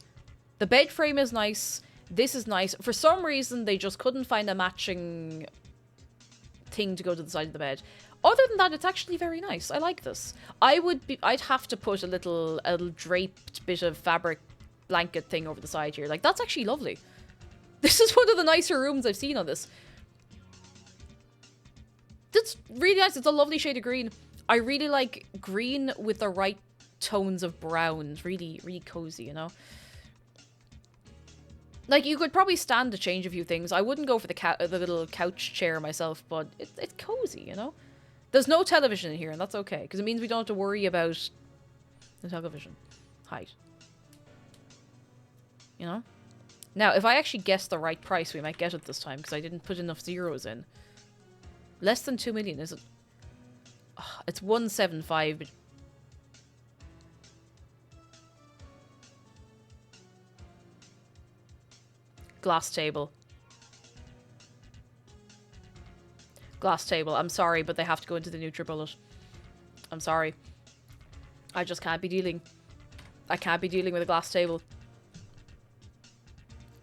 The bed frame is nice. This is nice. For some reason, they just couldn't find a matching thing to go to the side of the bed. Other than that, it's actually very nice. I like this. I'd have to put a little draped bit of fabric blanket thing over the side here. Like, that's actually lovely. This is one of the nicer rooms I've seen on this. That's really nice. It's a lovely shade of green. I really like green with the right tones of brown. Really, really cozy, you know? Like, you could probably stand to change a few things. I wouldn't go for the little couch chair myself, but it's cozy, you know? There's no television in here, and that's okay, because it means we don't have to worry about the television height. You know? Now, if I actually guess the right price, we might get it this time, because I didn't put enough zeros in. Less than 2 million, is it? Oh, it's 175, but... Glass table. Glass table. I'm sorry, but they have to go into the NutriBullet. I'm sorry. I just can't be dealing. I can't be dealing with a glass table.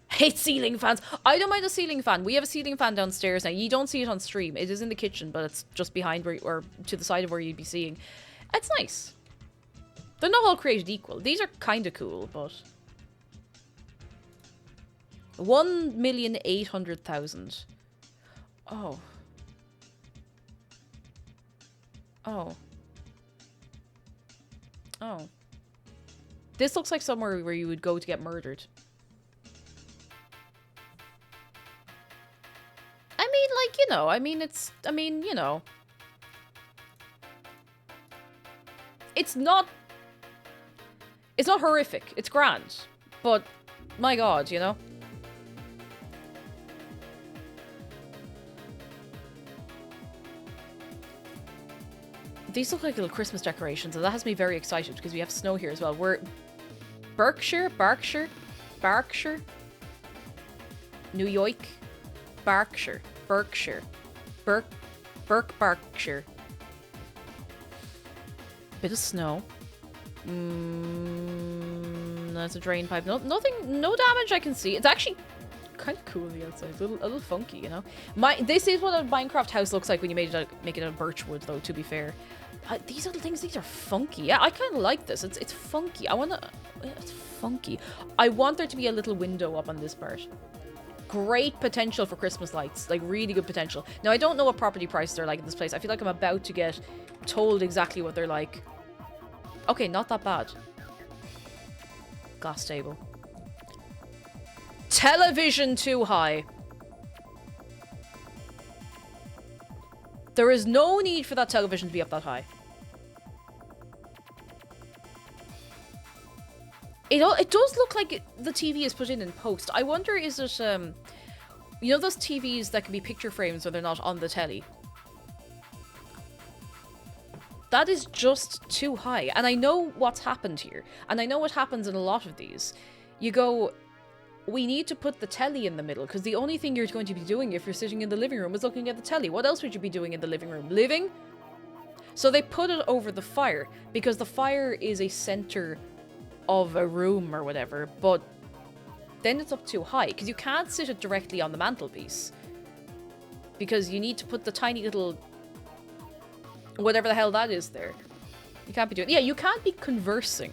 Hate ceiling fans. I don't mind a ceiling fan. We have a ceiling fan downstairs now. You don't see it on stream. It is in the kitchen, but it's just behind where, or to the side of where you'd be seeing. It's nice. They're not all created equal. These are kind of cool, but... 1,800,000. Oh. Oh. Oh. This looks like somewhere where you would go to get murdered. I mean, like, you know, I mean, you know. It's not horrific. It's grand. But, my god, you know? These look like little Christmas decorations, and that has me very excited because we have snow here as well. We're Berkshire, New York, Berkshire, Berkshire. Bit of snow. That's a drain pipe. No damage I can see. It's actually kind of cool on the outside. A little funky, you know. This is what a Minecraft house looks like when you make it out of birchwood, though. To be fair, these little things, these are funky. Yeah, I kind of like this. It's funky. It's funky. I want there to be a little window up on this part. Great potential for Christmas lights. Like, really good potential. Now, I don't know what property prices are like in this place. I feel like I'm about to get told exactly what they're like. Okay, not that bad. Glass table. Television too high. There is no need for that television to be up that high. It does look like the TV is put in post. I wonder, is it, you know those TVs that can be picture frames when they're not on the telly? That is just too high. And I know what's happened here. And I know what happens in a lot of these. You go, we need to put the telly in the middle, because the only thing you're going to be doing if you're sitting in the living room is looking at the telly. What else would you be doing in the living room? Living? So they put it over the fire, because the fire is a center of a room or whatever, but then it's up too high, because you can't sit it directly on the mantelpiece. Because you need to put the tiny little Whatever the hell that is there. You can't be doing... Yeah, you can't be conversing.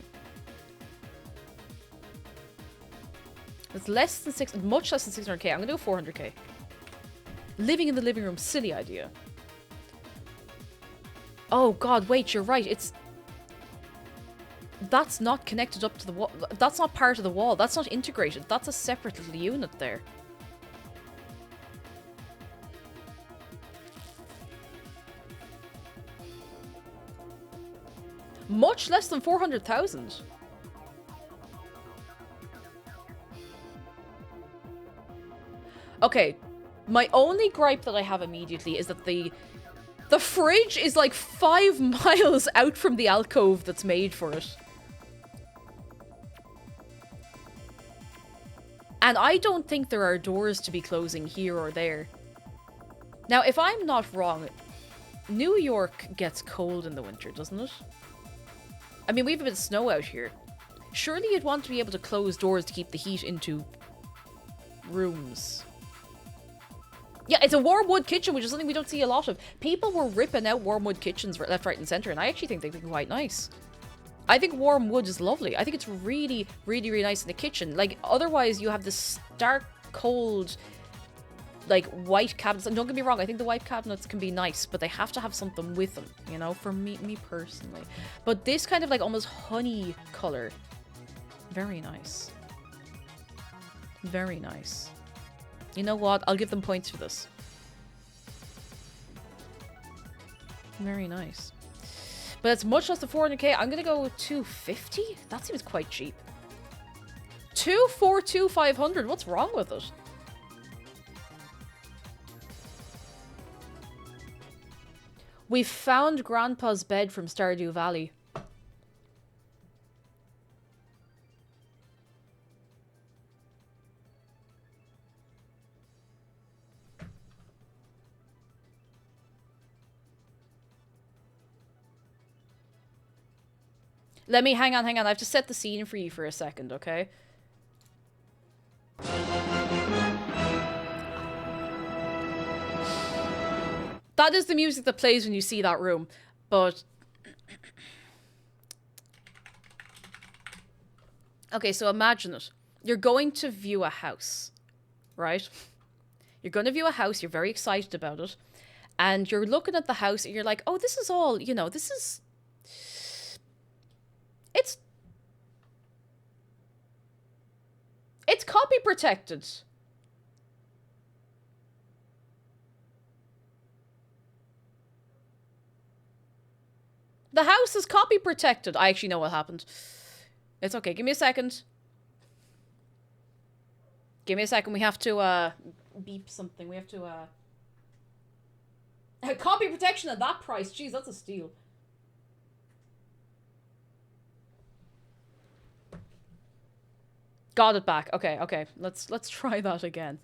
It's less than much less than 600k. I'm gonna do 400k. Living in the living room, silly idea. Oh god, wait, you're right. That's not connected up to the wall. That's not part of the wall. That's not integrated. That's a separate little unit there. Much less than 400,000. Okay, my only gripe that I have immediately is that the fridge is like 5 miles out from the alcove that's made for it. And I don't think there are doors to be closing here or there. Now, if I'm not wrong, New York gets cold in the winter, doesn't it? I mean, we have a bit of snow out here. Surely you'd want to be able to close doors to keep the heat into rooms. Yeah, it's a warm wood kitchen, which is something we don't see a lot of. People were ripping out warm wood kitchens left, right, and centre, and I actually think they'd be quite nice. I think warm wood is lovely. I think it's really, really, really nice in the kitchen. Like, otherwise you have this stark, cold, like, white cabinets. And don't get me wrong, I think the white cabinets can be nice, but they have to have something with them, you know, for me personally. But this kind of, like, almost honey colour. Very nice. Very nice. You know what? I'll give them points for this. Very nice. But it's much less than 400k. I'm gonna go 250? That seems quite cheap. 242,500. What's wrong with it? We found Grandpa's bed from Stardew Valley. Let me, hang on. I have to set the scene for you for a second, okay? That is the music that plays when you see that room, but... Okay, so imagine it. You're going to view a house, right? You're going to view a house, you're very excited about it, and you're looking at the house and you're like, oh, this is all, you know, this is... It's copy protected. The house is copy protected. I actually know what happened. It's okay. Give me a second. Give me a second. We have to beep something. We have to copy protection at that price. Jeez, that's a steal. Got it back. Okay. Let's try that again.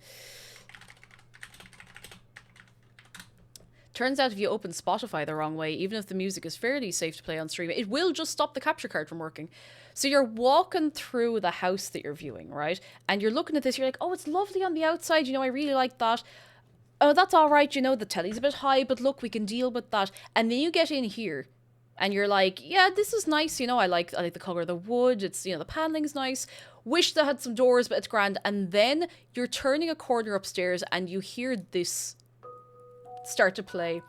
Turns out if you open Spotify the wrong way, even if the music is fairly safe to play on stream, it will just stop the capture card from working. So you're walking through the house that you're viewing, right? And you're looking at this, you're like, oh, it's lovely on the outside, you know, I really like that. Oh, that's all right, you know, the telly's a bit high, but look, we can deal with that. And then you get in here, and you're like, yeah, this is nice, you know, I like the colour of the wood, it's, you know, the panelling's nice. Wish they had some doors, but it's grand. And then you're turning a corner upstairs, and you hear this start to play.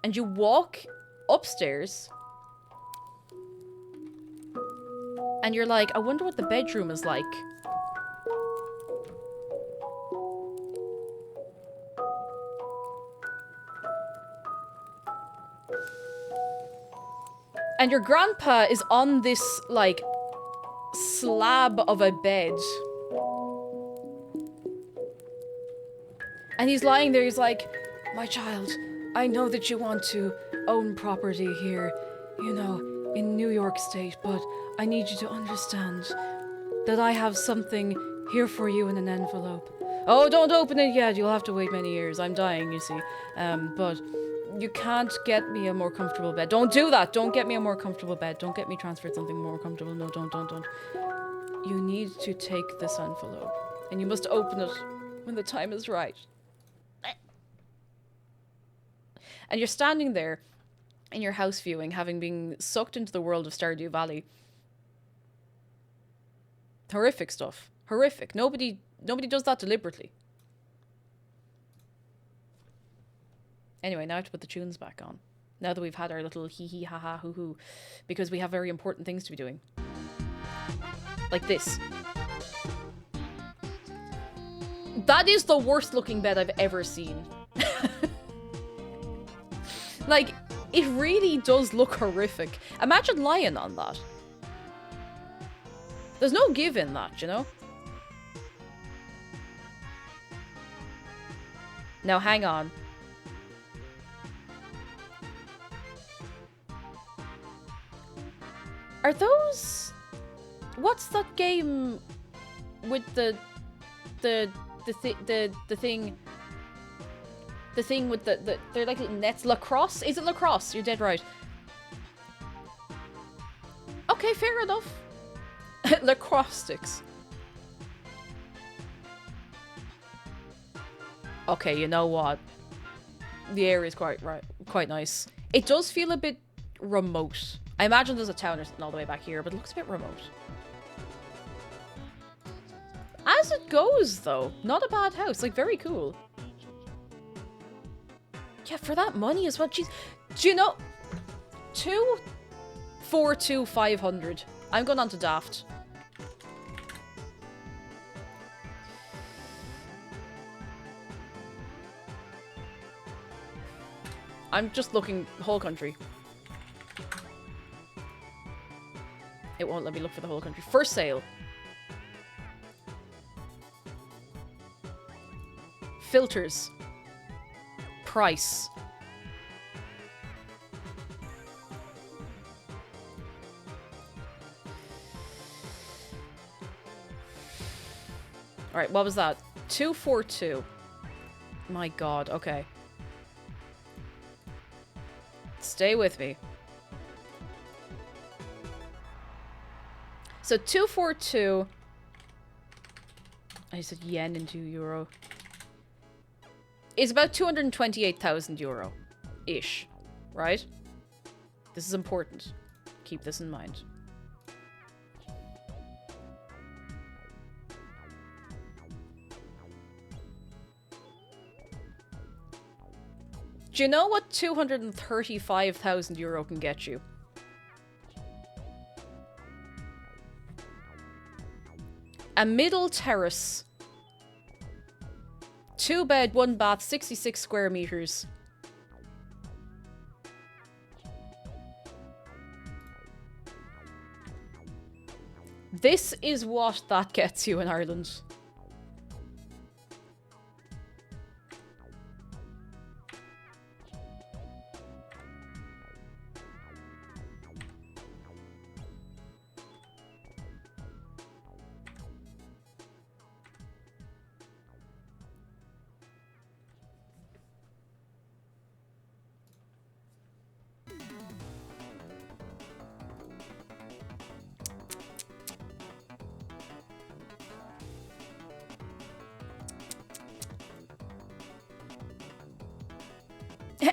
And you walk upstairs, and you're like, I wonder what the bedroom is like. And your grandpa is on this, like, slab of a bed. And he's lying there, he's like, my child, I know that you want to own property here, you know, in New York State, but I need you to understand that I have something here for you in an envelope. Oh, don't open it yet, you'll have to wait many years. I'm dying, you see. But you can't get me a more comfortable bed. Don't do that. Don't get me a more comfortable bed. Don't get me transferred something more comfortable. No, don't. You need to take this envelope, and you must open it when the time is right. And you're standing there, in your house viewing, having been sucked into the world of Stardew Valley. Horrific stuff. Horrific. Nobody does that deliberately. Anyway, now I have to put the tunes back on. Now that we've had our little hee hee ha ha hoo hoo. Because we have very important things to be doing. Like this. That is the worst looking bed I've ever seen. Like, it really does look horrific. Imagine lying on that. There's no give in that, you know? Now, hang on. Are those... What's that game with the thing... The thing with the they're like little nets. Lacrosse? Is it lacrosse? You're dead right. Okay, fair enough. Lacrosse sticks. Okay, you know what? The area is quite nice. It does feel a bit remote. I imagine there's a town or something all the way back here, but it looks a bit remote. As it goes, though, not a bad house. Like, very cool. Yeah, for that money as well. Jeez. Do you know? 242,500. I'm going on to Daft. I'm just looking whole country. It won't let me look for the whole country. For sale. Filters. Price. Alright, what was that? 242. My god, okay. Stay with me. So 242. I said yen into euro. Is about 228,000 euro ish, right? This is important. Keep this in mind. Do you know what 235,000 euro can get you? A middle terrace. 2 bed, 1 bath, 66 square meters. This is what that gets you in Ireland.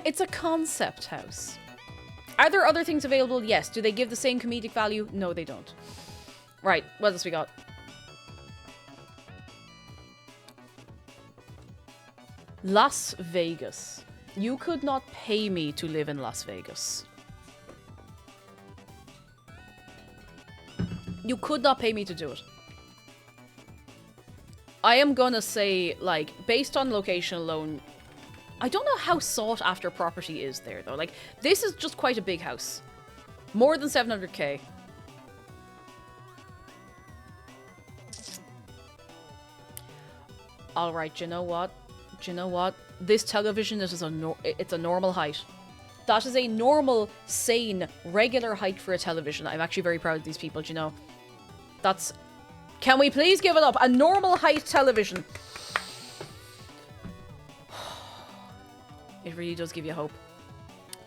It's a concept house. Are there other things available? Yes. Do they give the same comedic value? No, they don't. Right, what else we got? Las Vegas. You could not pay me to live in Las Vegas. You could not pay me to do it. I am gonna say, like, based on location alone, I don't know how sought after property is there, though. Like, this is just quite a big house. More than 700k. Alright, you know what? Do you know what? This television is it's a normal height. That is a normal, sane, regular height for a television. I'm actually very proud of these people, do you know? That's... Can we please give it up? A normal height television. It really does give you hope.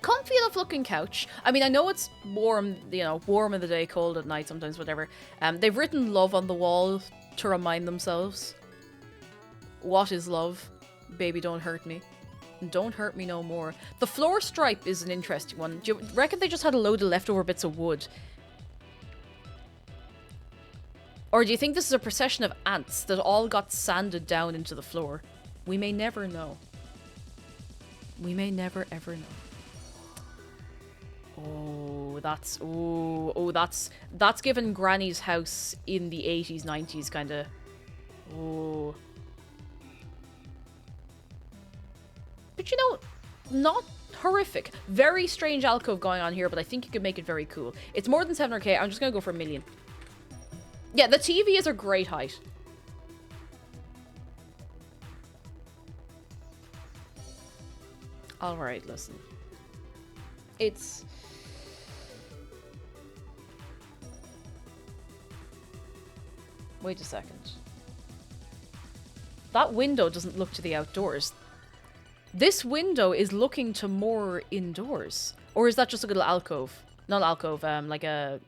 Comfy enough looking couch. I mean, I know it's warm, you know, warm in the day, cold at night, sometimes, whatever. They've written love on the wall to remind themselves. What is love? Baby, don't hurt me. Don't hurt me no more. The floor stripe is an interesting one. Do you reckon they just had a load of leftover bits of wood? Or do you think this is a procession of ants that all got sanded down into the floor? We may never know. We may never ever know. Oh, that's given Granny's house in the 80s, 90s kind of. Oh. But you know, not horrific. Very strange alcove going on here, but I think you could make it very cool. It's more than 700k. I'm just gonna go for $1 million. Yeah, the TV is a great height. Alright, listen. It's... Wait a second. That window doesn't look to the outdoors. This window is looking to more indoors. Or is that just a little alcove? Not alcove, like a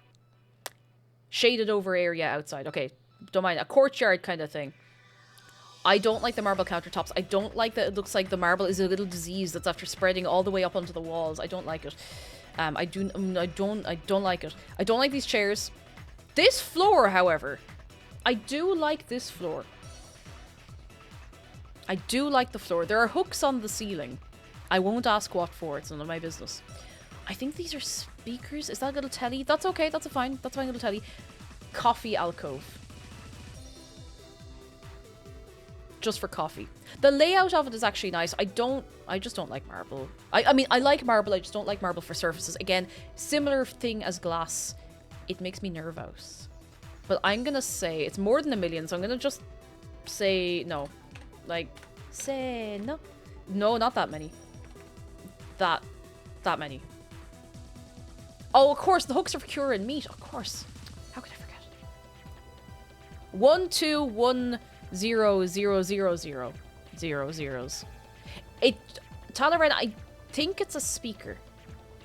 shaded over area outside. Okay, don't mind. A courtyard kind of thing. I don't like the marble countertops. I don't like that it looks like the marble is a little disease that's after spreading all the way up onto the walls. I don't like it. I don't like it. I don't like these chairs. This floor, however, I do like this floor. I do like the floor. There are hooks on the ceiling. I won't ask what for. It's none of my business. I think these are speakers. Is that a little telly? That's okay. That's a fine. That's fine, little telly. Coffee alcove. Just for coffee. The layout of it is actually nice. I just don't like marble. I mean, I like marble. I just don't like marble for surfaces. Again, similar thing as glass. It makes me nervous. But I'm gonna say it's more than $1 million, so I'm gonna just say no. Like, say no. No, not that many. That many. Oh, of course, the hooks are for curing meat. Of course. How could I forget? 1 2 1 0 0 0 0 0 zeros. Talaran, I think it's a speaker.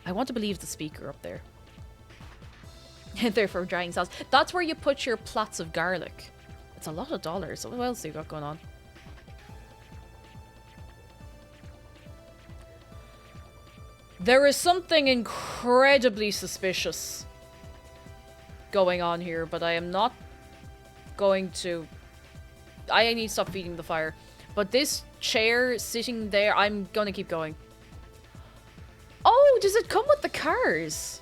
I want to believe the speaker up there. They're for drying sauce. That's where you put your plots of garlic. It's a lot of dollars. What else do you got going on? There is something incredibly suspicious going on here, but I am not going to... I need to stop feeding the fire. But this chair sitting there, I'm gonna keep going. Oh, does it come with the cars?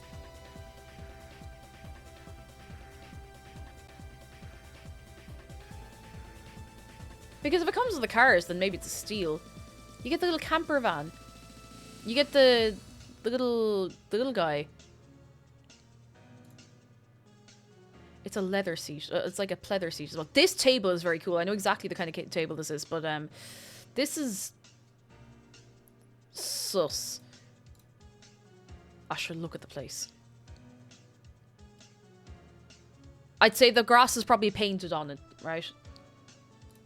Because if it comes with the cars, then maybe it's a steal. You get the little camper van. You get the little guy. It's a leather seat. It's like a pleather seat as well. This table is very cool. I know exactly the kind of table this is, but this is sus. I should look at the place. I'd say the grass is probably painted on it, right?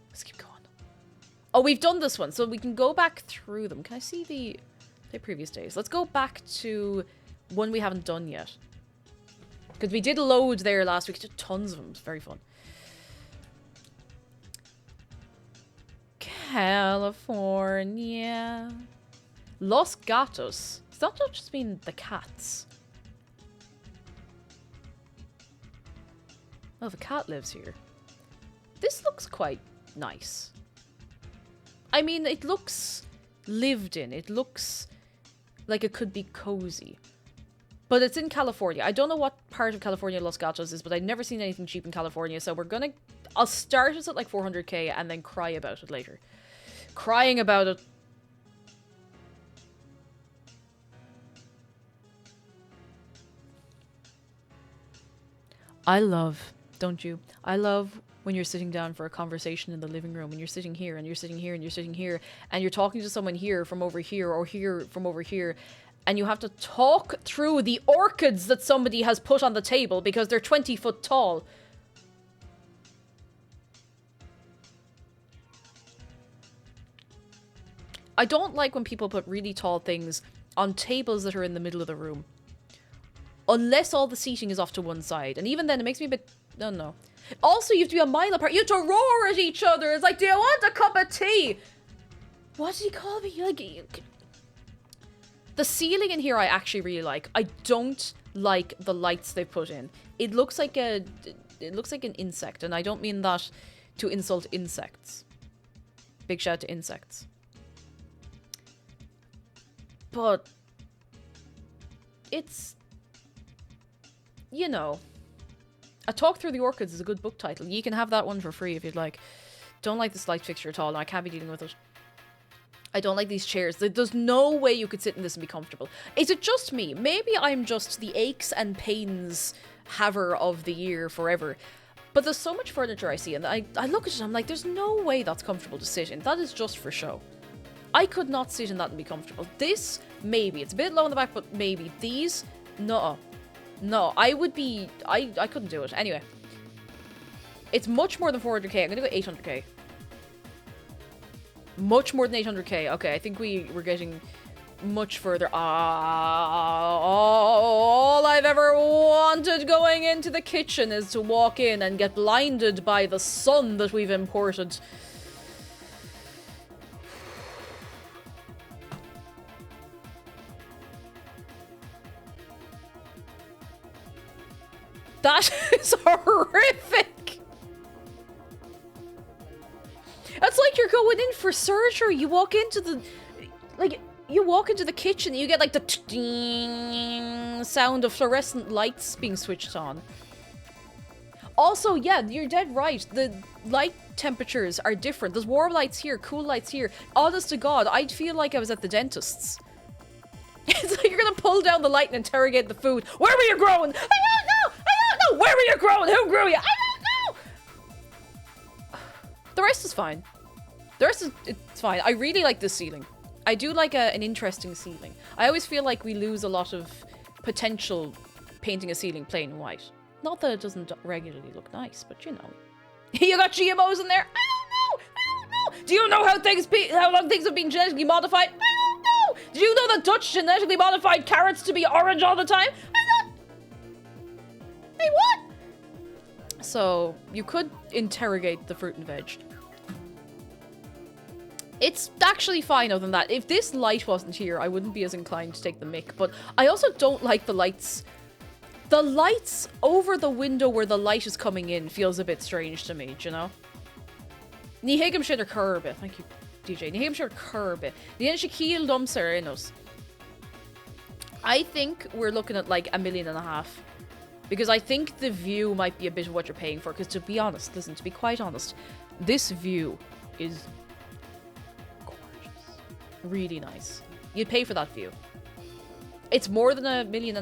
Let's keep going. Oh, we've done this one, so we can go back through them. Can I see the previous days? Let's go back to one we haven't done yet. Because we did a load there last week. Did tons of them. It's very fun. California. Los Gatos. Does that not just mean the cats? Oh, the cat lives here. This looks quite nice. I mean, it looks lived in. It looks like it could be cozy. But it's in California. I don't know what part of California Los Gatos is, but I've never seen anything cheap in California, so we're gonna... I'll start us at like 400k and then cry about it later. Crying about it. I love, don't you? I love when you're sitting down for a conversation in the living room, and you're sitting here, and you're sitting here, and you're sitting here, and you're talking to someone here from over here, or here from over here, and you have to talk through the orchids that somebody has put on the table because they're 20 foot tall. I don't like when people put really tall things on tables that are in the middle of the room. Unless all the seating is off to one side. And even then, it makes me a bit... I don't know. Also, you have to be a mile apart. You have to roar at each other. It's like, do you want a cup of tea? What did he call me? Like, the ceiling in here I actually really like. I don't like the lights they put in. It looks like an insect, and I don't mean that to insult insects. Big shout out to insects. But it's, you know, A Talk Through the Orchids is a good book title. You can have that one for free if you'd like. Don't like this light fixture at all. No, I can't be dealing with it. I don't like these chairs. There's no way you could sit in this and be comfortable. Is it just me? Maybe I'm just the aches and pains haver of the year forever. But there's so much furniture I see, and I look at it and I'm like, there's no way that's comfortable to sit in. That is just for show. I could not sit in that and be comfortable. This, maybe. It's a bit low in the back, but maybe. These, no. No, I would be... I couldn't do it. Anyway. It's much more than 400k. I'm going to go 800k. Much more than 800k. Okay, I think we're getting much further. All I've ever wanted going into the kitchen is to walk in and get blinded by the sun that we've imported. That is horrific. That's like you're going in for surgery. You walk into the... Like, you walk into the kitchen and you get, like, the ding sound of fluorescent lights being switched on. Also, yeah, you're dead right. The light temperatures are different. There's warm lights here, cool lights here. Honest to God, I'd feel like I was at the dentist's. It's like you're gonna pull down the light and interrogate the food. Where were you growing? I don't know! I don't know! Where were you growing? Who grew you? I don't know! The rest is fine. The rest is... It's fine. I really like this ceiling. I do like an interesting ceiling. I always feel like we lose a lot of potential painting a ceiling plain white. Not that it doesn't regularly look nice, but you know. You got GMOs in there? I don't know! I don't know! Do you know how long things have been genetically modified? I don't know! Do you know that Dutch genetically modified carrots to be orange all the time? I don't... Hey, what? So, you could interrogate the fruit and veg. It's actually fine other than that. If this light wasn't here, I wouldn't be as inclined to take the mick. But I also don't like the lights. The lights over the window where the light is coming in feels a bit strange to me, do you know? Ní hiigim siad ar curbe. Thank you, DJ. Ní hiigim siad ar curbe. Ní hiigim siad cíl domsa ar inos. I think we're looking at like $1.5 million. Because I think the view might be a bit of what you're paying for. Because to be honest, listen, to be quite honest, this view is... really nice. You'd pay for that view. It's more than $1.5 million.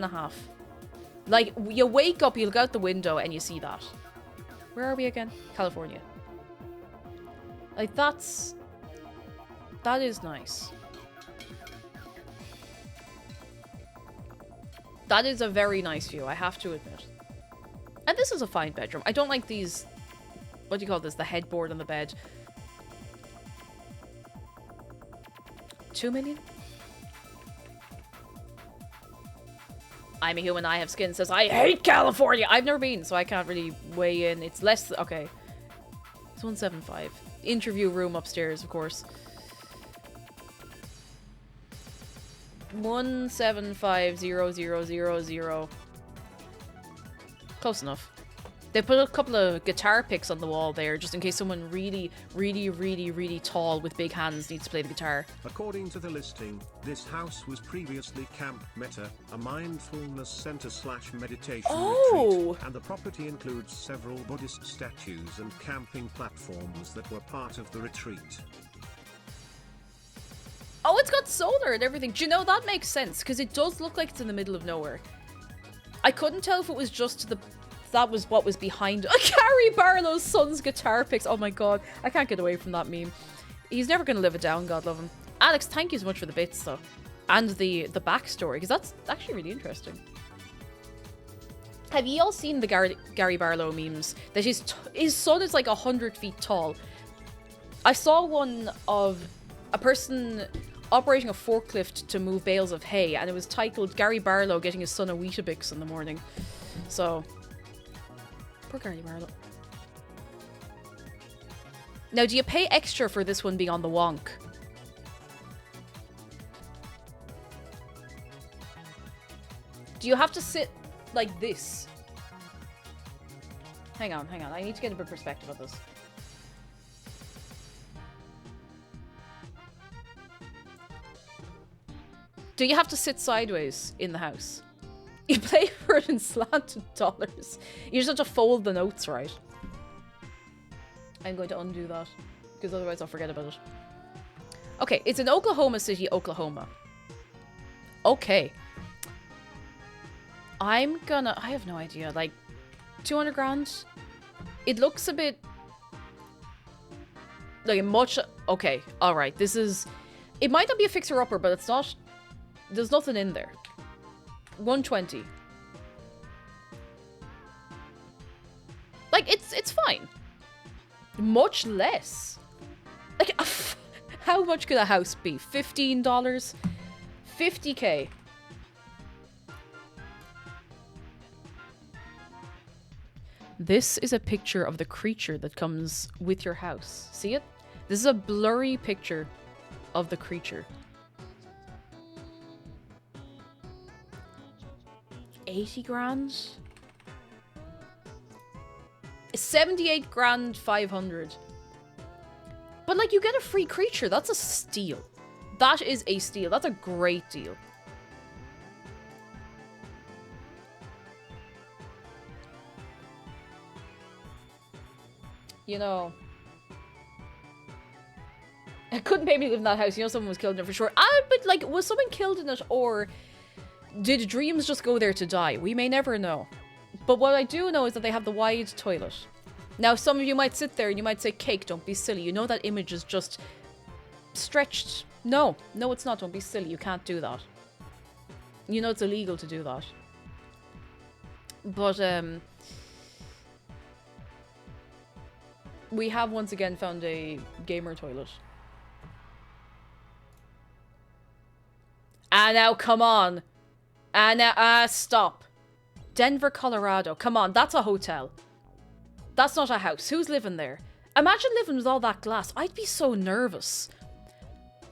Like, you wake up, you look out the window, and you see that. Where are we again? California. Like, that is nice. That is a very nice view, I have to admit. And this is a fine bedroom. I don't like these... What do you call this? The headboard on the bed. 2 million? I'm a human, I have skin says, I hate California! I've never been, so I can't really weigh in. It's less... Okay. It's 175. Interview room upstairs, of course. 1750000. Close enough. They put a couple of guitar picks on the wall there, just in case someone really, really, really, really tall with big hands needs to play the guitar. According to the listing, this house was previously Camp Meta, a mindfulness center / meditation retreat, and the property includes several Buddhist statues and camping platforms that were part of the retreat. Oh, it's got solar and everything. Do you know, that makes sense, because it does look like it's in the middle of nowhere. I couldn't tell if it was just that was what was behind Gary Barlow's son's guitar picks. Oh my god, I can't get away from that meme. He's never gonna live it down, God love him. Alex, thank you so much for the bits though, and the backstory, because that's actually really interesting. Have you all seen the Gary Barlow memes that his son is like 100 feet tall? I saw one of a person operating a forklift to move bales of hay, and it was titled Gary Barlow getting his son a Weetabix in the morning. So poor Gary Barlow. Now, do you pay extra for this one being on the wonk? Do you have to sit like this? Hang on. I need to get a bit of perspective of this. Do you have to sit sideways in the house? You pay for it in slanted dollars. You just have to fold the notes right. I'm going to undo that, because otherwise I'll forget about it. Okay, it's in Oklahoma City, Oklahoma. Okay. I have no idea, like 200 grand? It looks a bit like much. Okay, alright, this is, it might not be a fixer-upper, but it's not, there's nothing in there. 120. Like, it's fine. Much less. Like, how much could a house be? $15? 50k. This is a picture of the creature that comes with your house. See it? This is a blurry picture of the creature. 80 grand? 78 grand 500. But like, you get a free creature. That's a steal. That is a steal. That's a great deal. You know, I couldn't maybe live in that house. You know, someone was killed in it for sure. But like, was someone killed in it, or did dreams just go there to die? We may never know. But what I do know is that they have the wide toilet. Now, some of you might sit there and you might say, Cake, don't be silly. You know that image is just stretched. No, it's not. Don't be silly. You can't do that. You know it's illegal to do that. But, we have once again found a gamer toilet. Ah, now, come on. Ah, now, stop. Denver, Colorado. Come on, that's a hotel. That's not a house. Who's living there? Imagine living with all that glass. I'd be so nervous.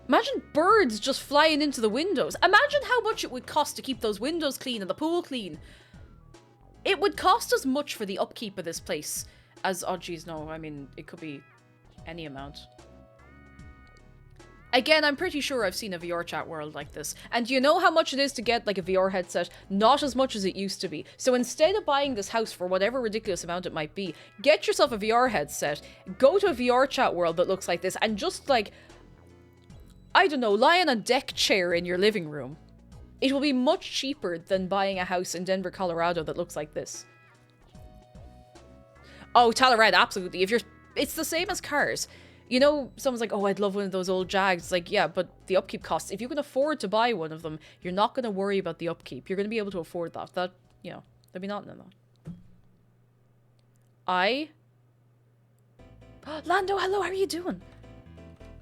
Imagine birds just flying into the windows. Imagine how much it would cost to keep those windows clean and the pool clean. It would cost as much for the upkeep of this place as, oh geez, no, I mean, it could be any amount. Again, I'm pretty sure I've seen a VR chat world like this. And you know how much it is to get like a VR headset? Not as much as it used to be. So instead of buying this house for whatever ridiculous amount it might be, get yourself a VR headset, go to a VR chat world that looks like this, and just like, I don't know, lie on a deck chair in your living room. It will be much cheaper than buying a house in Denver, Colorado that looks like this. Oh, Telluride, absolutely. It's the same as cars. You know, someone's like, oh, I'd love one of those old Jags. It's like, yeah, but the upkeep costs. If you can afford to buy one of them, you're not going to worry about the upkeep. You're going to be able to afford that. That, you know, there'll be nothing in that. Lando, hello, how are you doing?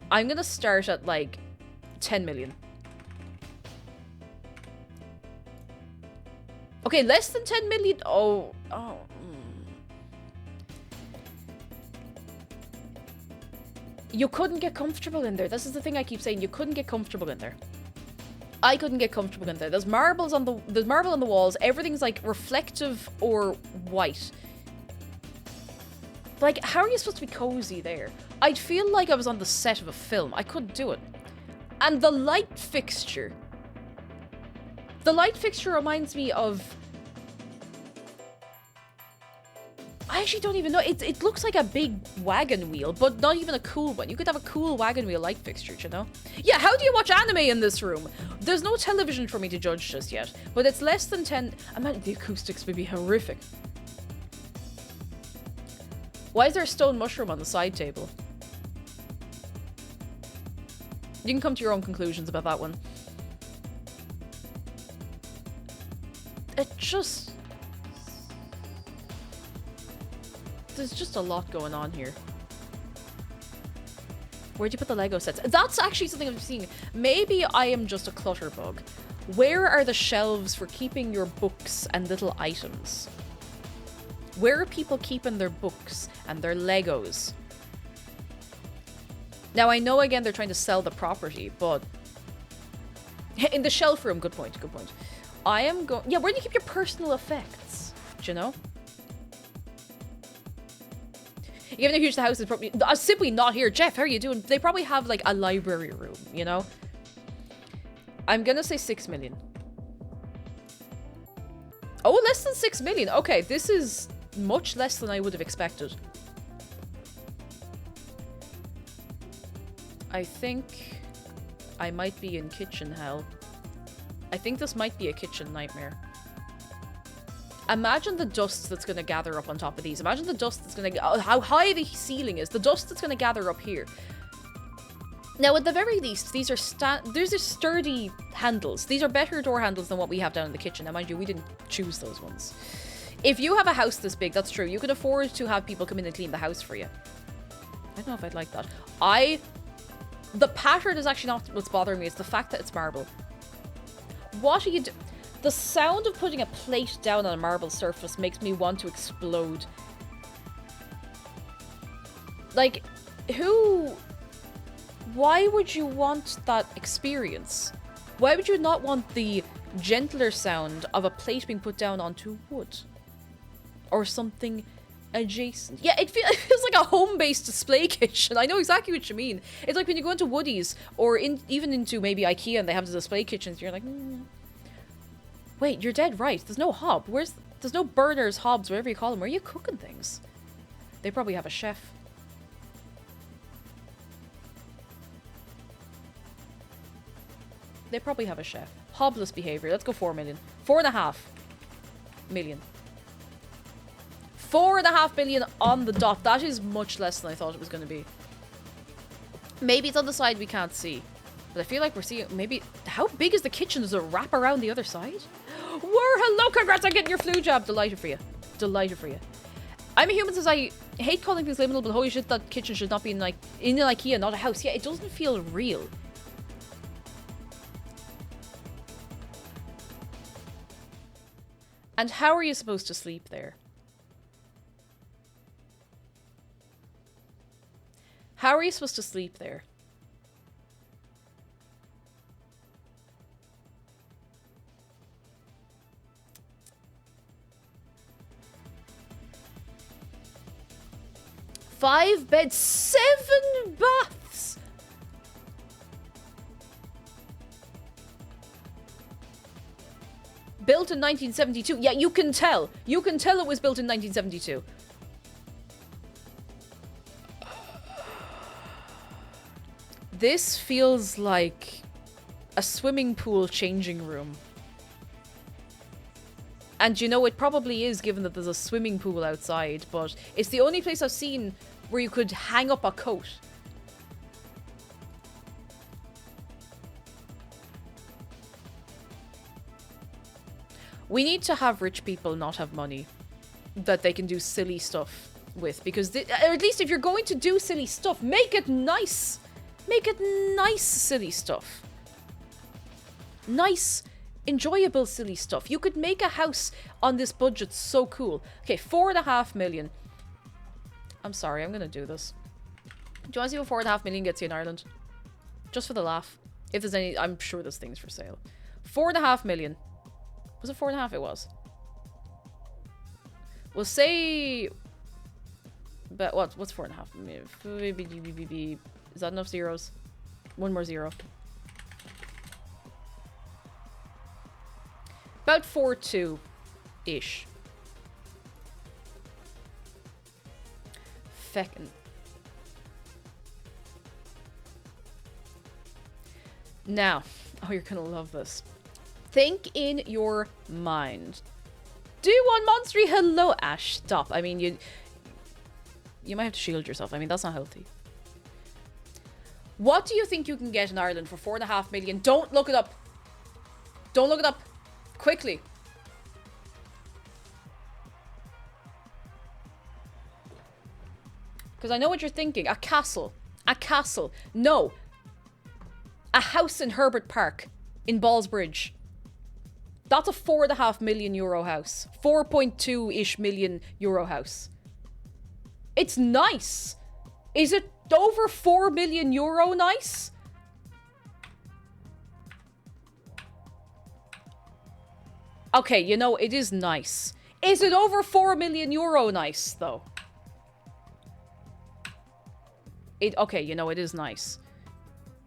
I'm going to start at, like, 10 million. Okay, less than 10 million? Oh. You couldn't get comfortable in there. This is the thing I keep saying. You couldn't get comfortable in there. I couldn't get comfortable in there. There's marble on the walls. Everything's like reflective or white. Like, how are you supposed to be cozy there? I'd feel like I was on the set of a film. I couldn't do it. And the light fixture. The light fixture reminds me of... I actually don't even know. It looks like a big wagon wheel, but not even a cool one. You could have a cool wagon wheel light fixture, you know? Yeah, how do you watch anime in this room? There's no television for me to judge just yet, but it's less than 10... Imagine the acoustics would be horrific. Why is there a stone mushroom on the side table? You can come to your own conclusions about that one. It just... There's just a lot going on here. Where'd you put the Lego sets? That's actually something I'm seeing. Maybe I am just a clutter bug. Where are the shelves for keeping your books and little items? Where are people keeping their books and their Legos? Now, I know, again, they're trying to sell the property, but... In the shelf room, good point, good point. I am going... Yeah, where do you keep your personal effects? Do you know? Even if the house is probably... simply not here. Jeff, how are you doing? They probably have, like, a library room, you know? I'm gonna say 6 million. Oh, less than 6 million. Okay, this is much less than I would have expected. I think I might be in kitchen hell. I think this might be a kitchen nightmare. Imagine the dust that's going to gather up on top of these. Imagine the dust that's going to... how high the ceiling is. The dust that's going to gather up here. Now, at the very least, these are sturdy handles. These are better door handles than what we have down in the kitchen. Now, mind you, we didn't choose those ones. If you have a house this big, that's true. You can afford to have people come in and clean the house for you. I don't know if I'd like that. The pattern is actually not what's bothering me. It's the fact that it's marble. What are you doing? The sound of putting a plate down on a marble surface makes me want to explode. Like, why would you want that experience? Why would you not want the gentler sound of a plate being put down onto wood? Or something adjacent. Yeah, it feels like a home-based display kitchen. I know exactly what you mean. It's like when you go into Woody's or even into maybe IKEA and they have the display kitchens, you're like, Wait, you're dead right. There's no hob. There's no burners, hobs, whatever you call them. Where are you cooking things? They probably have a chef. They probably have a chef. Hobless behavior. Let's go 4 million. 4.5 million. 4.5 million on the dot. That is much less than I thought it was going to be. Maybe it's on the side we can't see. But I feel like we're seeing... Maybe... How big is the kitchen? Does it wrap around the other side? Hello, congrats on getting your flu jab. Delighted for you. Delighted for you. I'm a human since I hate calling things liminal, but holy shit, that kitchen should not be in an IKEA, not a house. Yeah, it doesn't feel real. And how are you supposed to sleep there? How are you supposed to sleep there? Five beds, 7 baths. Built in 1972. Yeah, you can tell. You can tell it was built in 1972. This feels like a swimming pool changing room. And you know, it probably is, given that there's a swimming pool outside, but it's the only place I've seen where you could hang up a coat. We need to have rich people not have money that they can do silly stuff with, because or at least if you're going to do silly stuff, make it nice. Make it nice silly stuff. Nice, enjoyable silly stuff. You could make a house on this budget so cool. Okay, 4.5 million. I'm sorry, I'm gonna do this. Do you want to see what 4.5 million gets you in Ireland? Just for the laugh. If there's any, I'm sure there's things for sale. 4.5 million. Was it 4.5? It was. We'll say... But what's 4.5? Is that enough zeros? One more zero. About 4.2-ish. Feckin'. Now, oh, you're gonna love this. Think in your mind. Do one monstery hello, Ash. Stop. I mean, you might have to shield yourself. I mean, that's not healthy. What do you think you can get in Ireland for 4.5 million? Don't look it up. Don't look it up. Quickly. Because I know what you're thinking. A castle. A castle. No. A house in Herbert Park in Ballsbridge. That's a 4.5 million euro house. 4.2-ish million euro house. It's nice. Is it over 4 million euro nice? Okay, you know, it is nice. Is it over 4 million euro nice, though? Okay, you know, it is nice.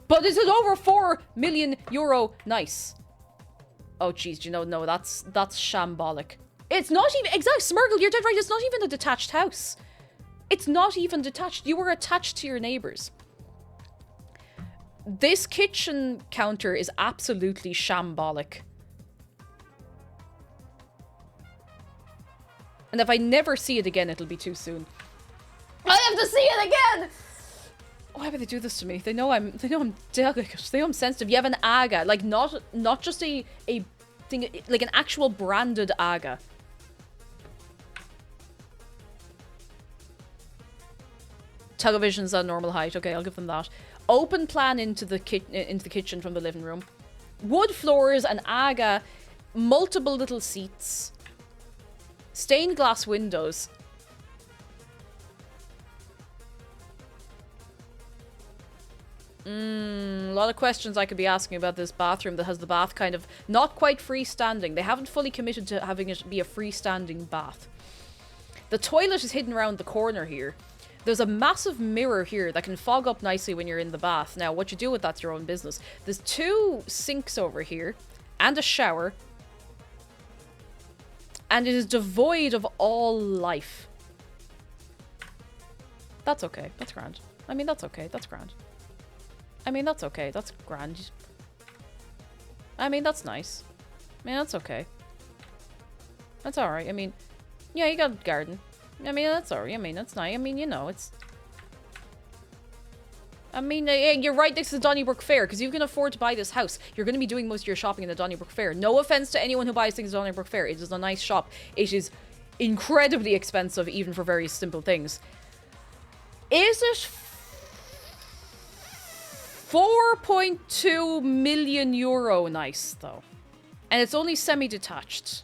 But is it over 4 million euro nice? Oh, jeez, you know, no, that's shambolic. It's not even... Exactly, Smurgle, you're dead right. It's not even a detached house. It's not even detached. You were attached to your neighbours. This kitchen counter is absolutely shambolic. And if I never see it again, it'll be too soon. I have to see it again! Why would they do this to me? They know I'm delicate. They know I'm sensitive. You have an aga, like not just a thing, like an actual branded aga. Television's at normal height. Okay, I'll give them that. Open plan into the kitchen from the living room. Wood floors, an aga, multiple little seats, stained glass windows. A lot of questions I could be asking about this bathroom that has the bath kind of not quite freestanding. They haven't fully committed to having it be a freestanding bath. The toilet is hidden around the corner here. There's a massive mirror here that can fog up nicely when you're in the bath. Now, what you do with that's your own business. There's 2 sinks over here and a shower. And it is devoid of all life. That's okay. That's grand. I mean, that's okay. That's grand. I mean, that's okay. That's grand. I mean, that's nice. I mean, that's okay. That's alright. I mean, yeah, you got a garden. I mean, that's alright. I mean, that's nice. I mean, you know, it's... I mean, you're right next to the Donnybrook Fair, because you can afford to buy this house. You're going to be doing most of your shopping in the Donnybrook Fair. No offense to anyone who buys things at Donnybrook Fair. It is a nice shop. It is incredibly expensive, even for very simple things. Is it 4.2 million euro nice, though? And it's only semi-detached.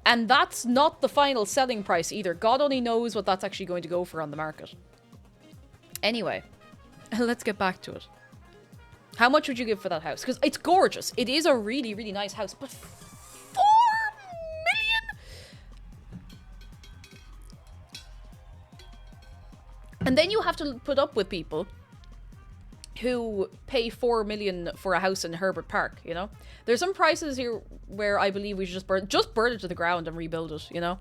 And that's not the final selling price either. God only knows what that's actually going to go for on the market. Anyway, let's get back to it. How much would you give for that house? Because it's gorgeous. It is a really, really nice house. But 4 million? And then you have to put up with people who pay 4 million for a house in Herbert Park, you know? There's some prices here where I believe we should just burn it to the ground and rebuild it, you know?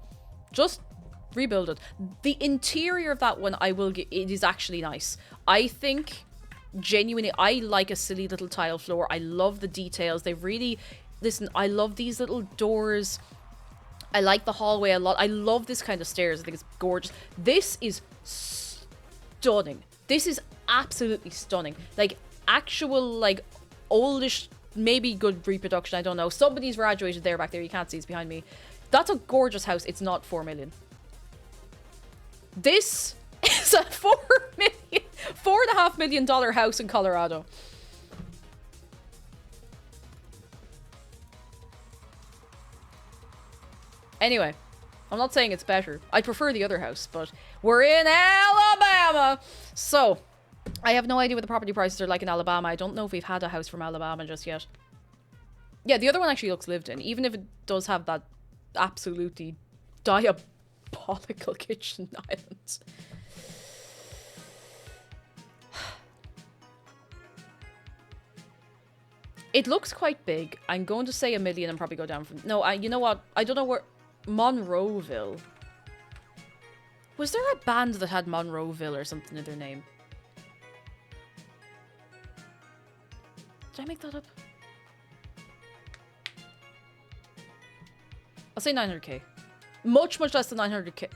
Just rebuild it. The interior of that one, it is actually nice. I think, genuinely, I like a silly little tile floor. I love the details. They've really... Listen, I love these little doors. I like the hallway a lot. I love this kind of stairs. I think it's gorgeous. This is stunning. This is absolutely stunning. Like, actual, like, oldish, maybe good reproduction, I don't know. Somebody's graduated there back there. You can't see, it's behind me. That's a gorgeous house. It's not 4 million. This is a $4.5 million house in Colorado. Anyway, I'm not saying it's better. I prefer the other house, but we're in Alabama. So, I have no idea what the property prices are like in Alabama. I don't know if we've had a house from Alabama just yet. Yeah, the other one actually looks lived in, even if it does have that absolutely diabolical kitchen island. It looks quite big. I'm going to say 1 million and probably go down from... No, you know what? I don't know where... Monroeville. Was there a band that had Monroeville or something in their name? Did I make that up? I'll say 900k. Much, much less than 900k.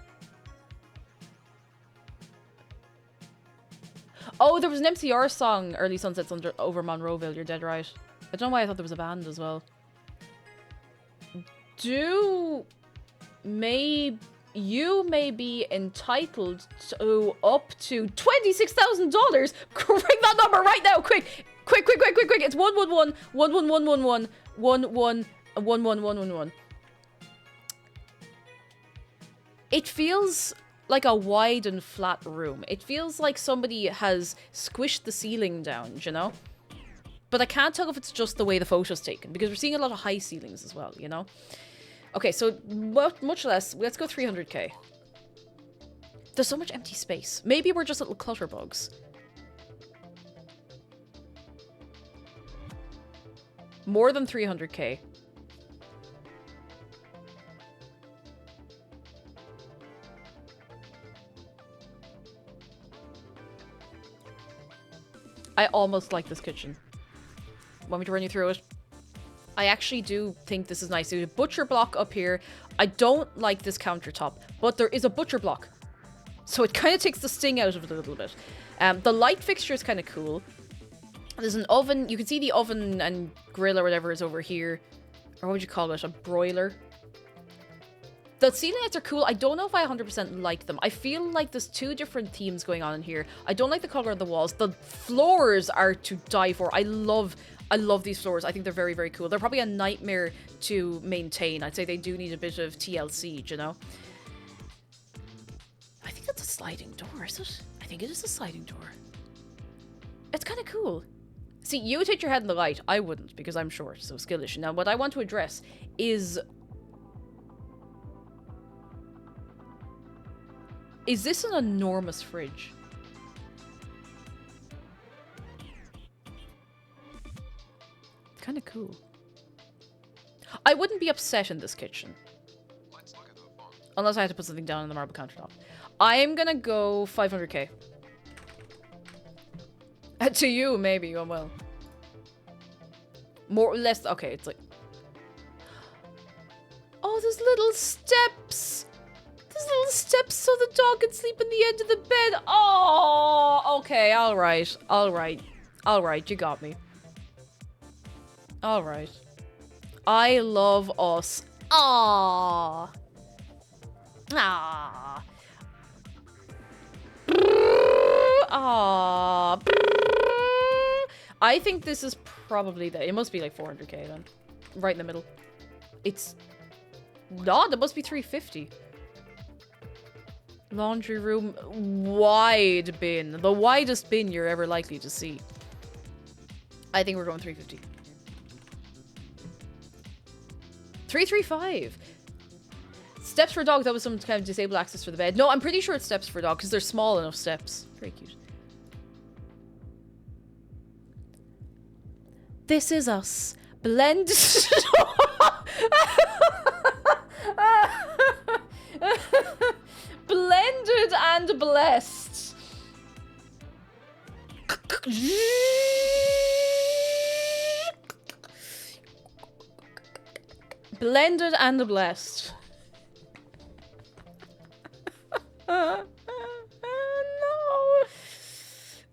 Oh, there was an MCR song, Early Sunsets over Monroeville. You're dead right. I don't know why I thought there was a band as well. You may be entitled to up to $26,000. Ring that number right now, quick! Quick! It's 111 11111 11111. It feels like a wide and flat room. It feels like somebody has squished the ceiling down, you know? But I can't tell if it's just the way the photo's taken, because we're seeing a lot of high ceilings as well, you know? Okay, so much less. Let's go 300k. There's so much empty space. Maybe we're just little clutter bugs. More than 300k. I almost like this kitchen. Want me to run you through it? I actually do think this is nice. There's a butcher block up here. I don't like this countertop, but there is a butcher block. So it kind of takes the sting out of it a little bit. The light fixture is kind of cool. There's an oven. You can see the oven and grill or whatever is over here. Or what would you call it? A broiler. The ceiling lights are cool. I don't know if I 100% like them. I feel like there's two different themes going on in here. I don't like the color of the walls. The floors are to die for. I love these floors. I think they're very, very cool. They're probably a nightmare to maintain. I'd say they do need a bit of TLC, you know? I think that's a sliding door, is it? I think it is a sliding door. It's kind of cool. See, you would hit your head in the light. I wouldn't, because I'm short, so skill issue. Now, what I want to address is... Is this an enormous fridge? Kind of cool. I wouldn't be upset in this kitchen. Unless I had to put something down on the marble countertop. I am gonna go 500k. To you, maybe. Oh, well. More or less. Okay, it's like... Oh, there's little steps. There's little steps so the dog can sleep in the end of the bed. Oh, okay. All right. All right. All right. You got me. All right. I love us. Ah. Ah. Ah. I think this is probably it must be like 400k then. Right in the middle. It's not. It must be 350. Laundry room. Wide bin. The widest bin you're ever likely to see. I think we're going 350. 335. Steps for dog. That was some kind of disabled access for the bed. No, I'm pretty sure it's steps for dog because they're small enough steps. Very cute. This is us. Blended. Blended and blessed. Blended and blessed. No.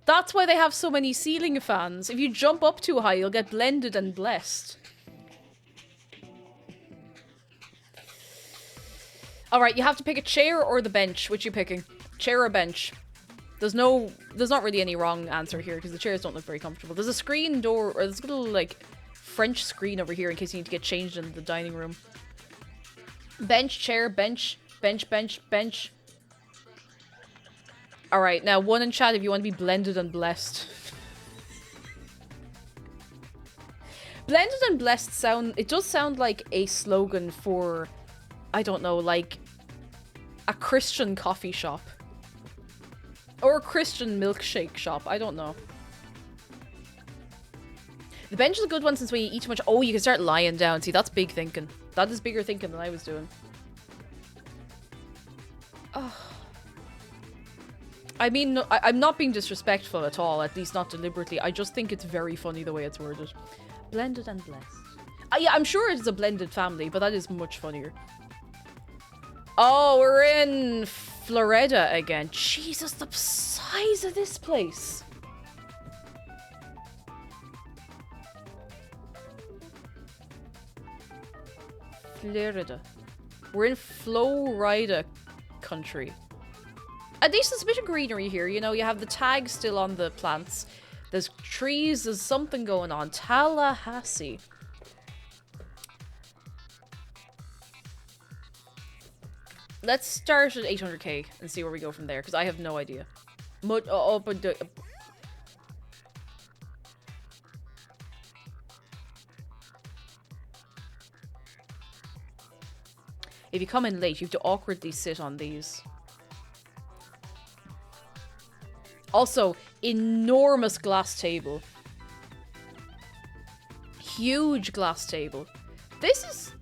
That's why they have so many ceiling fans. If you jump up too high, you'll get blended and blessed. Alright, you have to pick a chair or the bench. Which are you picking? Chair or bench? There's not really any wrong answer here because the chairs don't look very comfortable. There's a screen door, or there's a little, like, French screen over here in case you need to get changed in the dining room. Bench, chair, bench, bench, bench, bench. Alright, now one in chat if you want to be blended and blessed. Blended and blessed it does sound like a slogan for, I don't know, like a Christian coffee shop. Or a Christian milkshake shop, I don't know. The bench is a good one since when you eat too much. Oh, you can start lying down. See, that's big thinking. That is bigger thinking than I was doing. Oh. I mean, no, I'm not being disrespectful at all, at least not deliberately. I just think it's very funny the way it's worded. Blended and blessed. Yeah, I'm sure it's a blended family, but that is much funnier. Oh, we're in Florida again. Jesus, the size of this place. Florida. We're in Florida country. At least there's a bit of greenery here, you know, you have the tag still on the plants. There's trees, there's something going on. Tallahassee. Let's start at 800k and see where we go from there, because I have no idea. If you come in late, you have to awkwardly sit on these. Also, enormous glass table. Huge glass table. This is...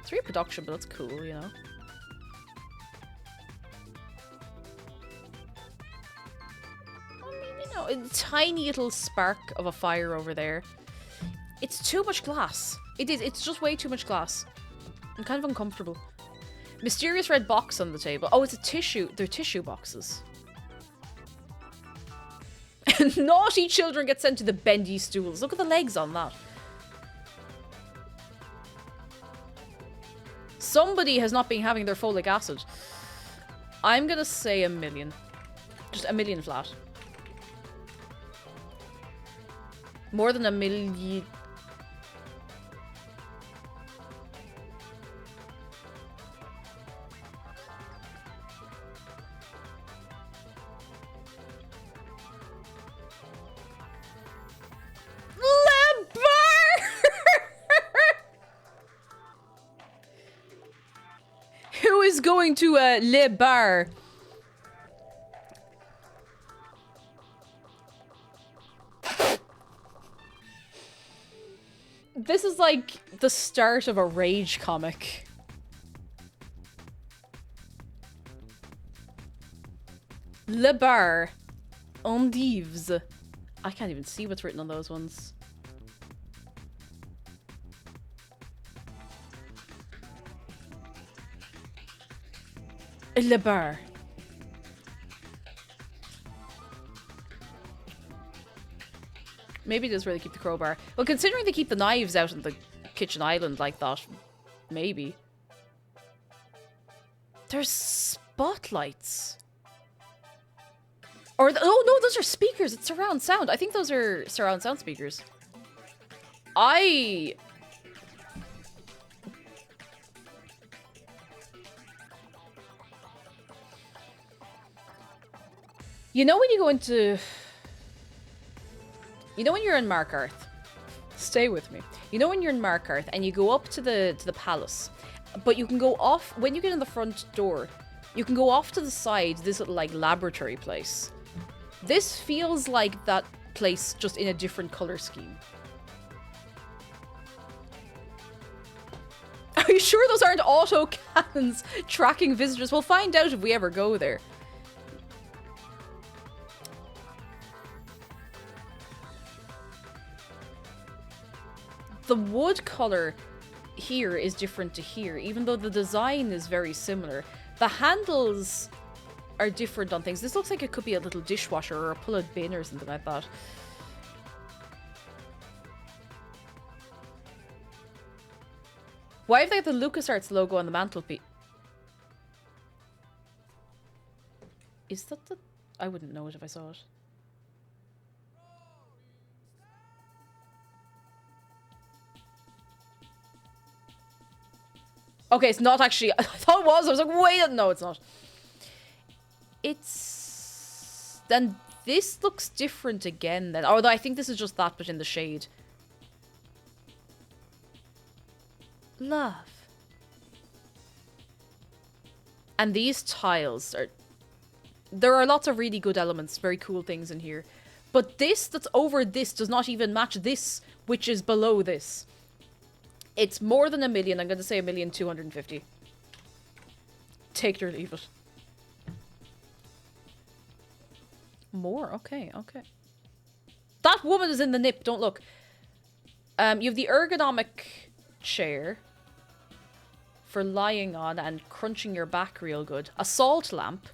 It's reproduction, but that's cool, you know? I mean, you know, a tiny little spark of a fire over there. It's too much glass. It is. It's just way too much glass. I'm kind of uncomfortable. Mysterious red box on the table. Oh, it's a tissue. They're tissue boxes. Naughty children get sent to the bendy stools. Look at the legs on that. Somebody has not been having their folic acid. I'm gonna say 1 million. Just 1 million flat. More than 1 million. Who is going to Le Bar? This is like the start of a rage comic. Le Bar. Endives. I can't even see what's written on those ones. Le Bar. Maybe this is where they keep the crowbar. Well, considering they keep the knives out on the kitchen island like that, maybe. There's spotlights. Or, oh no, those are speakers. It's surround sound. I think those are surround sound speakers. You know when you go into... You know when you're in Markarth? Stay with me. You know when you're in Markarth and you go up to the palace, but you can go off... When you get in the front door, you can go off to the side, this little, like, laboratory place. This feels like that place, just in a different color scheme. Are you sure those aren't auto cannons tracking visitors? We'll find out if we ever go there. The wood color here is different to here, even though the design is very similar. The handles are different on things. This looks like it could be a little dishwasher or a pull-out bin or something like that. Why have they got the LucasArts logo on the mantelpiece? Is that the... I wouldn't know it if I saw it. Okay, it's not actually... I thought it was. I was like, wait, no, it's not. It's... Then this looks different again then. Although I think this is just that, but in the shade. Love. And these tiles are... There are lots of really good elements, very cool things in here. But this that's over this does not even match this, which is below this. It's more than 1 million. I'm going to say 1,250,000. Take it or leave it. More? Okay, okay. That woman is in the nip. Don't look. You have the ergonomic chair for lying on and crunching your back real good. A salt lamp.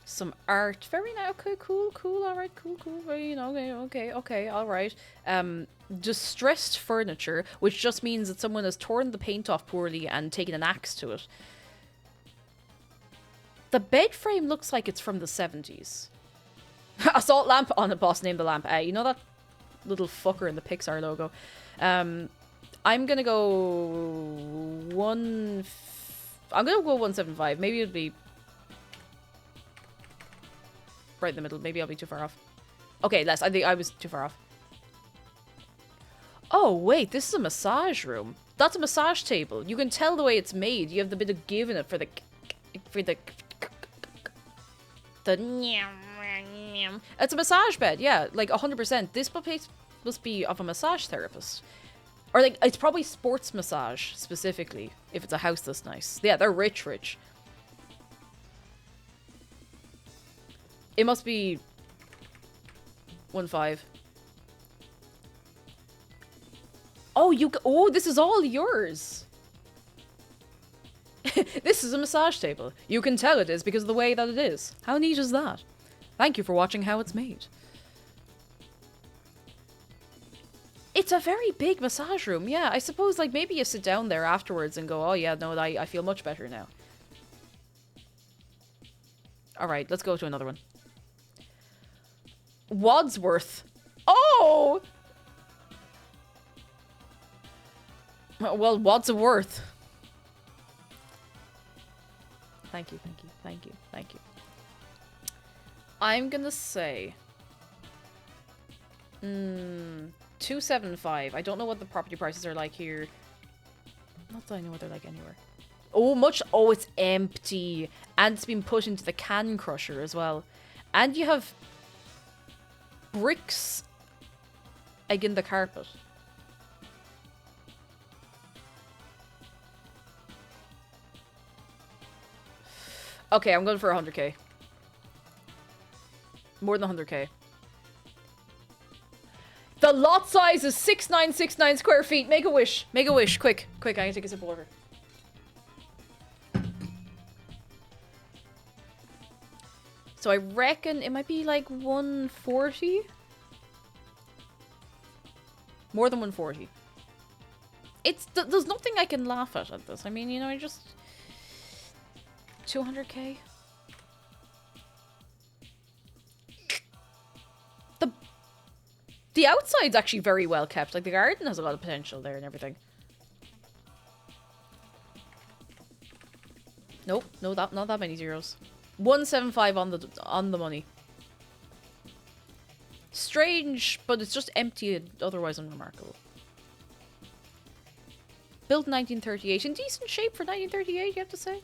Some art. Very nice. Okay, cool, cool. All right, cool, cool. Very, you know, okay, all right. Distressed furniture, which just means that someone has torn the paint off poorly and taken an axe to it. The bed frame looks like it's from the 70s. A salt lamp on a boss named the lamp. You know that little fucker in the Pixar logo? I'm gonna go I'm gonna go 175. Maybe it'd be right in the middle. Maybe I'll be too far off. Okay, less. I think I was too far off. Oh, wait, this is a massage room. That's a massage table. You can tell the way it's made. You have the bit of give in it for the... It's a massage bed, yeah, like 100%. This place must be of a massage therapist. Or like, it's probably sports massage, specifically, if it's a house this nice. Yeah, they're rich. It must be 1.5. Oh, this is all yours. This is a massage table. You can tell it is because of the way that it is. How neat is that? Thank you for watching how it's made. It's a very big massage room. Yeah, I suppose like maybe you sit down there afterwards and go, oh yeah, no, I feel much better now. All right, let's go to another one. Wadsworth. Oh! Well, what's it worth? Thank you. I'm gonna say... 275. I don't know what the property prices are like here. Not that I know what they're like anywhere. Oh, it's empty. And it's been put into the can crusher as well. And you have... bricks... egg in the carpet. Okay, I'm going for 100k. More than 100k. The lot size is 6969 square feet. Make a wish. Make a wish. Quick. I can take a sip of water. So I reckon it might be like 140. More than 140. There's nothing I can laugh at this. I mean, you know, I just... 200k? The outside's actually very well kept. Like, the garden has a lot of potential there and everything. Nope, no, not that many zeros. 175 on the money. Strange, but it's just empty and otherwise unremarkable. Built in 1938. In decent shape for 1938, you have to say.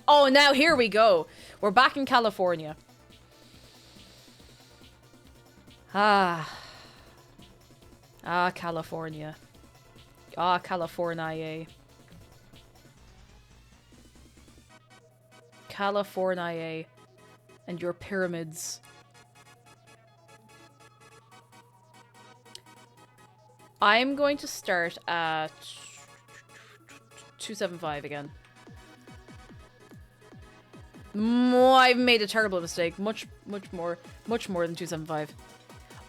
Oh, now here we go. We're back in California. California. California. California. And your pyramids. I'm going to start at 275 again. I've made a terrible mistake. Much more than 275.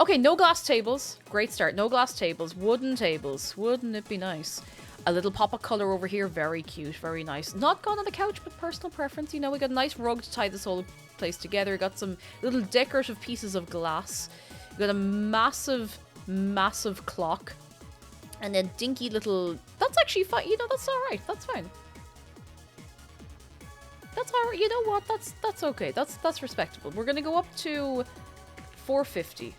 Okay, no glass tables. Great start. No glass tables. Wooden tables. Wouldn't it be nice? A little pop of colour over here. Very cute. Very nice. Not gone on the couch, but personal preference. You know, we got a nice rug to tie this whole place together. Got some little decorative pieces of glass. We got a massive clock. And then dinky little... That's actually fine. You know, that's alright. That's fine. That's alright. You know what? That's okay. That's respectable. We're gonna go up to 450.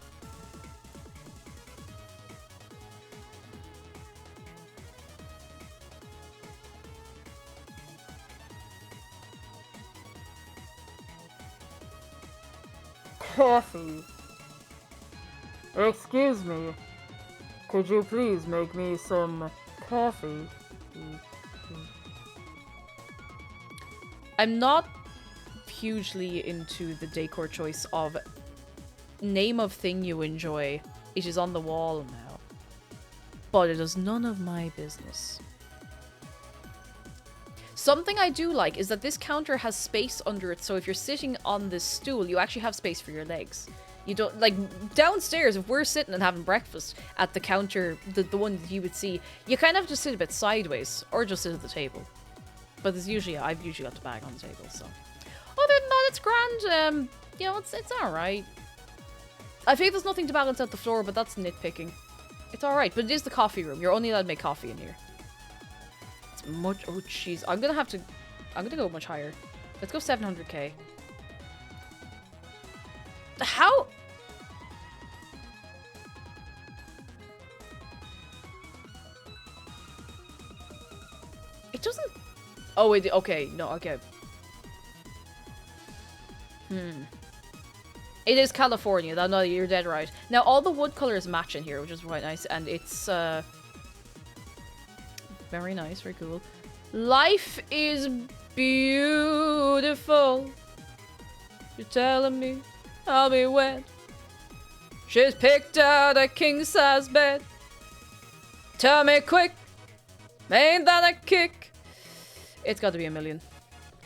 Coffee. Excuse me. Could you please make me some coffee? I'm not hugely into the decor choice of name of thing you enjoy. It is on the wall now. But it is none of my business. Something I do like is that this counter has space under it, so if you're sitting on this stool, you actually have space for your legs. You don't, like, downstairs, if we're sitting and having breakfast at the counter, the one that you would see, you kind of have to sit a bit sideways, or just sit at the table. But there's usually, I've usually got the bag on the table, so. Other than that, it's grand. You know, it's alright. I think there's nothing to balance out the floor, but that's nitpicking. It's alright, but it is the coffee room. You're only allowed to make coffee in here. It's much, oh jeez. I'm gonna go much higher. Let's go 700k. How? Oh, wait, okay. No, okay. It is California. No, you're dead right. Now, all the wood colors match in here, which is quite nice. And it's, very nice, very cool. Life is beautiful. You're telling me I'll be wet. She's picked out a king-size bed. Tell me quick, ain't that a kick? It's got to be 1 million.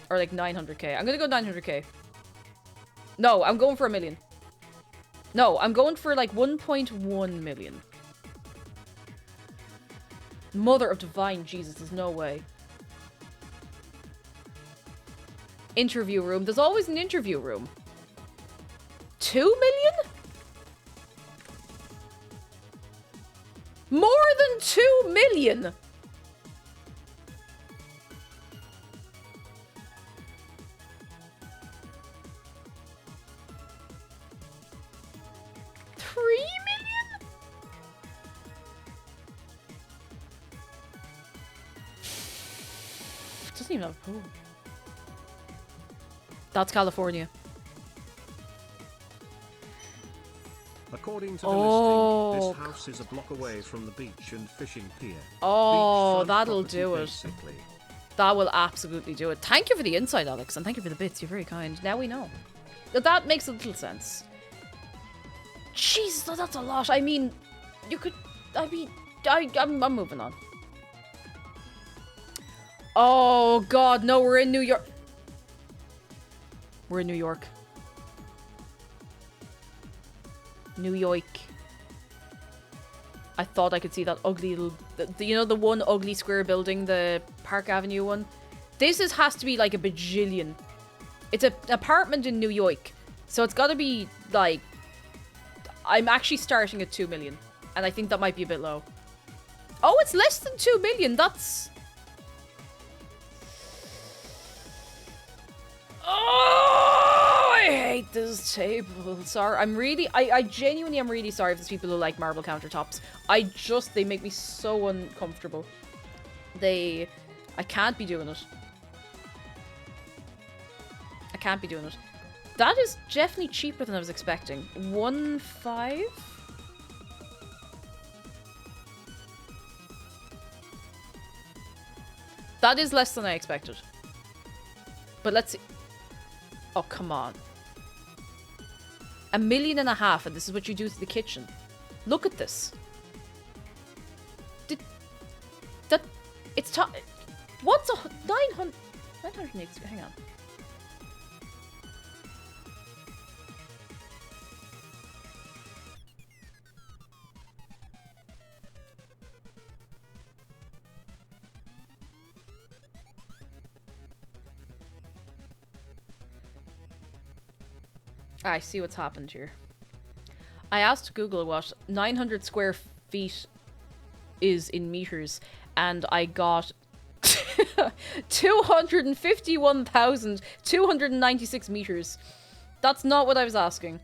Or like 900k. I'm gonna go 900k. No, I'm going for 1 million. No, I'm going for like 1.1 million. Mother of divine Jesus, there's no way. Interview room. There's always an interview room. 2 million? More than 2 million! Doesn't even have a pool. That's California. According to the listing, this house is a block away from the beach and fishing pier. Oh, Beachfront that'll property, do it. basically. That will absolutely do it. Thank you for the insight, Alex, and thank you for the bits. You're very kind. Now we know. That makes a little sense. Jesus, that's a lot. I mean, you could... I mean, I'm moving on. Oh, God, no, we're in New York. We're in New York. New York. I thought I could see that ugly little... you know the one ugly square building, the Park Avenue one? This has to be like a bajillion. It's an apartment in New York. So it's got to be like... I'm actually starting at 2 million. And I think that might be a bit low. Oh, it's less than 2 million. That's... Oh, I hate this table. Sorry, I genuinely am really sorry for those people who like marble countertops. They make me so uncomfortable. I can't be doing it. I can't be doing it. That is definitely cheaper than I was expecting. 1.5? That is less than I expected. But let's see. Oh, come on. 1.5 million, and this is what you do to the kitchen. Look at this. It's what's a 900? 900. Hang on. I see what's happened here. I asked Google what 900 square feet is in meters, and I got 251,296 meters. That's not what I was asking.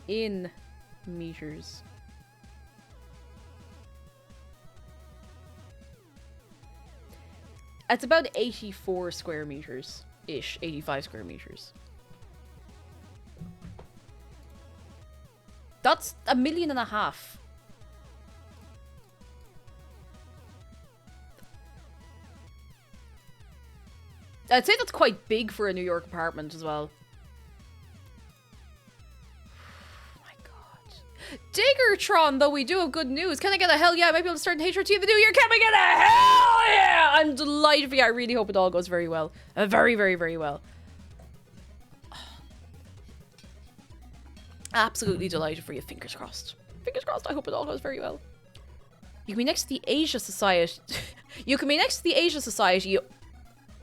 In meters. It's about 84 square meters-ish. 85 square meters. That's 1.5 million. I'd say that's quite big for a New York apartment as well. Oh my god. Diggertron, though, we do have good news. Can I get a hell yeah? I might be able to start an HRT in the new year. Can we get a hell yeah? I'm delighted for you. I really hope it all goes very well. Very, very, very well. Absolutely delighted for you. Fingers crossed. Fingers crossed. I hope it all goes very well. You can be next to the Asia Society. You can be next to the Asia Society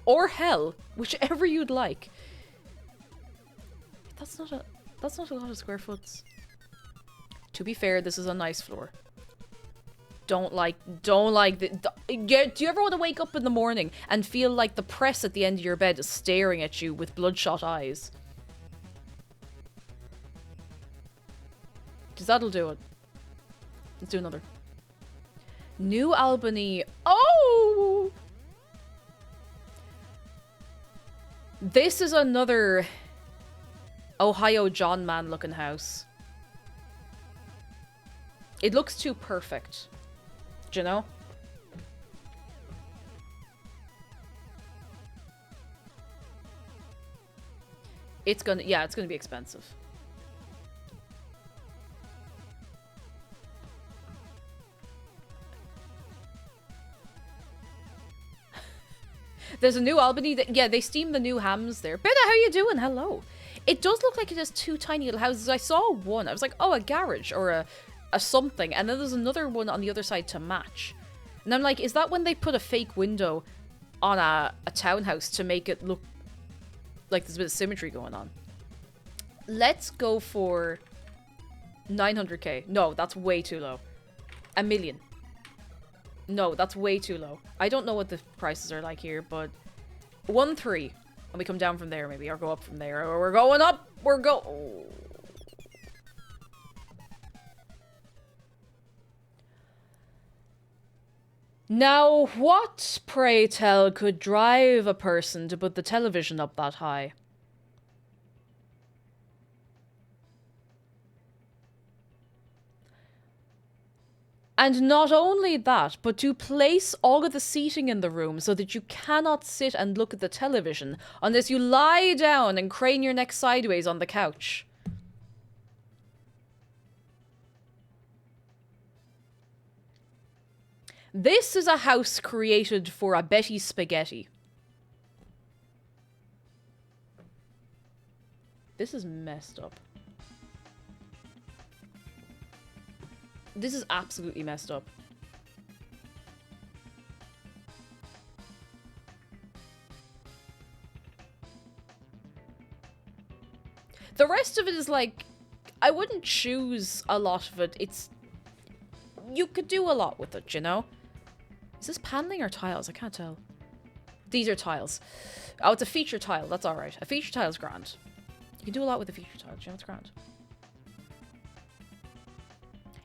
or hell, whichever you'd like. That's not a lot of square foots. To be fair, this is a nice floor. Do you ever want to wake up in the morning and feel like the press at the end of your bed is staring at you with bloodshot eyes? Because that'll do it. Let's do another. New Albany. Oh! This is another Ohio John man looking house. It looks too perfect. Do you know? It's gonna be expensive. There's a new Albany. Yeah, they steam the new hams there. Beta, how you doing? Hello. It does look like it has two tiny little houses. I saw one. I was like, oh, a garage or a something. And then there's another one on the other side to match. And I'm like, is that when they put a fake window on a townhouse to make it look like there's a bit of symmetry going on? Let's go for 900k. No, that's way too low. $1 million. No, that's way too low. I don't know what the prices are like here, but 1.3. And we come down from there, maybe, or go up from there. Or we're going up! Oh. Now, what, pray tell, could drive a person to put the television up that high? And not only that, but to place all of the seating in the room so that you cannot sit and look at the television unless you lie down and crane your neck sideways on the couch. This is a house created for a Betty Spaghetti. This is messed up. This is absolutely messed up. The rest of it is like, I wouldn't choose a lot of it. It's, you could do a lot with it, you know? Is this paneling or tiles? I can't tell. These are tiles. Oh, it's a feature tile. That's alright. A feature tile's grand. You can do a lot with a feature tile, you know, it's grand.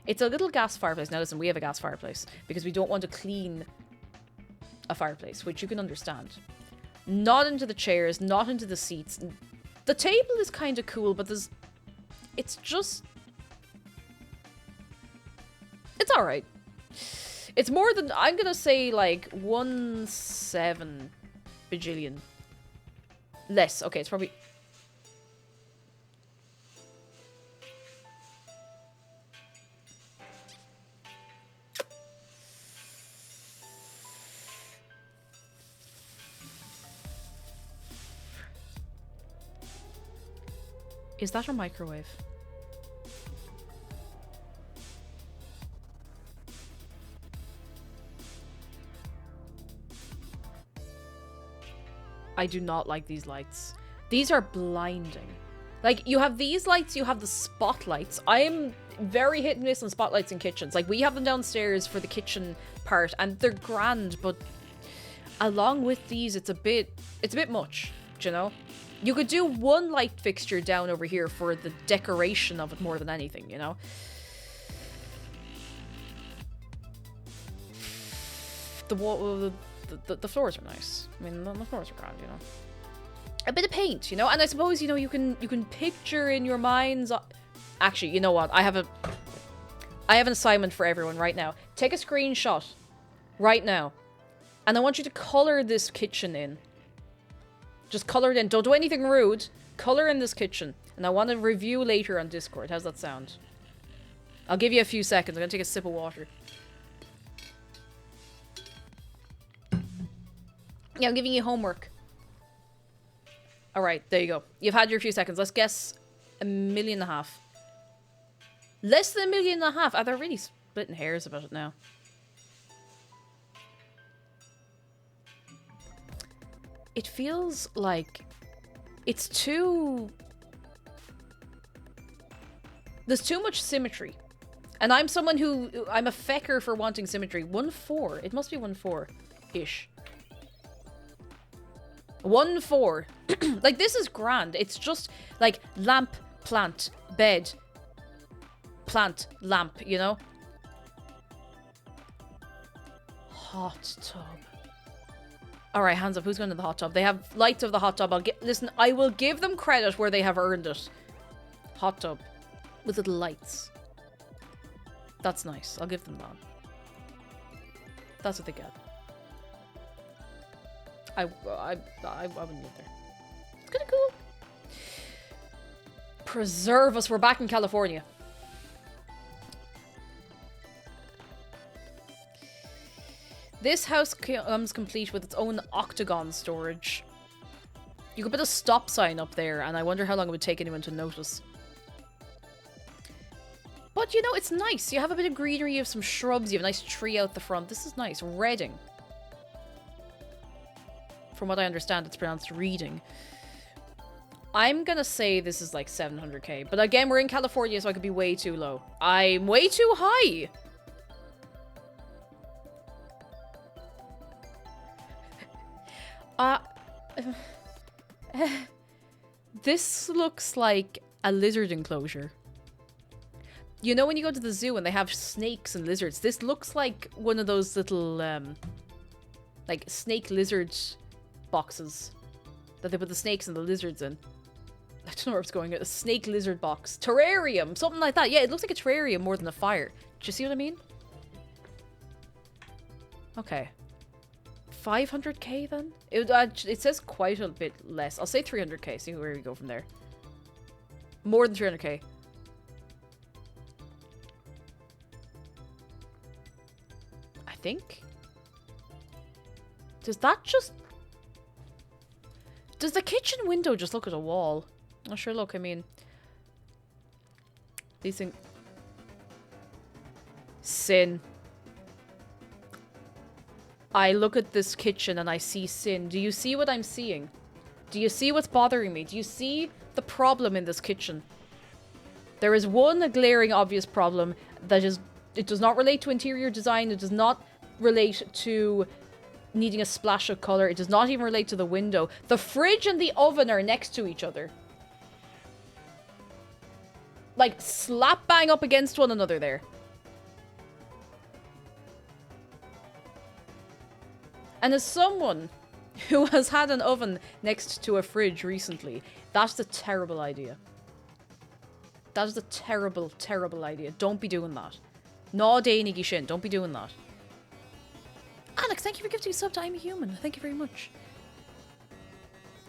It's a little gas fireplace. Now listen, we have a gas fireplace because we don't want to clean a fireplace, which you can understand. Not into the chairs, not into the seats. The table is kind of cool, but there's... It's just... It's alright. It's more than... I'm gonna say like 1.7 bajillion. Less. Okay, it's probably... Is that a microwave? I do not like these lights. These are blinding. Like, you have these lights, you have the spotlights. I am very hit and miss on spotlights in kitchens. Like, we have them downstairs for the kitchen part, and they're grand, but along with these, it's a bit much, do you know? You could do one light fixture down over here for the decoration of it more than anything, you know? The floors are nice. I mean, the floors are grand, you know? A bit of paint, you know? And I suppose, you know, you can picture in your mind's... Actually, you know what? I have an assignment for everyone right now. Take a screenshot right now. And I want you to color this kitchen in. Just color it in. Don't do anything rude. Color in this kitchen. And I want to review later on Discord. How's that sound? I'll give you a few seconds. I'm going to take a sip of water. Yeah, I'm giving you homework. Alright, there you go. You've had your few seconds. Let's guess 1.5 million. Less than 1.5 million. Oh, they're really splitting hairs about it now. It feels like it's too... There's too much symmetry. And I'm someone who... I'm a fecker for wanting symmetry. 1.4. It must be 1.4-ish. 1.4. Like, this is grand. It's just, like, lamp, plant, bed, plant, lamp, you know? Hot tub. All right, hands up. Who's going to the hot tub? They have lights of the hot tub. Listen, I will give them credit where they have earned it. Hot tub with little lights. That's nice. I'll give them that. That's what they get. I wouldn't live there. It's kind of cool. Preserve us. We're back in California. This house comes complete with its own octagon storage. You could put a stop sign up there, and I wonder how long it would take anyone to notice. But, you know, it's nice. You have a bit of greenery, you have some shrubs, you have a nice tree out the front. This is nice. Reading. From what I understand, it's pronounced reading. I'm gonna say this is like 700k. But again, we're in California, so I could be way too low. I'm way too high! This looks like a lizard enclosure. You know when you go to the zoo and they have snakes and lizards? This looks like one of those little, like snake lizard boxes that they put the snakes and the lizards in. I don't know where it's going. A snake lizard box. Terrarium! Something like that. Yeah, it looks like a terrarium more than a fire. Do you see what I mean? Okay. 500k then? It says quite a bit less. I'll say 300k. See where we go from there. More than 300k. I think. Does that just... Does the kitchen window just look at a wall? Oh, sure, look, I mean... These things... Sin. I look at this kitchen and I see sin. Do you see what I'm seeing? Do you see what's bothering me? Do you see the problem in this kitchen? There is one glaring obvious problem that is... It does not relate to interior design. It does not relate to needing a splash of color. It does not even relate to the window. The fridge and the oven are next to each other. Like, slap bang up against one another there. And as someone who has had an oven next to a fridge recently, that's a terrible idea. That is a terrible, terrible idea. Don't be doing that. No dainigi shin. Don't be doing that. Alex, thank you for gifting a sub to I'm a Human. Thank you very much.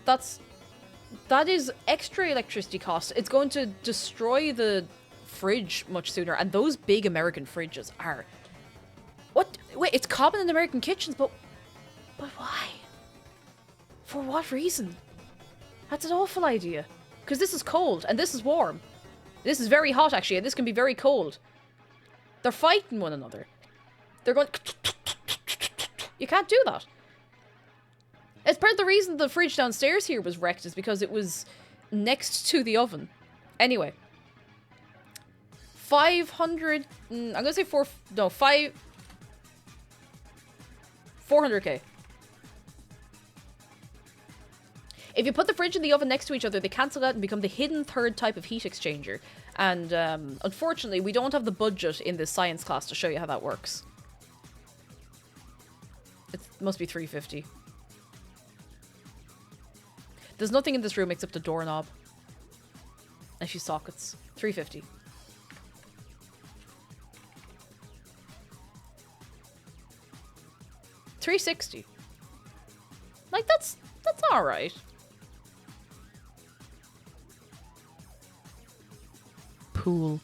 That is extra electricity cost. It's going to destroy the fridge much sooner. And those big American fridges are... What? Wait, it's common in American kitchens, but why? For what reason? That's an awful idea. Because this is cold, and this is warm. This is very hot, actually, and this can be very cold. They're fighting one another. They're going... You can't do that. It's part of the reason the fridge downstairs here was wrecked is because it was next to the oven. Anyway. 500... I'm gonna say 400k. If you put the fridge and the oven next to each other, they cancel out and become the hidden third type of heat exchanger. And unfortunately, we don't have the budget in this science class to show you how that works. It must be 350. There's nothing in this room except a doorknob. And a few sockets. 350. $360. Like, that's alright. Pool.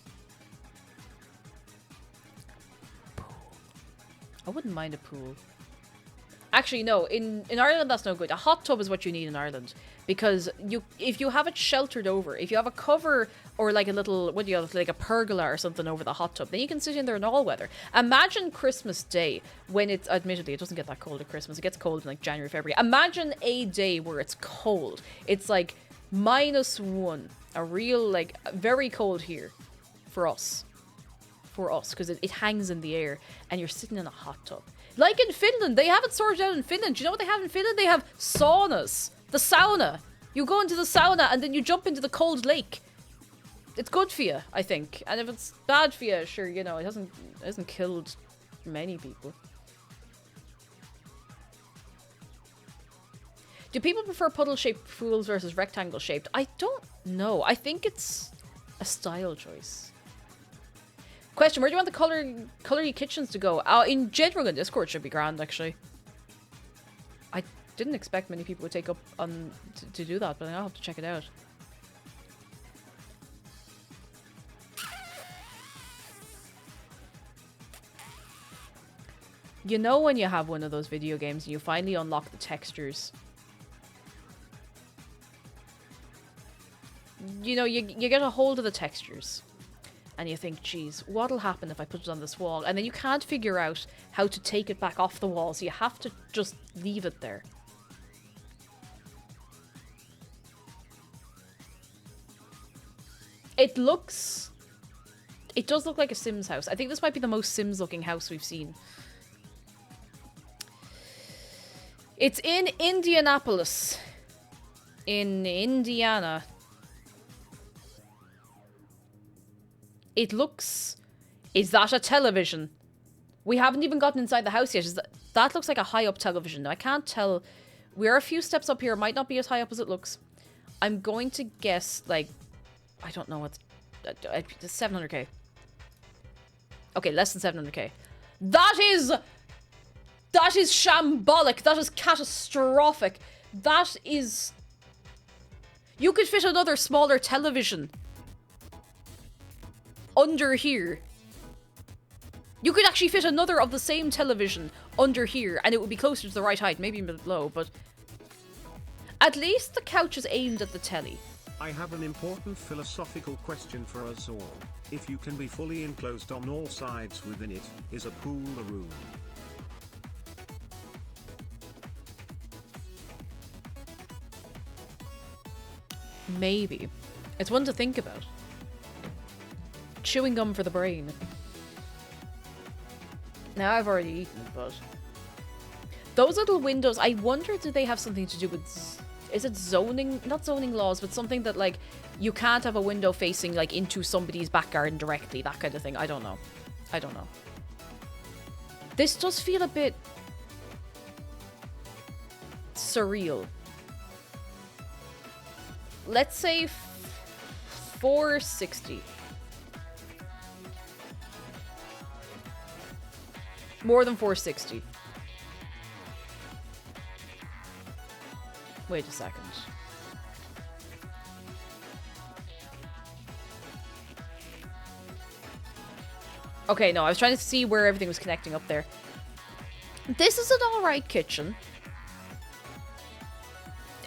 I wouldn't mind a pool. Actually, no. In Ireland, that's no good. A hot tub is what you need in Ireland. Because if you have it sheltered over, if you have a cover or like a little, what do you have, like a pergola or something over the hot tub, then you can sit in there in all weather. Imagine Christmas Day when it's, admittedly, it doesn't get that cold at Christmas. It gets cold in like January, February. Imagine a day where it's cold. It's like -1. A real, like, very cold here for us. For us, because it hangs in the air and you're sitting in a hot tub. Like in Finland, they have it sorted out in Finland. Do you know what they have in Finland? They have saunas. The sauna. You go into the sauna and then you jump into the cold lake. It's good for you, I think. And if it's bad for you, sure, you know, it hasn't killed many people. Do people prefer puddle-shaped pools versus rectangle-shaped? I don't know. I think it's a style choice. Question, where do you want the colory kitchens to go? In general, in Discord should be grand, actually. I didn't expect many people would take up on to do that, but I'll have to check it out. You know when you have one of those video games and you finally unlock the textures. You know, you get a hold of the textures. And you think, geez, what'll happen if I put it on this wall? And then you can't figure out how to take it back off the wall, so you have to just leave it there. It does look like a Sims house. I think this might be the most Sims looking house we've seen. It's in Indianapolis. In Indiana. It looks... Is that a television? We haven't even gotten inside the house yet. That looks like a high up television. Now, I can't tell. We're a few steps up here. It might not be as high up as it looks. I'm going to guess, like... I don't know what's... 700k. Okay, less than 700k. That is shambolic. That is catastrophic. That is... You could fit another smaller television under here. You could actually fit another of the same television under here, and it would be closer to the right height, maybe a bit low, but... At least the couch is aimed at the telly. I have an important philosophical question for us all. If you can be fully enclosed on all sides within it, is a pool a room? Maybe. It's one to think about. Chewing gum for the brain. Now I've already eaten, but... Those little windows, I wonder, do they have something to do with... Is it zoning? Not zoning laws, but something that, like, you can't have a window facing, like, into somebody's back garden directly. That kind of thing. I don't know. I don't know. This does feel a bit... surreal. Let's say 460. More than 460. Wait a second. Okay, no, I was trying to see where everything was connecting up there. This is an alright kitchen.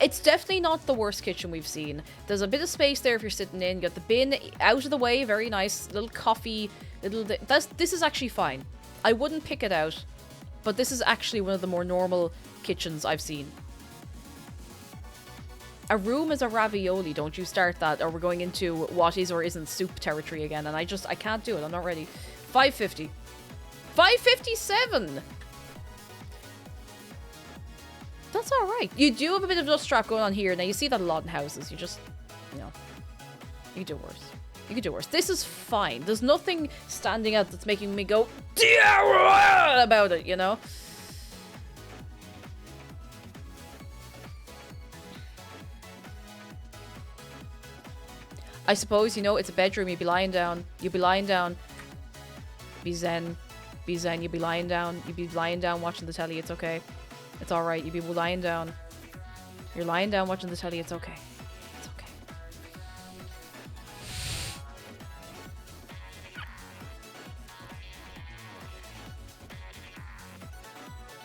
It's definitely not the worst kitchen we've seen. There's a bit of space there if you're sitting in. You got the bin out of the way, very nice. Little coffee, this is actually fine. I wouldn't pick it out, but this is actually one of the more normal kitchens I've seen. A room is a ravioli, don't you start that, or we're going into what is or isn't soup territory again, and I can't do it, I'm not ready. 550. 557! That's alright. You do have a bit of dust trap going on here. Now, you see that a lot in houses. You just, you know, you could do worse. You could do worse. This is fine. There's nothing standing out that's making me go about it, you know? I suppose, you know, it's a bedroom. You'd be lying down. You'd be lying down. Be zen. Be zen. You'd be lying down. You'd be lying down watching the telly. It's okay. It's alright. You'd be lying down. You're lying down watching the telly. It's okay. It's okay.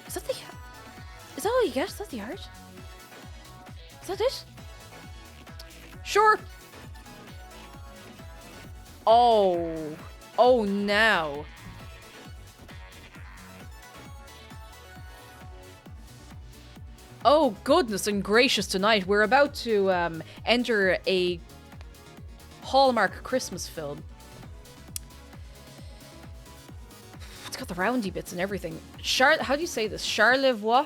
Is that the... Is that all you get? Is that the art? Is that it? Sure. Oh. Oh, now. Oh, goodness and gracious tonight. We're about to enter a Hallmark Christmas film. It's got the roundy bits and everything. How do you say this? Charlevoix?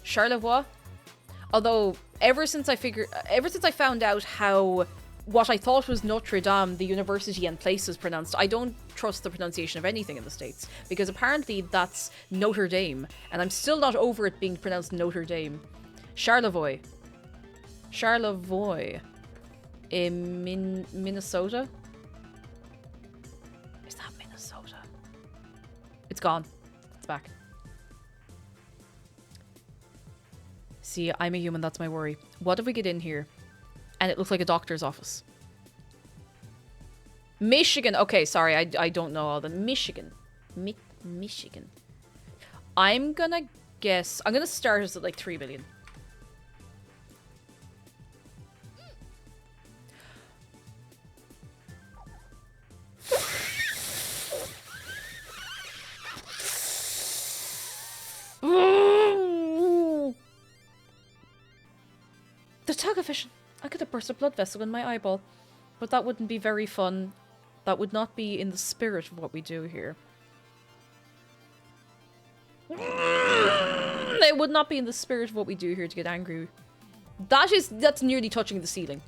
Charlevoix? Although, ever since I found out how what I thought was Notre Dame, the university and place is pronounced, I don't trust the pronunciation of anything in the States. Because apparently that's Notre Dame. And I'm still not over it being pronounced Notre Dame. Charlevoix. Charlevoix. In Minnesota? Is that Minnesota? It's gone. It's back. See, I'm a human, that's my worry. What if we get in here and it looks like a doctor's office? Michigan. Okay, sorry, I don't know all the Michigan. Michigan. I'm gonna guess. I'm gonna start us at like 3 billion. The television. I could have burst a blood vessel in my eyeball, but that wouldn't be very fun. That would not be in the spirit of what we do here. It would not be in the spirit of what we do here to get angry. That's nearly touching the ceiling.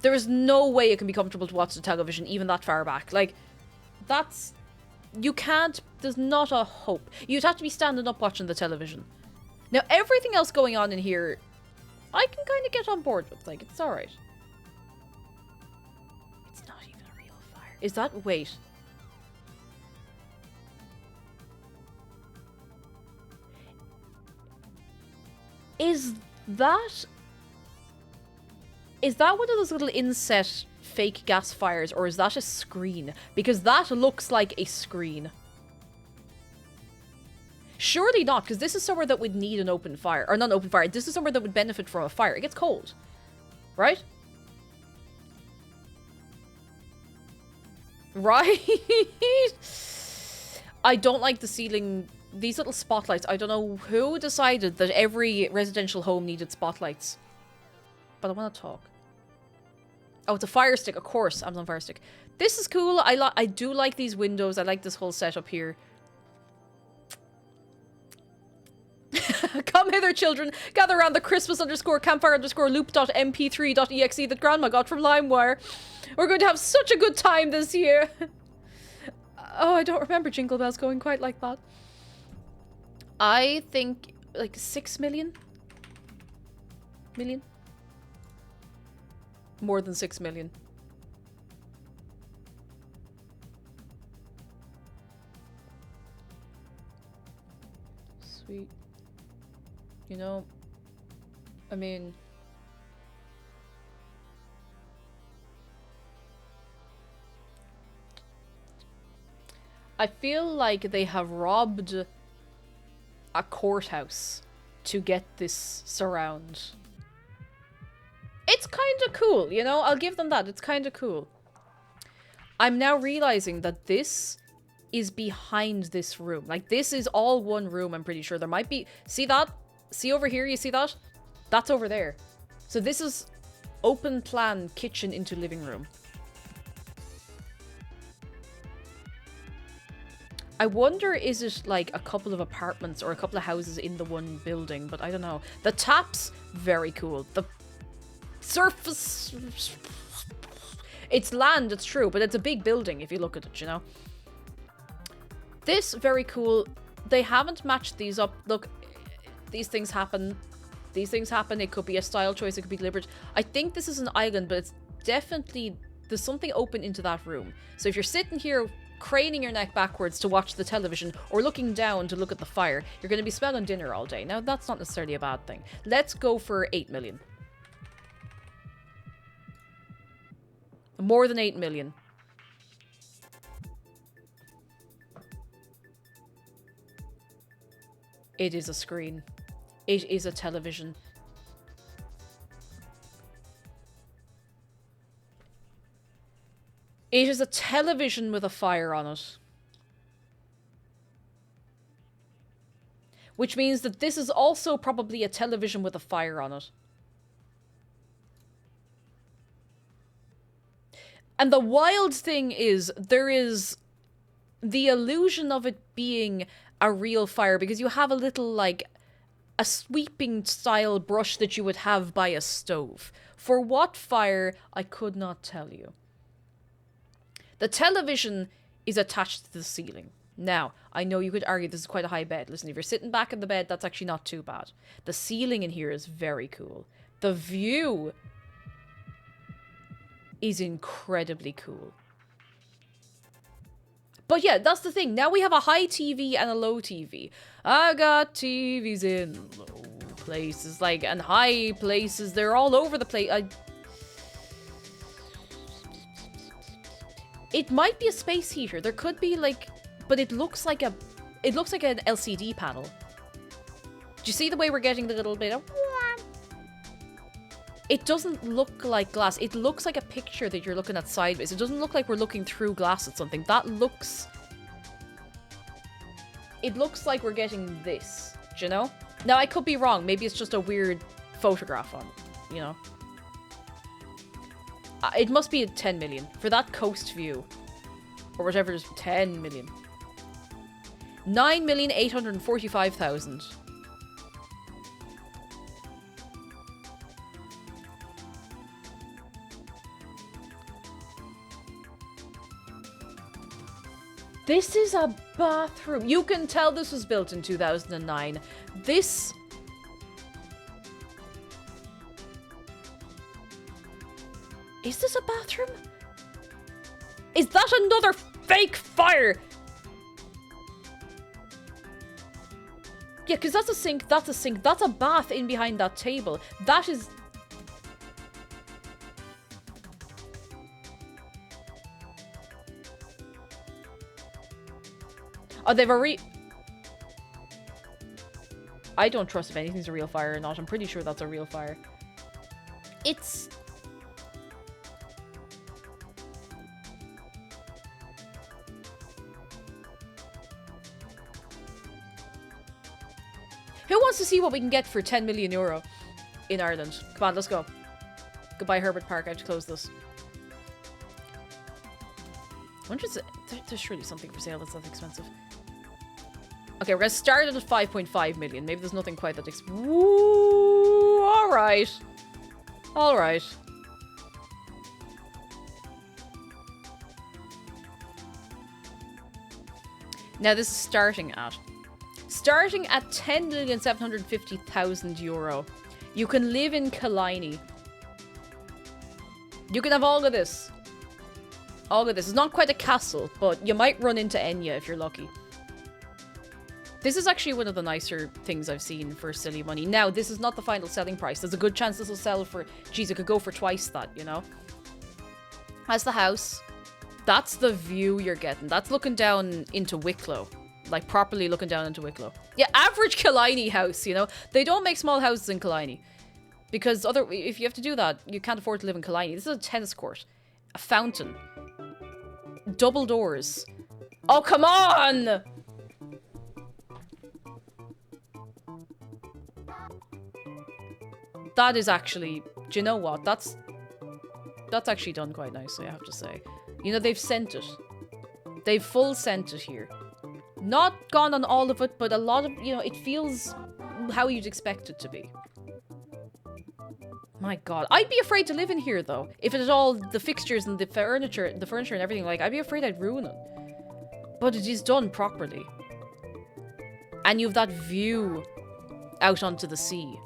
There is no way it can be comfortable to watch the television even that far back. Like, that's... You can't... There's not a hope. You'd have to be standing up watching the television. Now, everything else going on in here, I can kind of get on board with. Like, it's alright. It's not even a real fire. Is that... Wait. Is that one of those little inset fake gas fires, or is that a screen? Because that looks like a screen. Surely not, because this is somewhere that would need an open fire. Or not an open fire. This is somewhere that would benefit from a fire. It gets cold. Right? Right? I don't like the ceiling... These little spotlights. I don't know who decided that every residential home needed spotlights. But I want to talk. Oh, it's a Fire Stick. Of course, Amazon Fire Stick. This is cool. I do like these windows. I like this whole setup here. Come hither, children. Gather around the Christmas_campfire_loop.mp3.exe that Grandma got from LimeWire. We're going to have such a good time this year. Oh, I don't remember Jingle Bells going quite like that. I think like 6 million? Million? More than 6 million. Sweet. You know, I mean... I feel like they have robbed a courthouse to get this surround. It's kind of cool, you know? I'll give them that. It's kind of cool. I'm now realizing that this is behind this room. Like, this is all one room, I'm pretty sure. There might be... See that? See over here? You see that? That's over there. So this is open plan kitchen into living room. I wonder, is it like a couple of apartments or a couple of houses in the one building? But I don't know. The taps, very cool. The surface... It's land, it's true, but it's a big building if you look at it, you know? This, very cool. They haven't matched these up. Look, these things happen. These things happen. It could be a style choice. It could be deliberate. I think this is an island, but it's definitely... There's something open into that room. So if you're sitting here craning your neck backwards to watch the television or looking down to look at the fire, you're going to be smelling dinner all day. Now, that's not necessarily a bad thing. Let's go for 8 million. More than 8 million. It is a screen. It is a television. It is a television with a fire on it. Which means that this is also probably a television with a fire on it. And the wild thing is, there is the illusion of it being a real fire, because you have a little, like, a sweeping style brush that you would have by a stove. For what fire, I could not tell you. The television is attached to the ceiling. Now, I know you could argue this is quite a high bed. Listen, if you're sitting back in the bed, that's actually not too bad. The ceiling in here is very cool. The view is incredibly cool. But yeah, that's the thing. Now we have a high TV and a low TV. I got TVs in low places, like, and high places. They're all over the place. It might be a space heater. There could be like, but it looks like an LCD panel. Do you see the way we're getting the little bit of? It doesn't look like glass. It looks like a picture that you're looking at sideways. It doesn't look like we're looking through glass at something. It looks like we're getting this. Do you know? Now, I could be wrong. Maybe it's just a weird photograph on it, you know? It must be a 10 million. For that coast view. Or whatever it is, 10 million. 9,845,000. This is a bathroom. You can tell this was built in 2009. This... Is this a bathroom? Is that another fake fire? Yeah, because that's a sink, that's a sink, that's a bath in behind that table. That is... Oh, they've a I don't trust if anything's a real fire or not. I'm pretty sure that's a real fire. It's... Who wants to see what we can get for 10 million euro in Ireland? Come on, let's go. Goodbye, Herbert Park. I have to close this. I wonder if there's surely something for sale that's that expensive. Okay, we're going to start it at 5.5 million. Maybe there's nothing quite that Woo! Alright. Alright. Now this is starting at 10,750,000 euro. You can live in Killiney. You can have all of this. All of this. It's not quite a castle, but you might run into Enya if you're lucky. This is actually one of the nicer things I've seen for silly money. Now, this is not the final selling price. There's a good chance this will sell for... Geez, it could go for twice that, you know? That's the house. That's the view you're getting. That's looking down into Wicklow. Like, properly looking down into Wicklow. Yeah, average Killiney house, you know? They don't make small houses in Killiney. Because if you have to do that, you can't afford to live in Killiney. This is a tennis court. A fountain. Double doors. Oh, come on! That is actually... Do you know what? That's actually done quite nicely, I have to say. You know, they've sent it. They've full sent it here. Not gone on all of it, but a lot of... You know, it feels how you'd expect it to be. My god. I'd be afraid to live in here, though. If it had all the fixtures and the furniture and everything, like, I'd be afraid I'd ruin it. But it is done properly. And you have that view out onto the sea.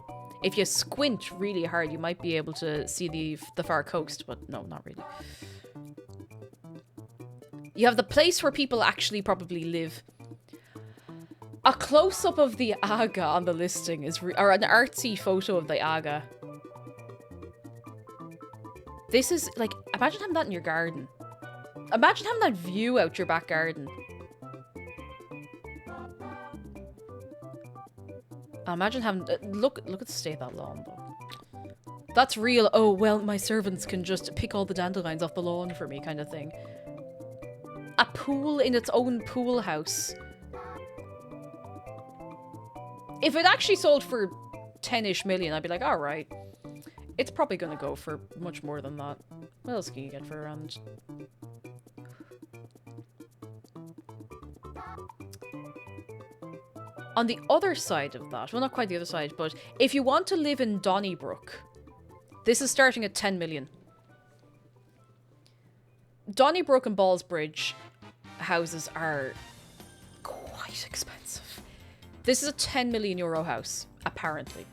If you squint really hard, you might be able to see the far coast, but no, not really. You have the place where people actually probably live. A close-up of the Aga on the listing is... or an artsy photo of the Aga. This is, like, imagine having that in your garden. Imagine having that view out your back garden. Imagine having... look at the state of that lawn, though. That's real, oh, well, my servants can just pick all the dandelions off the lawn for me kind of thing. A pool in its own pool house. If it actually sold for 10-ish million, I'd be like, alright. It's probably going to go for much more than that. What else can you get for around... On the other side of that, well, not quite the other side, but if you want to live in Donnybrook, this is starting at 10 million. Donnybrook and Ballsbridge houses are quite expensive. This is a 10 million euro house, apparently.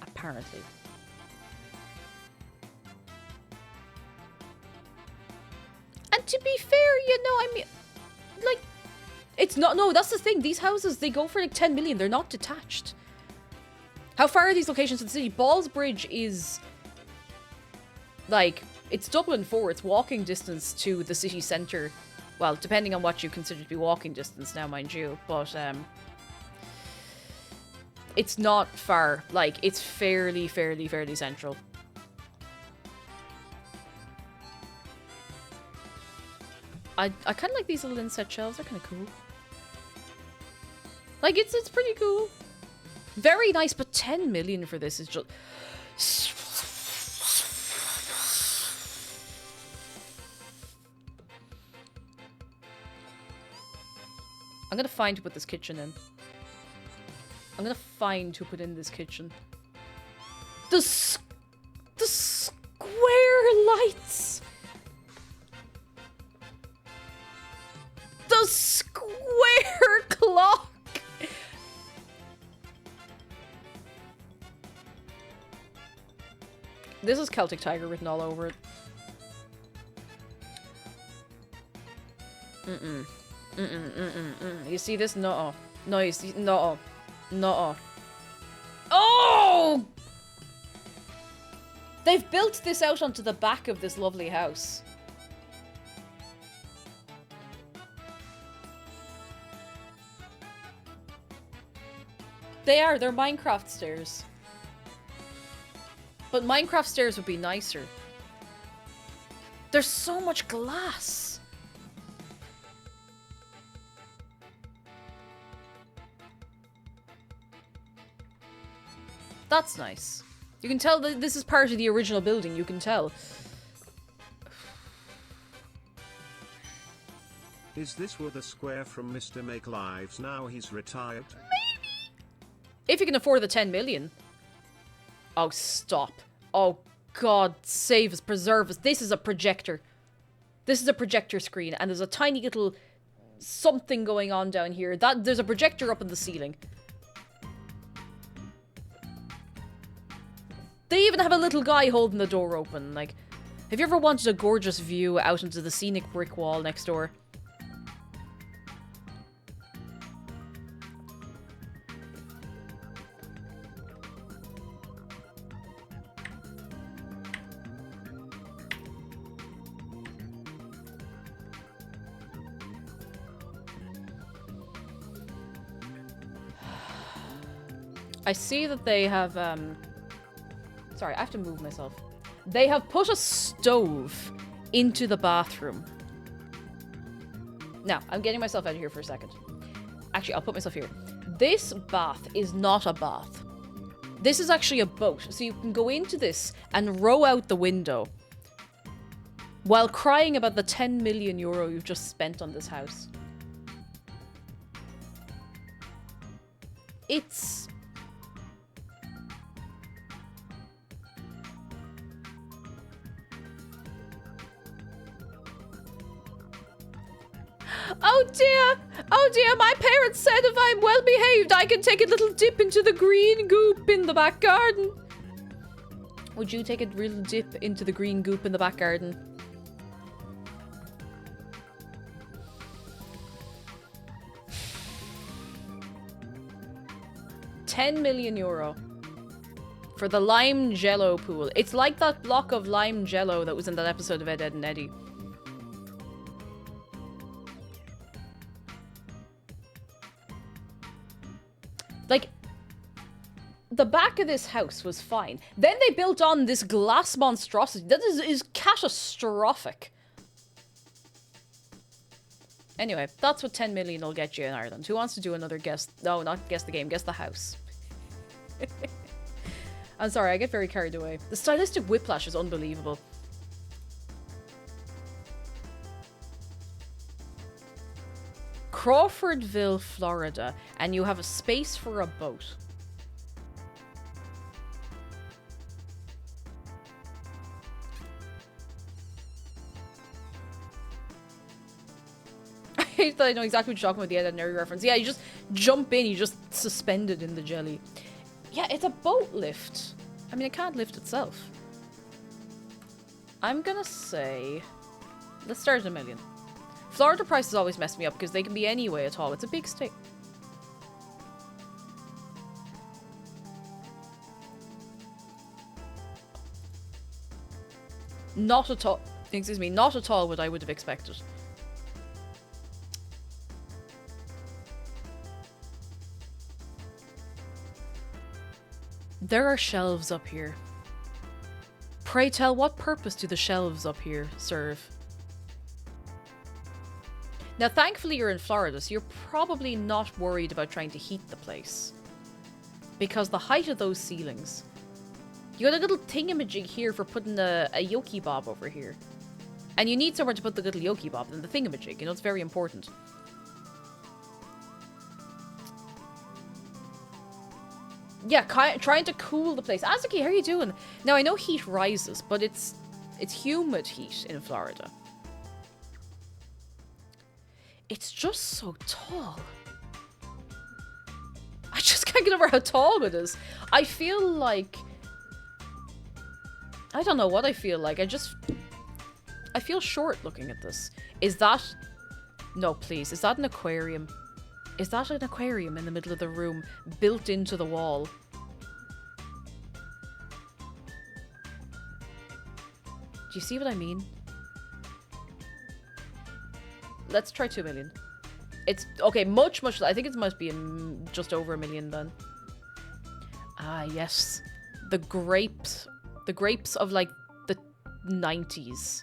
Apparently. And to be fair, you know, I mean, like, it's not, no, that's the thing. These houses, they go for like 10 million. They're not detached. How far are these locations to the city? Ballsbridge is, like, it's Dublin 4. It's walking distance to the city centre. Well, depending on what you consider to be walking distance now, mind you. But, it's not far. Like, it's fairly central. I kind of like these little inset shelves. They're kind of cool. Like, it's pretty cool. Very nice, but 10 million for this is just... I'm gonna find who put this kitchen in. I'm gonna find who put in this kitchen. The square lights! The square clock! This is Celtic Tiger written all over it. You see this? No. No, you see? No. No. Oh! They've built this out onto the back of this lovely house. They're Minecraft stairs. But Minecraft stairs would be nicer. There's so much glass. That's nice. You can tell that this is part of the original building, you can tell. Is this where the square from Mr. Make lives now he's retired? If you can afford the 10 million. Oh, stop. Oh, God, save us, preserve us. This is a projector. This is a projector screen, and there's a tiny little something going on down here. There's a projector up in the ceiling. They even have a little guy holding the door open. Like, have you ever wanted a gorgeous view out into the scenic brick wall next door? I see that they have, sorry, I have to move myself. They have put a stove into the bathroom. Now, I'm getting myself out of here for a second. Actually, I'll put myself here. This bath is not a bath. This is actually a boat. So you can go into this and row out the window while crying about the 10 million euro you've just spent on this house. It's... Oh dear, my parents said if I'm well behaved, I can take a little dip into the green goop in the back garden. Would you take a little dip into the green goop in the back garden? €10 million for the lime jello pool. It's like that block of lime jello that was in that episode of Ed, Edd and Eddy. Like, the back of this house was fine. Then they built on this glass monstrosity. That is catastrophic. Anyway, that's what 10 million will get you in Ireland. Who wants to do another guess? No, not guess the game. Guess the house. I'm sorry, I get very carried away. The stylistic whiplash is unbelievable. Crawfordville, Florida, and you have a space for a boat. hate that I know exactly what you're talking about, the Ed, Edd n Eddy reference. Yeah, you just jump in, you just suspended in the jelly. Yeah, it's a boat lift. I mean, it can't lift itself. I'm gonna say... Let's start at $1 million. Florida prices always mess me up because they can be any way at all. It's a big state. Not at all. Excuse me, not at all what I would have expected. There are shelves up here. Pray tell, what purpose do the shelves up here serve? Now, thankfully you're in Florida, so you're probably not worried about trying to heat the place. Because the height of those ceilings... You got a little thingamajig here for putting a yoki bob over here. And you need somewhere to put the little yoki bob and the thingamajig, you know, it's very important. Yeah, trying to cool the place. Azuki, how are you doing? Now, I know heat rises, but it's humid heat in Florida. It's just so tall. I just can't get over how tall it is. I feel like... I don't know what I feel like. I feel short looking at this. Is that... No, please. Is that an aquarium? Is that an aquarium in the middle of the room, built into the wall? Do you see what I mean? Let's try 2 million. It's, okay, much, I think it must be just over $1 million then. Ah, yes. The grapes of, like, the 90s.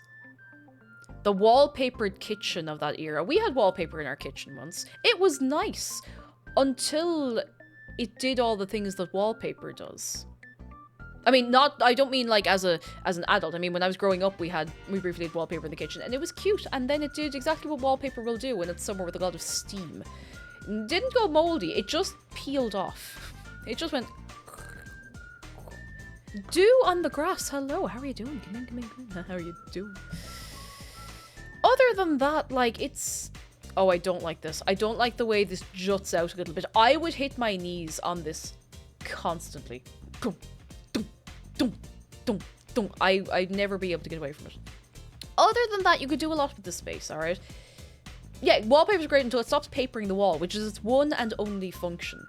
The wallpapered kitchen of that era. We had wallpaper in our kitchen once. It was nice. Until it did all the things that wallpaper does. I mean, I don't mean like as an adult. I mean, when I was growing up, we briefly had wallpaper in the kitchen, and it was cute. And then it did exactly what wallpaper will do when it's somewhere with a lot of steam. It didn't go moldy. It just peeled off. It just went... Dew on the grass. Hello, how are you doing? Come in. How are you doing? Other than that, like, it's... Oh, I don't like this. I don't like the way this juts out a little bit. I would hit my knees on this constantly. I'd never be able to get away from it. Other than that, you could do a lot with this space, alright? Yeah, wallpaper's great until it stops papering the wall, which is its one and only function.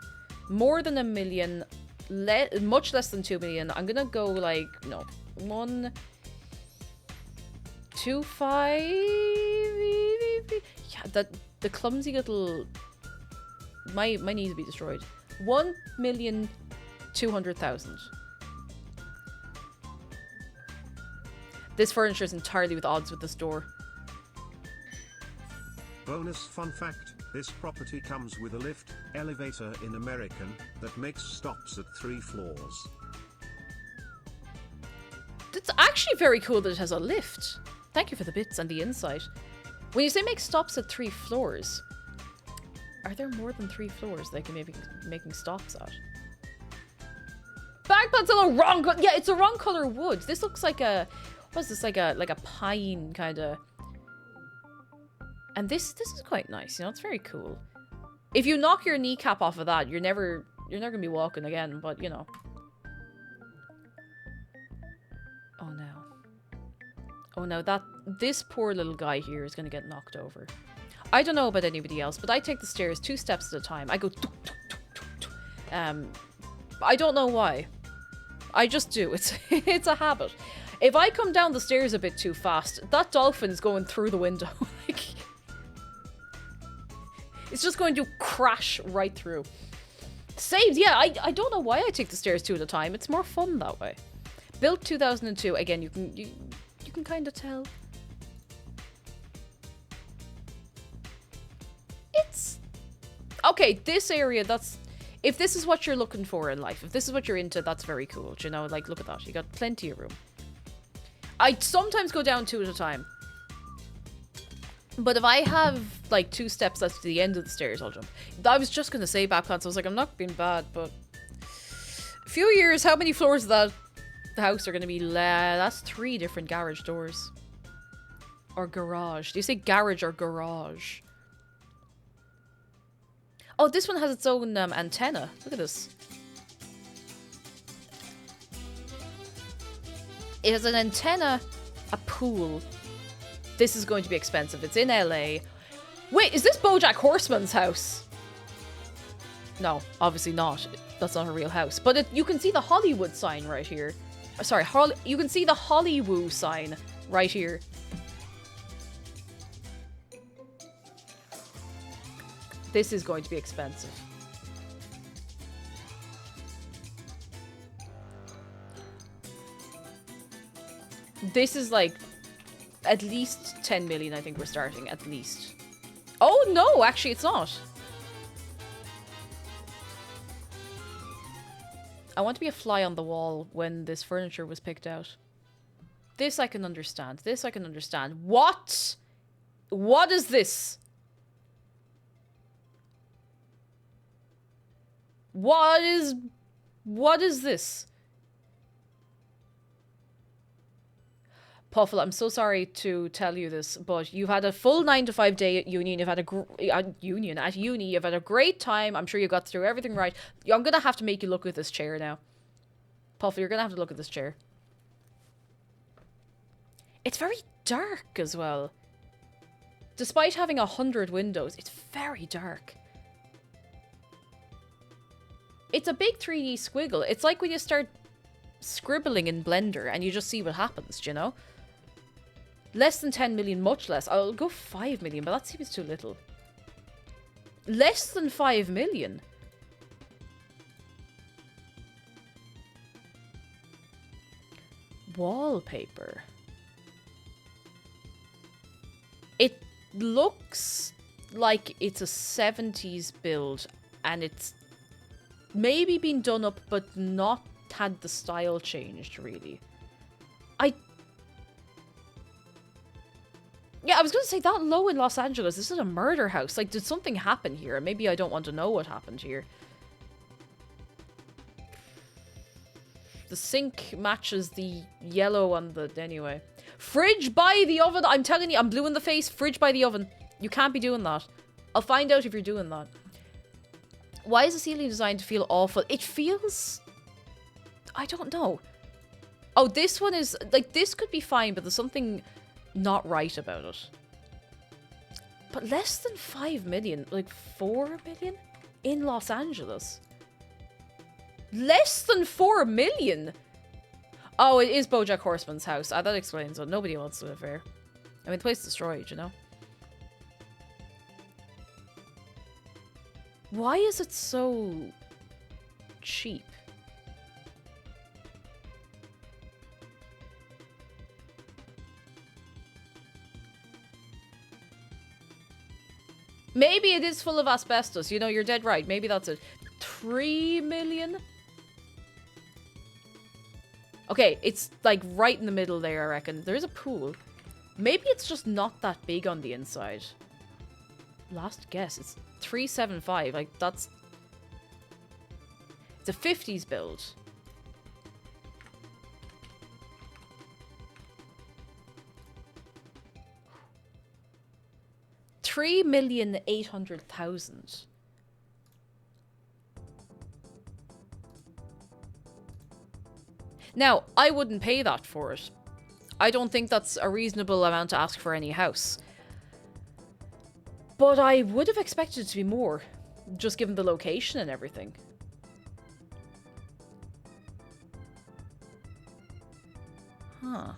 More than $1 million, much less than 2 million. I'm gonna go like, no, 1, 2, 5. Yeah, the clumsy little... My knees would be destroyed. 1,200,000. This furniture is entirely with odds with this door. Bonus fun fact, this property comes with a lift, elevator in American, that makes stops at 3 floors. It's actually very cool that it has a lift. Thank you for the bits and the insight. When you say make stops at 3 floors, are there more than 3 floors they can maybe making stops at? Backplat's a wrong color. Yeah, it's a wrong color wood. This looks like a... What's this, like a pine kind of... And this is quite nice, you know, it's very cool. If you knock your kneecap off of that, you're never gonna be walking again, but you know. Oh no, this poor little guy here is gonna get knocked over. I don't know about anybody else, but I take the stairs 2 steps at a time. I go tuk, tuk, tuk, tuk, tuk. I don't know why. I just do. It's a habit. If I come down the stairs a bit too fast, that dolphin is going through the window. Like, it's just going to crash right through. Saved, yeah, I don't know why I take the stairs 2 at a time. It's more fun that way. Built 2002. Again, you can kind of tell. It's... Okay, this area, that's... If this is what you're looking for in life, if this is what you're into, that's very cool. Do you know, like, look at that. You got plenty of room. I sometimes go down 2 at a time. But if I have, like, 2 steps that's to the end of the stairs, I'll jump. I was just going to say backpants. I was like, I'm not being bad, but... A few years, how many floors of the house are going to be... That's 3 different garage doors. Or garage. Do you say garage or garage? Oh, this one has its own antenna. Look at this. It has an antenna, a pool. This is going to be expensive. It's in LA. Wait, is this BoJack Horseman's house? No, obviously not. That's not a real house. But you can see the Hollywood sign right here. Sorry, you can see the Hollywood sign right here. This is going to be expensive. This is like at least 10 million, I think we're starting, at least. Oh no, actually it's not. I want to be a fly on the wall when this furniture was picked out. This I can understand. This I can understand. What? What is this? What is this? Puffle, I'm so sorry to tell you this, but you've had a full 9-to-5 day at uni. You've had at uni. You've had a great time. I'm sure you got through everything right. I'm gonna have to make you look at this chair now. Puffle, you're gonna have to look at this chair. It's very dark as well. Despite having 100 windows, it's very dark. It's a big 3D squiggle. It's like when you start scribbling in Blender and you just see what happens, do you know? Less than 10 million, much less. I'll go 5 million, but that seems too little. Less than 5 million? Wallpaper. It looks like it's a 70s build and it's maybe been done up but not had the style changed, really. Yeah, I was going to say, that low in Los Angeles, this is a murder house. Like, did something happen here? Maybe I don't want to know what happened here. The sink matches the yellow on the... Anyway. Fridge by the oven! I'm telling you, I'm blue in the face. Fridge by the oven. You can't be doing that. I'll find out if you're doing that. Why is the ceiling designed to feel awful? It feels... I don't know. Oh, this one is... Like, this could be fine, but there's something not right about it. But less than 5 million. Like, 4 million? In Los Angeles. Less than 4 million? Oh, it is BoJack Horseman's house. That explains it. Nobody wants to live there. I mean, the place is destroyed, you know? Why is it so cheap? Maybe it is full of asbestos. You know, you're dead right. Maybe that's it. 3 million? Okay, it's like right in the middle there, I reckon. There's a pool. Maybe it's just not that big on the inside. Last guess. It's 375. Like, that's... It's a 50s build. $3,800,000. Now, I wouldn't pay that for it. I don't think that's a reasonable amount to ask for any house. But I would have expected it to be more, just given the location and everything. Huh.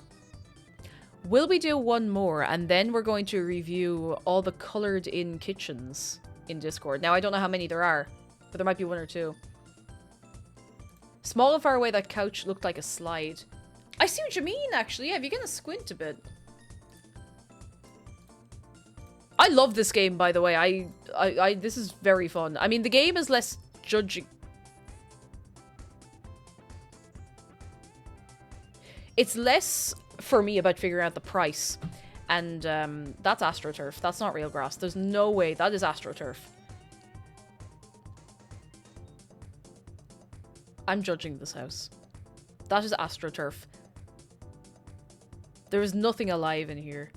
Will we do one more, and then we're going to review all the colored-in kitchens in Discord. Now, I don't know how many there are, but there might be one or two. Small and far away, that couch looked like a slide. I see what you mean, actually. Yeah, if you're gonna squint a bit. I love this game, by the way. This is very fun. I mean, the game is less judging. It's less, for me, about figuring out the price. And, that's AstroTurf. That's not real grass. There's no way. That is AstroTurf. I'm judging this house. That is AstroTurf. There is nothing alive in here.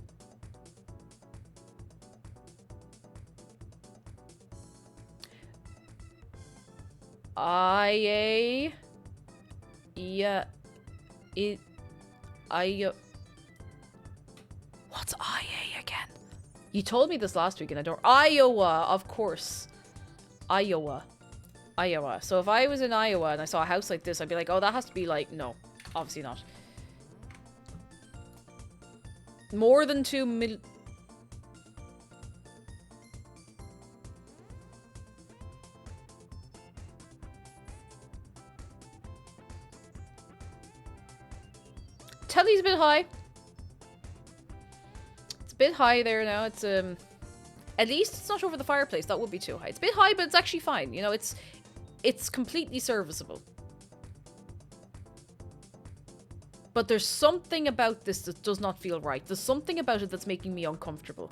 IA. Yeah. What's IA again? You told me this last week and I don't... Iowa, of course. Iowa. So if I was in Iowa and I saw a house like this, I'd be like, oh, that has to be like... No, obviously not. More than 2 million... Telly's a bit high. It's a bit high there now. It's at least it's not over the fireplace. That would be too high. It's a bit high, but it's actually fine. You know, it's completely serviceable. But there's something about this that does not feel right. There's something about it that's making me uncomfortable.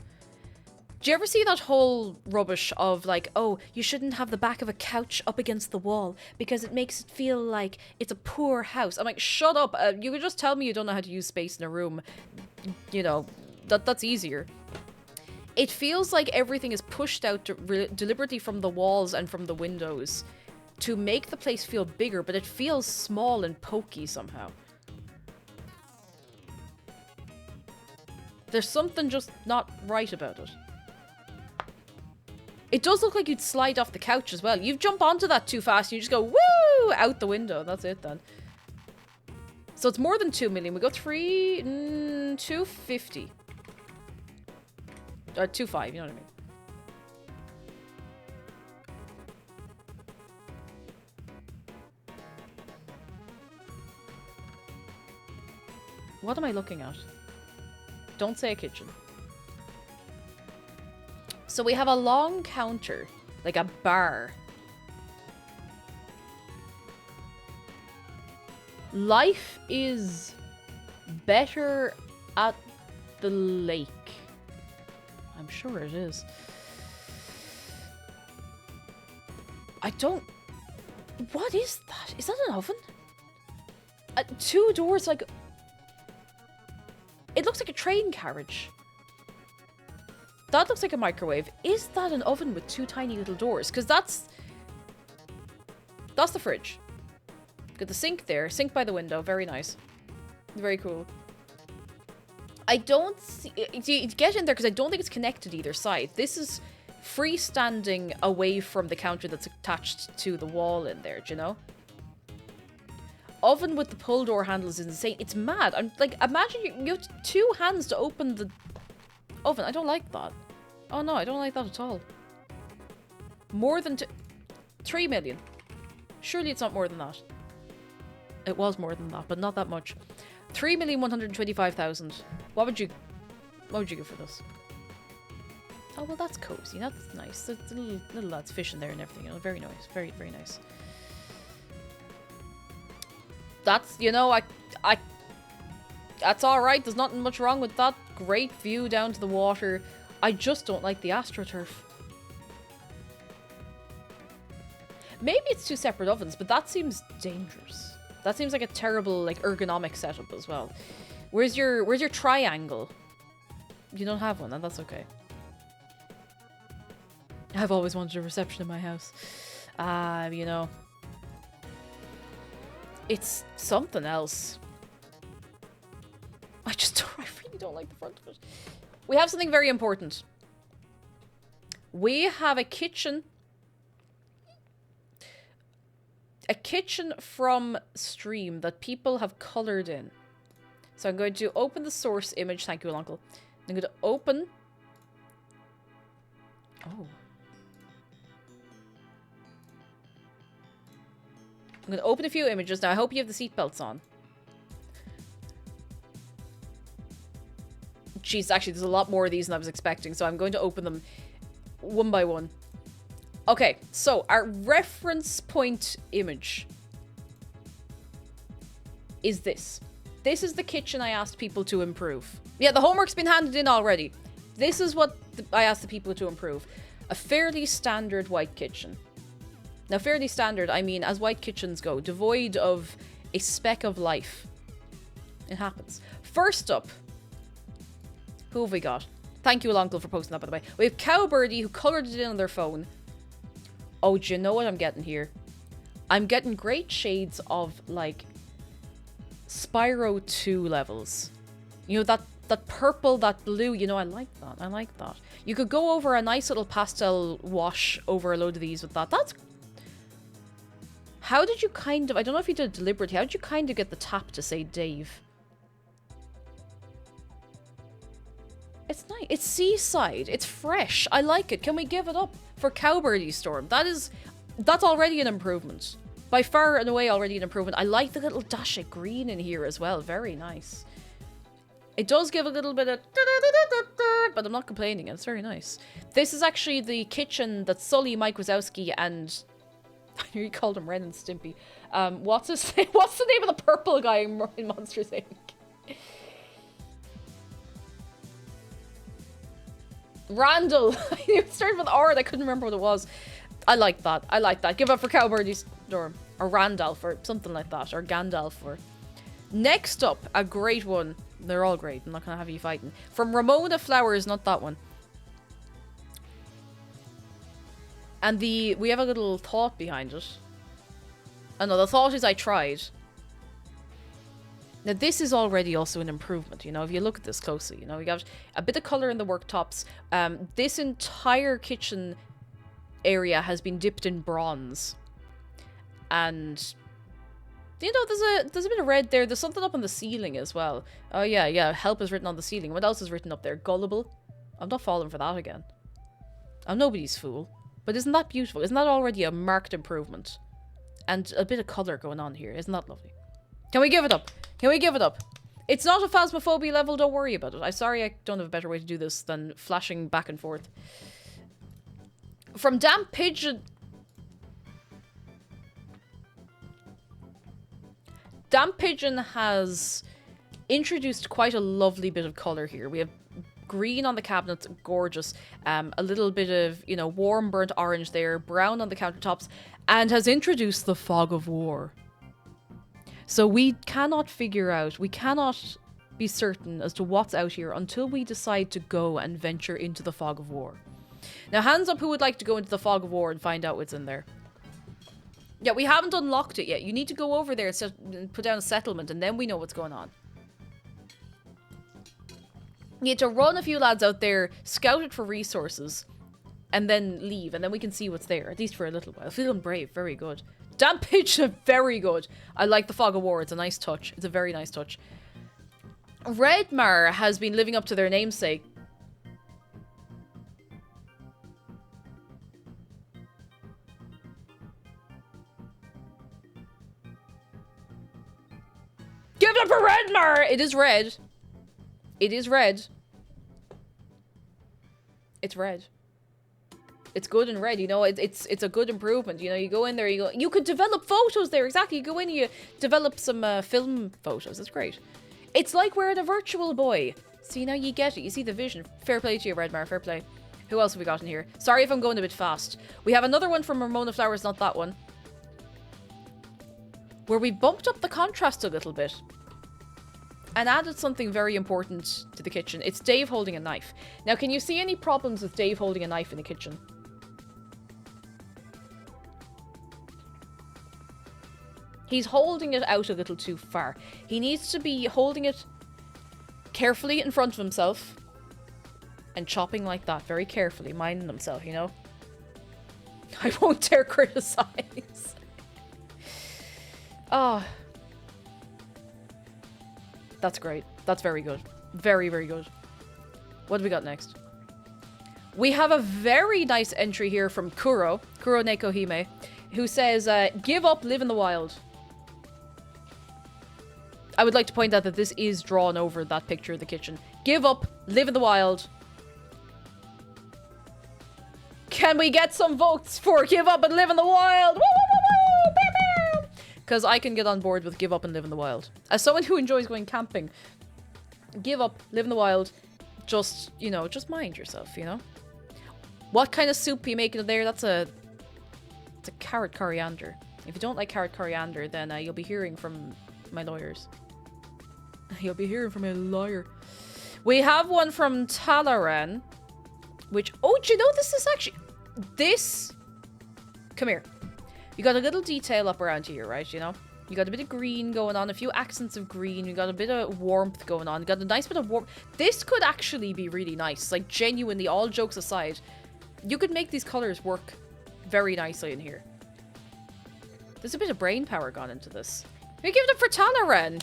Do you ever see that whole rubbish of like, oh, you shouldn't have the back of a couch up against the wall because it makes it feel like it's a poor house? I'm like, shut up. You could just tell me you don't know how to use space in a room. You know, that's easier. It feels like everything is pushed out deliberately from the walls and from the windows to make the place feel bigger, but it feels small and pokey somehow. There's something just not right about it. It does look like you'd slide off the couch as well. You jump onto that too fast and you just go, woo, out the window. That's it then. So it's more than 2 million. We go 250. Or 2.5, you know what I mean. What am I looking at? Don't say a kitchen. So we have a long counter, like a bar. Life is better at the lake. I'm sure it is. I don't... What is that? Is that an oven? 2 doors, like... It looks like a train carriage. That looks like a microwave. Is that an oven with 2 tiny little doors? Because that's the fridge. Got the sink there. Sink by the window. Very nice. Very cool. I don't see... Get in there because I don't think it's connected either side. This is freestanding away from the counter that's attached to the wall in there. Do you know? Oven with the pull door handles is insane. It's mad. I'm like, imagine you have 2 hands to open the oven. I don't like that. Oh no, I don't like that at all. More than 3 million. Surely it's not more than that. It was more than that, but not that much. 3,125,000. What would you go for this? Oh well, that's cozy. That's nice. The little lads fishing there and everything. You know, very nice. Very, very nice. That's, you know, that's alright. There's nothing much wrong with that. Great view down to the water. I just don't like the AstroTurf. Maybe it's 2 separate ovens, but that seems dangerous. That seems like a terrible, like, ergonomic setup as well. Where's your triangle? You don't have one, and that's okay. I've always wanted a reception in my house. You know. It's something else. I really don't like the front of it. We have something very important. We have a kitchen. A kitchen from Stream that people have colored in. So I'm going to open the source image. Thank you, Uncle. I'm going to open... Oh. I'm going to open a few images. Now, I hope you have the seatbelts on. Jeez, actually, there's a lot more of these than I was expecting, so I'm going to open them one by one. Okay, so our reference point image is this. This is the kitchen I asked people to improve. Yeah, the homework's been handed in already. This is what I asked the people to improve. A fairly standard white kitchen. Now, fairly standard, I mean, as white kitchens go, devoid of a speck of life. It happens. First up, who have we got? Thank you, Uncle, for posting that, by the way. We have Cowbirdie, who coloured it in on their phone. Oh, do you know what I'm getting here? I'm getting great shades of, like, Spyro 2 levels. You know, that purple, that blue, you know, I like that. I like that. You could go over a nice little pastel wash over a load of these with that. That's... How did you kind of... I don't know if you did it deliberately. How did you kind of get the tap to say Dave? It's nice. It's seaside. It's fresh. I like it. Can we give it up for Cowbirdie Storm? That's already an improvement. By far and away already an improvement. I like the little dash of green in here as well. Very nice. It does give a little bit of... But I'm not complaining. It's very nice. This is actually the kitchen that Sully, Mike Wazowski, and... I knew you called him Ren and Stimpy. What's the name of the purple guy in Monsters, Inc.? Randall. It started with R and I couldn't remember what it was. I like that. I like that. Give up for Cowbirdie Storm. Or Randolph or something like that. Or Gandalf or... Next up, a great one. They're all great. I'm not going to have you fighting. From Ramona Flowers, not that one. And we have a little thought behind it. Oh no, the thought is I tried. Now this is already also an improvement, you know, if you look at this closely, you know, we got a bit of colour in the worktops. This entire kitchen area has been dipped in bronze. And, you know, there's a bit of red there. There's something up on the ceiling as well. Oh yeah, help is written on the ceiling. What else is written up there? Gullible? I'm not falling for that again. I'm nobody's fool. But isn't that beautiful? Isn't that already a marked improvement? And a bit of colour going on here. Isn't that lovely? Can we give it up? Can we give it up? It's not a Phasmophobia level, don't worry about it. I'm sorry I don't have a better way to do this than flashing back and forth. From Damp Pigeon... Damp Pigeon has introduced quite a lovely bit of colour here. We have green on the cabinets, gorgeous. A little bit of, you know, warm burnt orange there, brown on the countertops, and has introduced the fog of war. So we cannot figure out, we cannot be certain as to what's out here until we decide to go and venture into the fog of war. Now, hands up who would like to go into the fog of war and find out what's in there. Yeah, we haven't unlocked it yet. You need to go over there and put down a settlement, and then we know what's going on. You need to run a few lads out there, scout it for resources, and then leave, and then we can see what's there, at least for a little while. Feeling brave, very good. Damp Pigeon, very good. I like the fog of war. It's a nice touch. It's a very nice touch. Redmar has been living up to their namesake. Give it up for Redmar! It is red. It is red. It's red. It's good and red, you know, it's a good improvement. You know, you go in there, you could develop photos there, exactly. You go in, you develop some film photos. It's great. It's like we're a virtual boy. See, now you get it. You see the vision. Fair play to you, Redmar, fair play. Who else have we got in here? Sorry if I'm going a bit fast. We have another one from Ramona Flowers, not that one. Where we bumped up the contrast a little bit. And added something very important to the kitchen. It's Dave holding a knife. Now, can you see any problems with Dave holding a knife in the kitchen? He's holding it out a little too far. He needs to be holding it carefully in front of himself and chopping like that, very carefully, minding himself, you know? I won't dare criticize. Oh. That's great. That's very good. Very, very good. What do we got next? We have a very nice entry here from Kuro Neko Hime, who says, give up, live in the wild. I would like to point out that this is drawn over that picture of the kitchen. Give up, live in the wild. Can we get some votes for give up and live in the wild? Woo, woo, woo, woo! Because I can get on board with give up and live in the wild. As someone who enjoys going camping, give up, live in the wild. Just, you know, just mind yourself, you know? What kind of soup are you making there? It's a carrot coriander. If you don't like carrot coriander, then you'll be hearing from my lawyers. You'll be hearing from a lawyer. We have one from Talaran, which... Oh, do you know this is actually... This... Come here. You got a little detail up around here, right? You know? You got a bit of green going on, a few accents of green. You got a bit of warmth going on. You got a nice bit of warmth. This could actually be really nice. Like, genuinely, all jokes aside, you could make these colors work very nicely in here. There's a bit of brain power gone into this. We give it up for Talaran.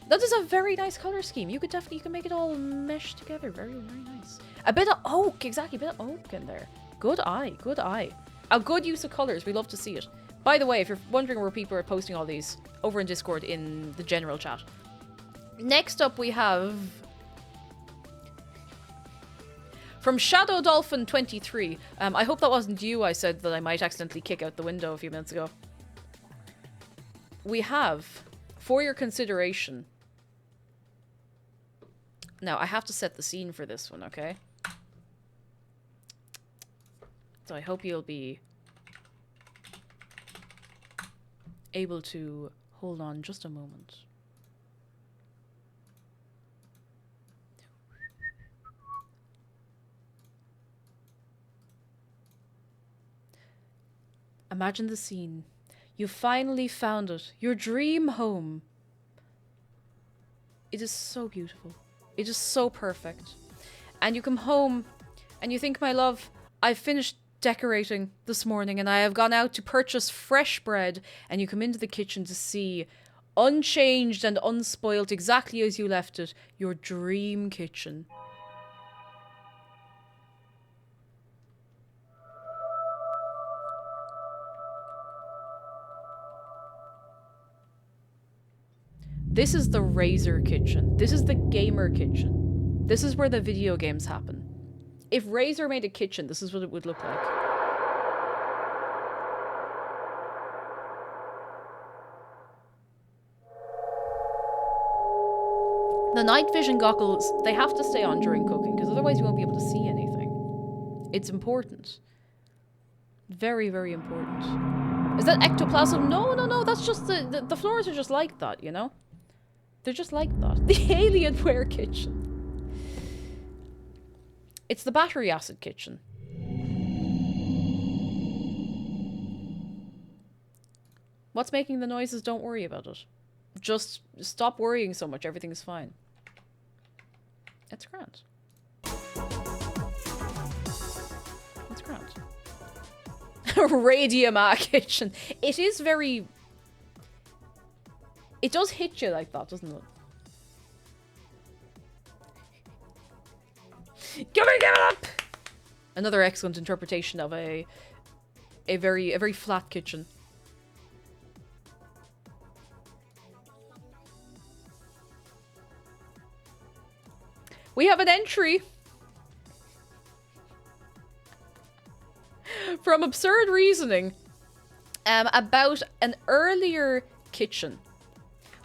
That is a very nice color scheme. You can make it all mesh together. Very, very nice. A bit of oak, exactly. A bit of oak in there. Good eye, good eye. A good use of colors. We love to see it. By the way, if you're wondering where people are posting all these, over in Discord in the general chat. Next up we have... from Shadow Dolphin 23. I hope that wasn't you I said that I might accidentally kick out the window a few minutes ago. We have, for your consideration... Now, I have to set the scene for this one, okay? So I hope you'll be able to hold on just a moment. Imagine the scene. You finally found it. Your dream home. It is so beautiful. It is so perfect. And you come home and you think, my love, I've finished decorating this morning and I have gone out to purchase fresh bread, and you come into the kitchen to see, unchanged and unspoilt exactly as you left it, your dream kitchen. This is the Razer kitchen. This is the gamer kitchen. This is where the video games happen. If Razer made a kitchen, this is what it would look like. The night vision goggles, they have to stay on during cooking, because otherwise you won't be able to see anything. It's important. Very, very important. Is that ectoplasm? No, no, no, that's just the floors are just like that, you know? They're just like that. The Alienware kitchen. It's the battery acid kitchen. What's making the noises? Don't worry about it. Just stop worrying so much. Everything's fine. It's grand. It's grand. Radium kitchen. It is very... It does hit you like that, doesn't it? Give it up! Another excellent interpretation of a very flat kitchen. We have an entry from Absurd Reasoning about an earlier kitchen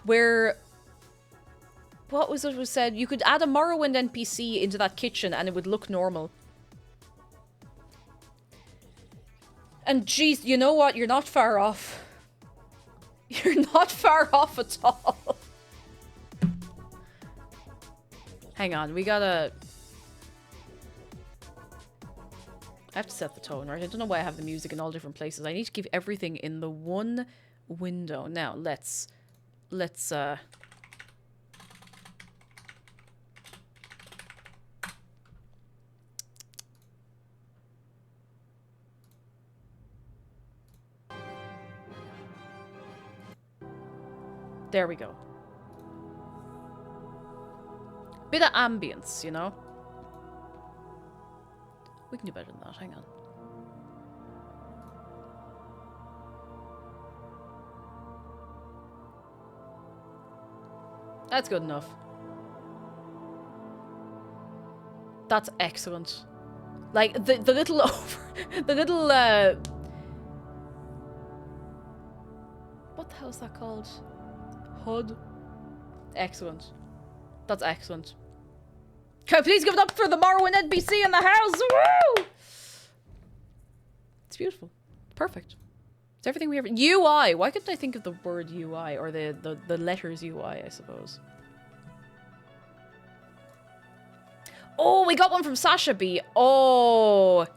where, what was it was said? You could add a Morrowind NPC into that kitchen and it would look normal. And geez, you know what? You're not far off. You're not far off at all. Hang on, we gotta... I have to set the tone, right? I don't know why I have the music in all different places. I need to keep everything in the one window. Now, let's there we go. Bit of ambience, you know? We can do better than that, hang on. That's good enough. That's excellent. Like, the little over... the little, what the hell is that called? HUD? Excellent. That's excellent. Can I please give it up for the Morrowind NPC in the house? Woo! It's beautiful. Perfect. It's everything we ever... UI! Why couldn't I think of the word UI? Or the letters UI, I suppose. Oh, we got one from Sasha B. Oh.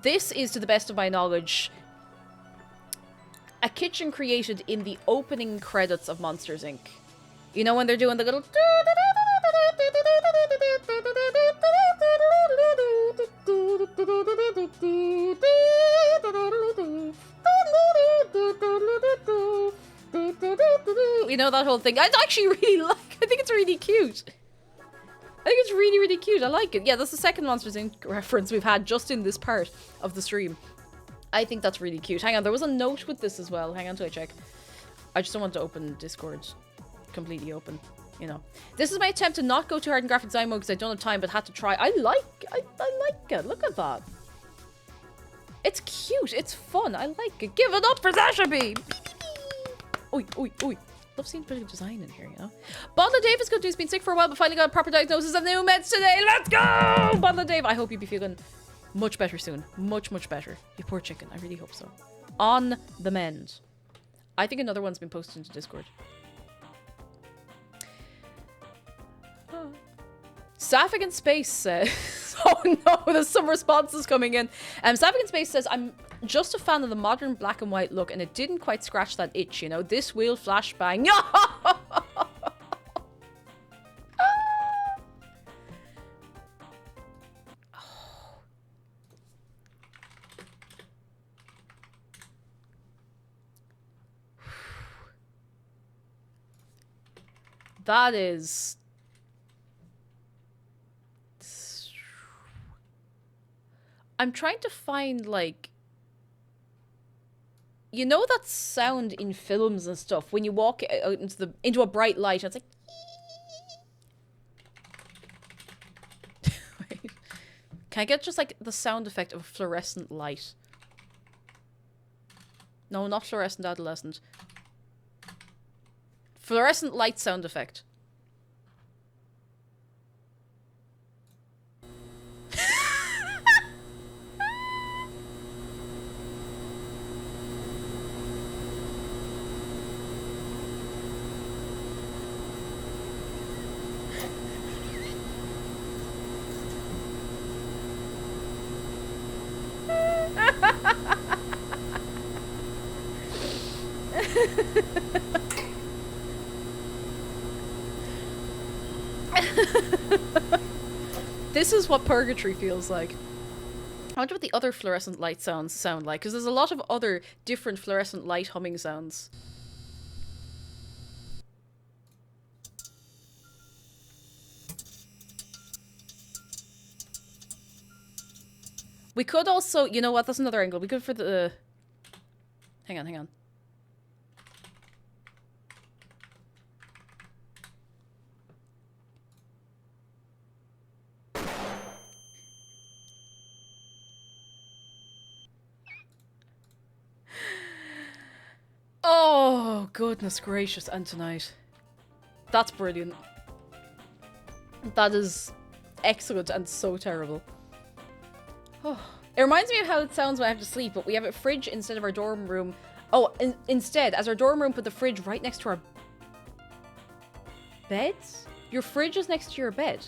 This is, to the best of my knowledge, a kitchen created in the opening credits of Monsters, Inc. You know when they're doing the little... You know that whole thing? I actually really like. I think it's really cute. I think it's really, really cute. I like it. Yeah, that's the second Monsters Inc. reference we've had just in this part of the stream. I think that's really cute. Hang on, there was a note with this as well. Hang on till I check. I just don't want to open Discord completely open, you know. This is my attempt to not go too hard in graphic design mode because I don't have time, but had to try. I like it. Look at that. It's cute. It's fun. I like it. Give it up for Sasha B. Oi, oi, oi. Love seeing a bit of design in here, you know. Bondla Dave is good. He's been sick for a while, but finally got a proper diagnosis of new meds today. Let's go! Bondla Dave, I hope you'll be feeling much better soon. Much, much better. You poor chicken. I really hope so. On the mend. I think another one's been posted into Discord. Sapphic in Space says... Oh no, there's some responses coming in. Sapphic in Space says, I'm just a fan of the modern black and white look and it didn't quite scratch that itch, you know. This will flashbang. That is... I'm trying to find, like... You know that sound in films and stuff when you walk out into a bright light and it's like... Wait. Can I get just, like, the sound effect of a fluorescent light? No, not fluorescent adolescent. Fluorescent light sound effect. This is what purgatory feels like. I wonder what the other fluorescent light sounds sound like, because there's a lot of other different fluorescent light humming sounds. We could also, you know what, that's another angle. We could for the... Hang on, hang on. Oh, goodness gracious, and tonight. That's brilliant. That is excellent and so terrible. Oh. It reminds me of how it sounds when I have to sleep, but we have a fridge instead of our dorm room. Oh, instead, as our dorm room, put the fridge right next to our beds? Your fridge is next to your bed.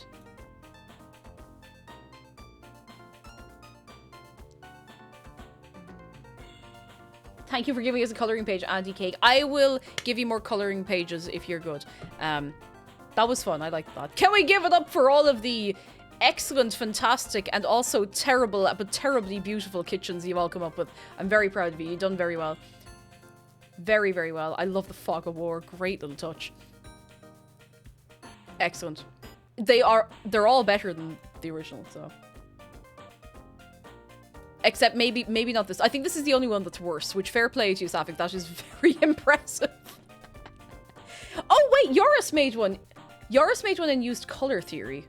Thank you for giving us a colouring page, Andy Cake. I will give you more colouring pages if you're good. That was fun. I liked that. Can we give it up for all of the excellent, fantastic, and also terrible, but terribly beautiful kitchens you've all come up with? I'm very proud of you. You've done very well. Very, very well. I love the fog of war. Great little touch. Excellent. They're all better than the original, so... Except maybe not this. I think this is the only one that's worse, which fair play to you, Sapphic. That is very impressive. Oh, wait, Yoris made one. Yoris made one and used color theory.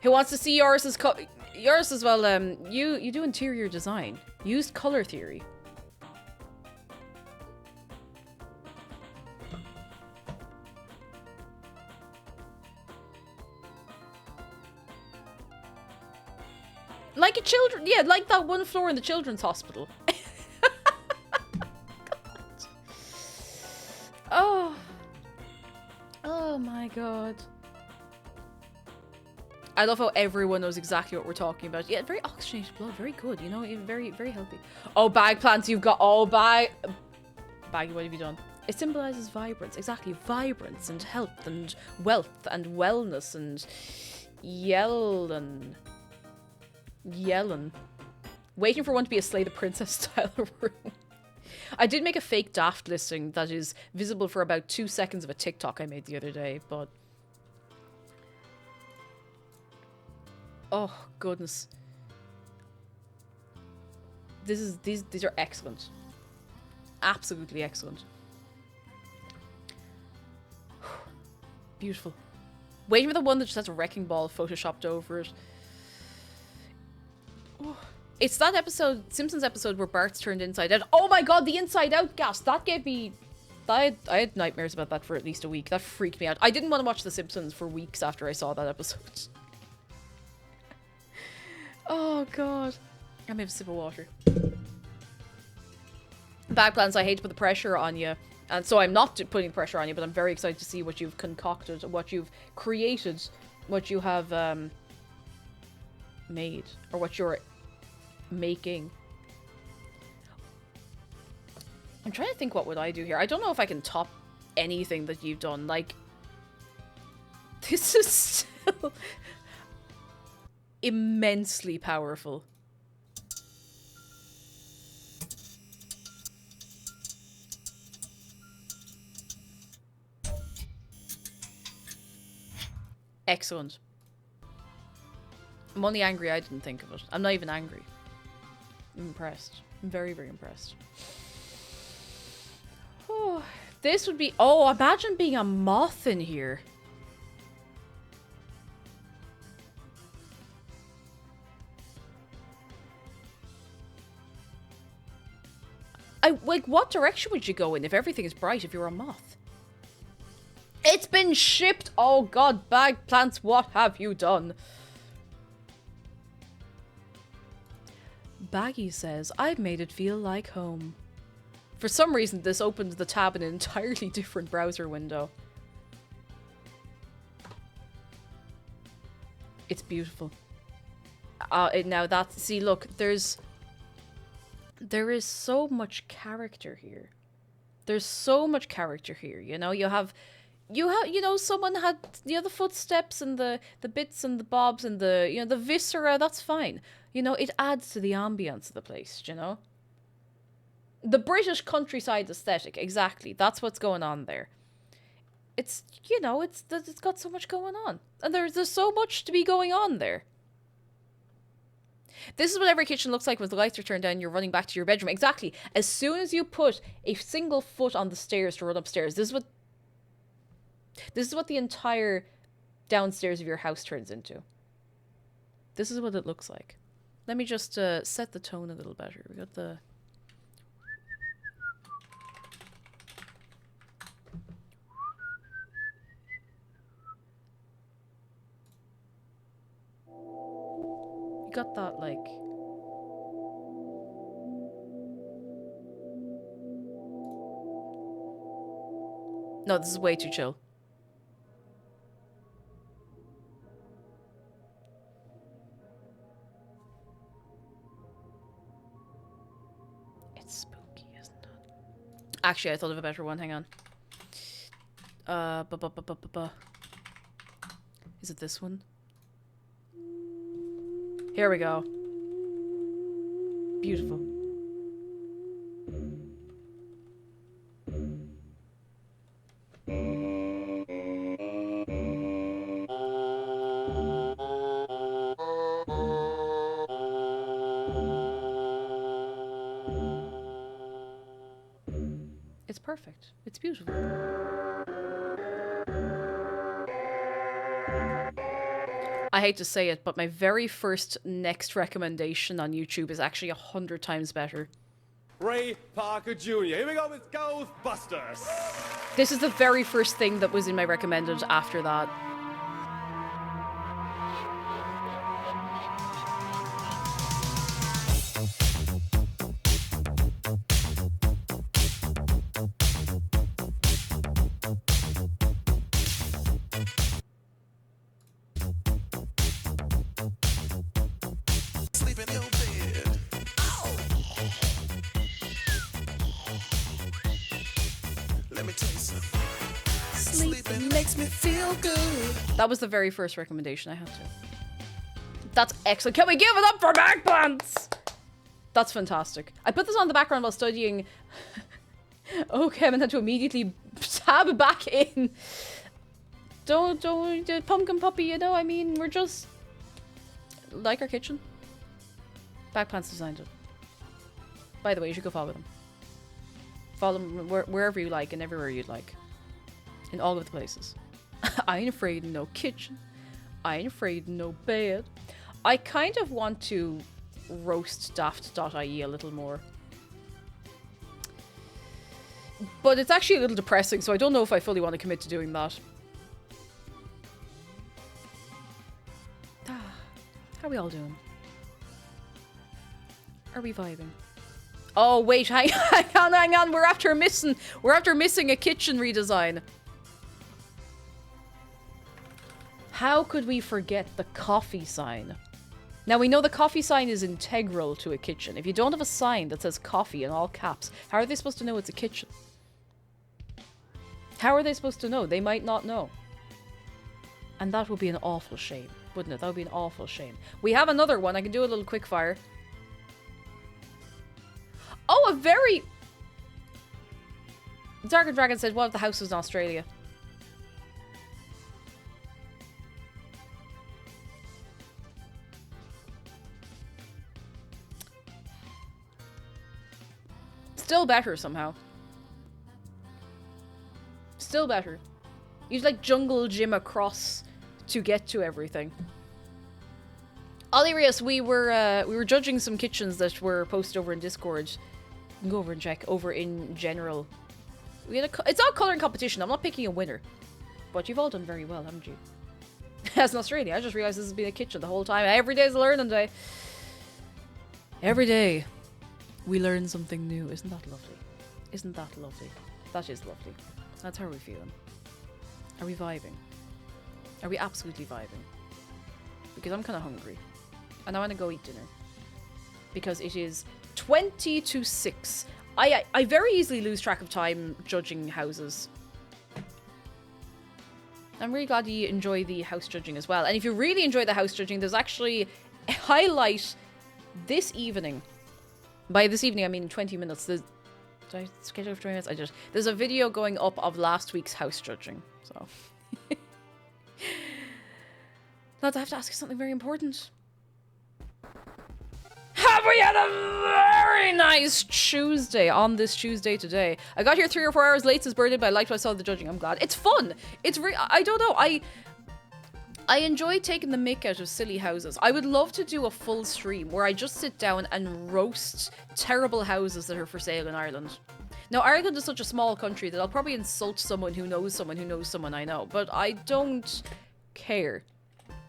Who wants to see Yoris's Yoris as well? You do interior design. Used color theory. Like a children, yeah, like that one floor in the children's hospital. Oh. Oh my god. I love how everyone knows exactly what we're talking about. Yeah, very oxygenated blood. Very good, you know? Very, very healthy. Oh, bag plants, you've got all Baggy, what have you done? It symbolizes vibrance. Exactly. Vibrance and health and wealth and wellness and yellen. Waiting for one to be a Slay the Princess style room. I did make a fake Daft listing that is visible for about 2 seconds of a TikTok I made the other day, but... Oh, goodness. These are excellent. Absolutely excellent. Beautiful. Waiting for the one that just has a wrecking ball photoshopped over it. Oh. It's that episode, Simpsons episode, where Bart's turned inside out. Oh my god, the inside out gas! That gave me... I had nightmares about that for at least a week. That freaked me out. I didn't want to watch The Simpsons for weeks after I saw that episode. Oh god. I'm gonna have a sip of water. Bag plans, I hate to put the pressure on you. And so I'm not putting the pressure on you, but I'm very excited to see what you've concocted, what you've created, what you have made, or what you're making. I'm trying to think what would I do here. I don't know if I can top anything that you've done. Like, this is still immensely powerful. Excellent. I'm only angry I didn't think of it. I'm not even angry. I'm impressed. I'm very, very impressed. Oh, this would be... Oh, imagine being a moth in here. Like, what direction would you go in if everything is bright if you're a moth? It's been shipped! Oh god, bag plants, what have you done? Baggy says, I've made it feel like home. For some reason, this opens the tab in an entirely different browser window. It's beautiful. Now that's... See, look, there is so much character here. There's so much character here, you know? You have, you know, someone had, you know, the footsteps and the bits and the bobs and the, you know, the viscera, that's fine. You know, it adds to the ambience of the place, you know? The British countryside aesthetic, exactly. That's what's going on there. It's, you know, it's got so much going on. And there's so much to be going on there. This is what every kitchen looks like when the lights are turned down, you're running back to your bedroom. Exactly. As soon as you put a single foot on the stairs to run upstairs, this is what the entire downstairs of your house turns into. This is what it looks like. Let me just set the tone a little better. We got the... We got that, like... No, this is way too chill. It's spooky, isn't it? Actually, I thought of a better one. Hang on. Is it this one? Here we go. Beautiful. It's perfect. It's beautiful. I hate to say it, but my very first next recommendation on YouTube is actually 100 times better. Ray Parker Jr. Here we go with Ghostbusters. This is the very first thing that was in my recommended after that. It makes me feel good. That was the very first recommendation I had to. That's excellent. Can we give it up for back pants? That's fantastic. I put this on the background while studying. Oh, Kevin had to immediately tab back in. Don't, pumpkin puppy, you know, I mean, we're just like our kitchen. Backpants designed it. By the way, you should go follow them. Follow them wherever you like and everywhere you'd like. In all of the places. I ain't afraid of no kitchen. I ain't afraid of no bed. I kind of want to roast daft.ie a little more. But it's actually a little depressing, so I don't know if I fully want to commit to doing that. How are we all doing? Are we vibing? Oh wait, hang on. We're after missing a kitchen redesign. How could we forget the coffee sign? Now we know the coffee sign is integral to a kitchen. If you don't have a sign that says coffee in all caps, how are they supposed to know it's a kitchen? How are they supposed to know? They might not know. And that would be an awful shame, wouldn't it? That would be an awful shame. We have another one. I can do a little quick fire. Oh, a very... Darker Dragon said one of the houses in Australia. Still better somehow. Still better. You'd like jungle gym across to get to everything. Ollie Rios, we were judging some kitchens that were posted over in Discord. You can go over and check over in general. We had it's not colouring competition. I'm not picking a winner, but you've all done very well, haven't you? As an Australian, I just realised this has been a kitchen the whole time. Every day's a learning day. Every day, we learn something new. Isn't that lovely? Isn't that lovely? That is lovely. That's how we're feeling. Are we vibing? Are we absolutely vibing? Because I'm kind of hungry. And I want to go eat dinner. Because it is 20 to 6. I very easily lose track of time judging houses. I'm really glad you enjoy the house judging as well. And if you really enjoy the house judging, there's actually a highlight this evening. By this evening, I mean 20 minutes. Did I schedule for 20 minutes? I just... There's a video going up of last week's house judging. So... Lads, I have to ask you something very important. Have we had a very nice Tuesday on this Tuesday today? I got here 3 or 4 hours late since birthday, but I liked what I saw of the judging. I'm glad. It's fun. It's I don't know. I enjoy taking the mick out of silly houses. I would love to do a full stream where I just sit down and roast terrible houses that are for sale in Ireland. Now, Ireland is such a small country that I'll probably insult someone who knows someone I know, but I don't care.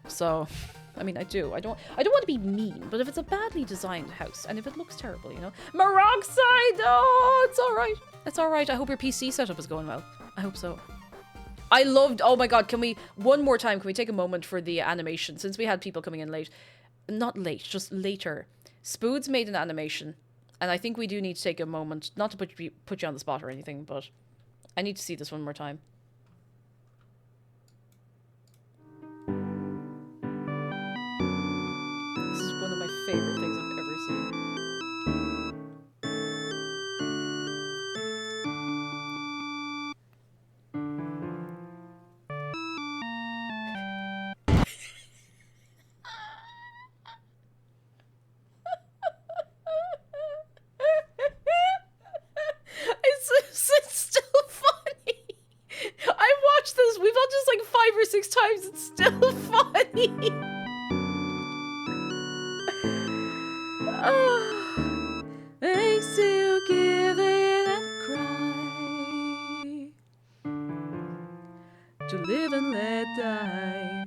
So, I mean, I do. I don't want to be mean, but if it's a badly designed house and if it looks terrible, you know. Maroxide! Oh, it's all right. It's all right. I hope your PC setup is going well. I hope so. I loved... Oh my god, can we... One more time, can we take a moment for the animation? Since we had people coming in late. Not late, just later. Spoods made an animation. And I think we do need to take a moment. Not to put you on the spot or anything, but... I need to see this one more time. This is one of my favorite things I've ever seen. It's still funny. I watched this. We've watched this like 5 or 6 times. It's still funny. Oh, makes you give in and cry, to live and let die.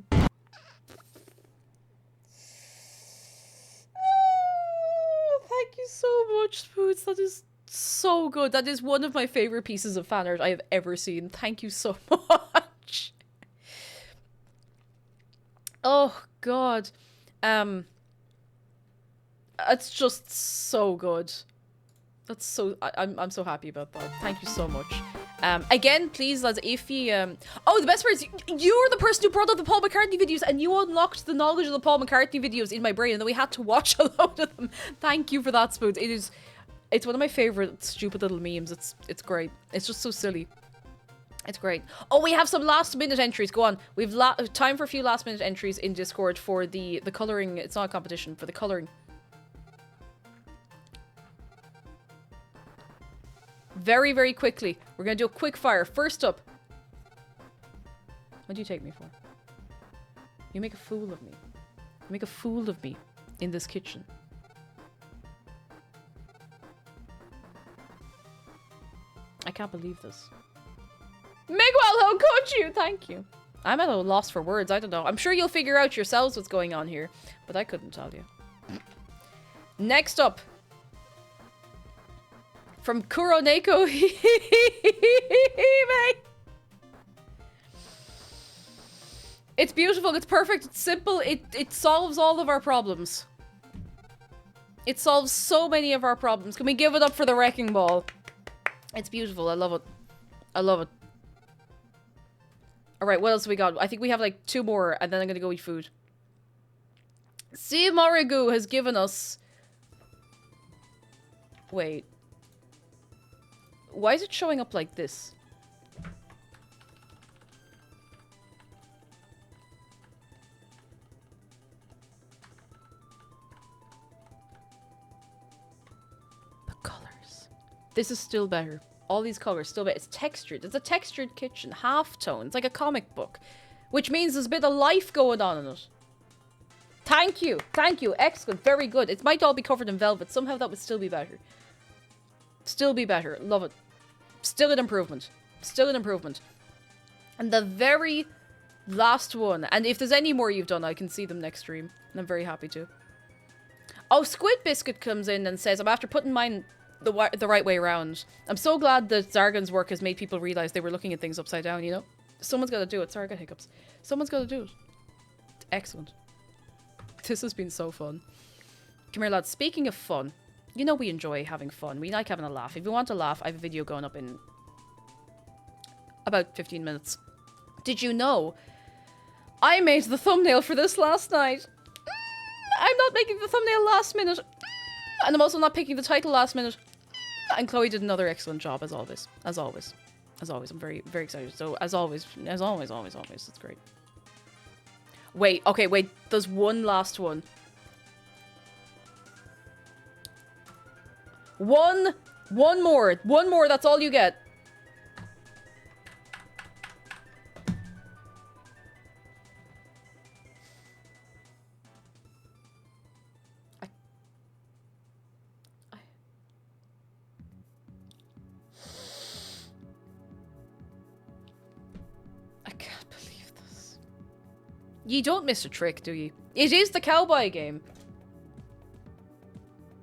Oh, thank you so much, Spoods. That is so good. That is one of my favorite pieces of fan art I have ever seen. Thank you so much. Oh god. It's just so good. That's so... I'm so happy about that. Thank you so much. Again, please, lads, if you... Oh, the best part is, you're the person who brought up the Paul McCartney videos, and you unlocked the knowledge of the Paul McCartney videos in my brain, and then we had to watch a load of them. Thank you for that, Spoons. It's one of my favorite stupid little memes. It's great. It's just so silly. It's great. Oh, we have some last minute entries. Go on. We've time for a few last minute entries in Discord for the colouring. It's not a competition, for the colouring. Very, very quickly. We're going to do a quick fire. First up. What do you take me for? You make a fool of me. You make a fool of me in this kitchen. I can't believe this. Miguel, how could you? Thank you. I'm at a loss for words. I don't know. I'm sure you'll figure out yourselves what's going on here, but I couldn't tell you. Next up. From Kuroneko. It's beautiful. It's perfect. It's simple. It solves all of our problems. It solves so many of our problems. Can we give it up for the Wrecking Ball? It's beautiful. I love it. I love it. Alright, what else have we got? I think we have like 2 more, and then I'm gonna go eat food. Steve Morigu has given us... Wait. Why is it showing up like this? The colors. This is still better. All these colors still better. It's textured. It's a textured kitchen. Half-tone. It's like a comic book. Which means there's a bit of life going on in it. Thank you. Thank you. Excellent. Very good. It might all be covered in velvet. Somehow that would still be better. Still be better. Love it. Still an improvement. Still an improvement. And the very last one. And if there's any more you've done, I can see them next stream. And I'm very happy to. Oh, Squid Biscuit comes in and says, I'm after putting mine the right way around. I'm so glad that Zargan's work has made people realize they were looking at things upside down, you know? Someone's got to do it. Sorry, I got hiccups. Someone's got to do it. It's excellent. This has been so fun. Come here, lads. Speaking of fun, you know we enjoy having fun. We like having a laugh. If you want to laugh, I have a video going up in about 15 minutes. Did you know I made the thumbnail for this last night? I'm not making the thumbnail last minute. And I'm also not picking the title last minute. And Chloe did another excellent job, as always. As always. As always. I'm very, very excited. So, as always. It's great. Wait. Okay, wait. There's one last one. One more. One more. That's all you get. You don't miss a trick, do you? It is the cowboy game.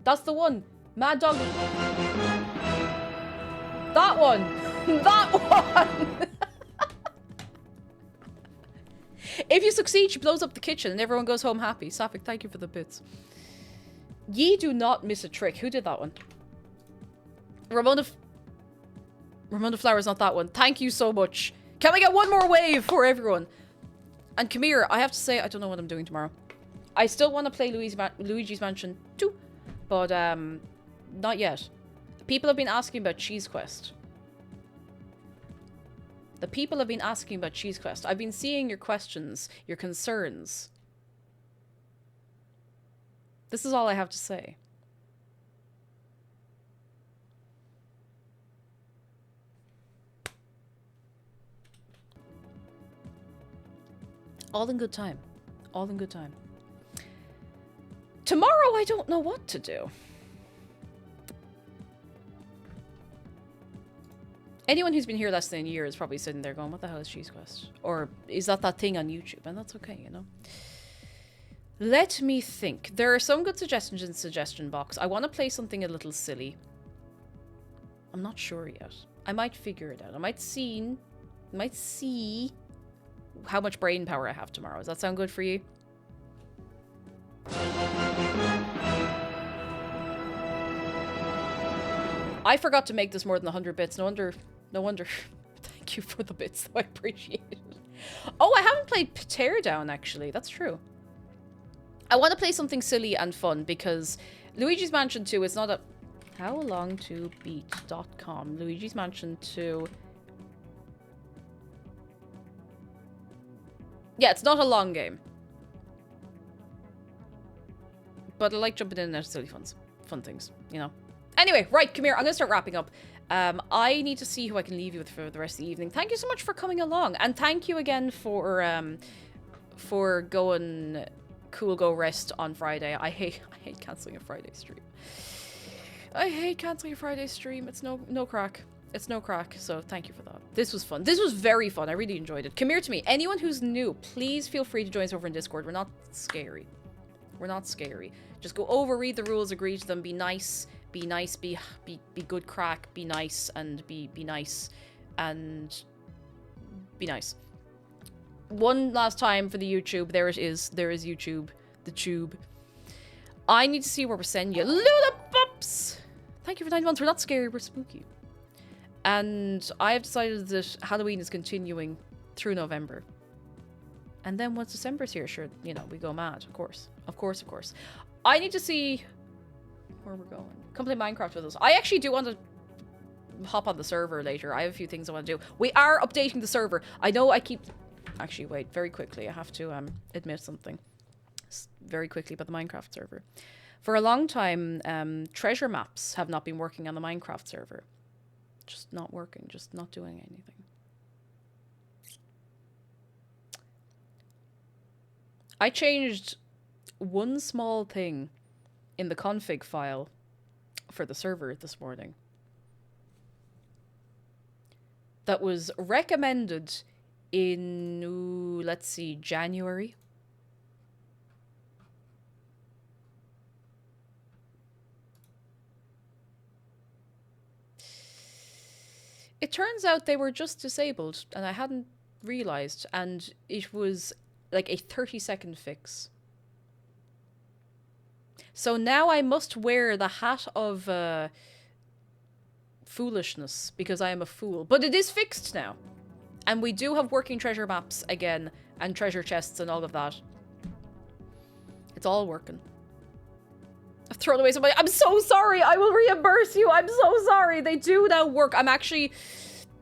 That's the one. Mad Dog. That one. That one. If you succeed, she blows up the kitchen and everyone goes home happy. Safik, thank you for the bits. Ye do not miss a trick. Who did that one? Ramona Flower's not that one. Thank you so much. Can we get one more wave for everyone? And come here, I have to say, I don't know what I'm doing tomorrow. I still want to play Luigi's Mansion 2, but not yet. People have been asking about Cheese Quest. The people have been asking about Cheese Quest. I've been seeing your questions, your concerns. This is all I have to say. All in good time. All in good time. Tomorrow, I don't know what to do. Anyone who's been here less than a year is probably sitting there going, what the hell is Cheese Quest? Or is that thing on YouTube? And that's okay, you know? Let me think. There are some good suggestions in the suggestion box. I want to play something a little silly. I'm not sure yet. I might figure it out. I might see how much brain power I have tomorrow. Does that sound good for you? I forgot to make this more than 100 bits. No wonder No wonder. Thank you for the bits, though. I appreciate it. Oh, I haven't played Teardown, actually. That's true. I want to play something silly and fun because Luigi's Mansion 2 is not a... howlongtobeat.com. Luigi's Mansion 2... Yeah, it's not a long game. But I like jumping in and out of silly fun things, you know. Anyway, right, come here. I'm going to start wrapping up. I need to see who I can leave you with for the rest of the evening. Thank you so much for coming along. And thank you again for going cool go rest on Friday. I hate cancelling a Friday stream. I hate cancelling a Friday stream. It's no crack. It's no crack, so thank you for that. This was fun. This was very fun. I really enjoyed it. Come here to me. Anyone who's new, please feel free to join us over in Discord. We're not scary. We're not scary. Just go over, read the rules, agree to them, be nice, be good crack, be nice, and be nice, and be nice. One last time for the YouTube. There it is. There is YouTube. The tube. I need to see where we're sending you. Ludapups! Thank you for 9 months. We're not scary, we're spooky. And I have decided that Halloween is continuing through November. And then once December's here, sure, you know, we go mad, of course. Of course. I need to see where we're going. Come play Minecraft with us. I actually do want to hop on the server later. I have a few things I want to do. We are updating the server. I know I keep... Actually, wait, very quickly. I have to admit something. Very quickly about the Minecraft server. For a long time, treasure maps have not been working on the Minecraft server. Just not working. Just not doing anything. I changed one small thing in the config file for the server this morning that was recommended in, let's see, January. It turns out they were just disabled and I hadn't realized, and it was like a 30-second fix. So now I must wear the hat of foolishness because I am a fool. But it is fixed now. And we do have working treasure maps again and treasure chests and all of that. It's all working. I've thrown away some money. I'm so sorry. I will reimburse you. I'm so sorry. They do now work. I'm actually...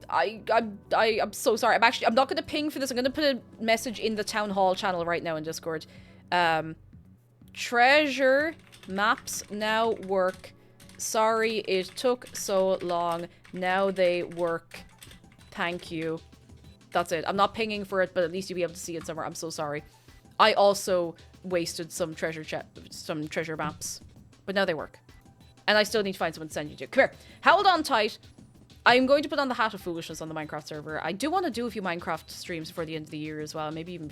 I'm so sorry. I'm not going to ping for this. I'm going to put a message in the town hall channel right now in Discord. Treasure maps now work. Sorry it took so long. Now they work. Thank you. That's it. I'm not pinging for it, but at least you'll be able to see it somewhere. I'm so sorry. I also wasted some treasure maps, but now they work. And I still need to find someone to send you to. Come here. Hold on tight. I'm going to put on the hat of foolishness on the Minecraft server. I do want to do a few Minecraft streams before the end of the year as well. Maybe even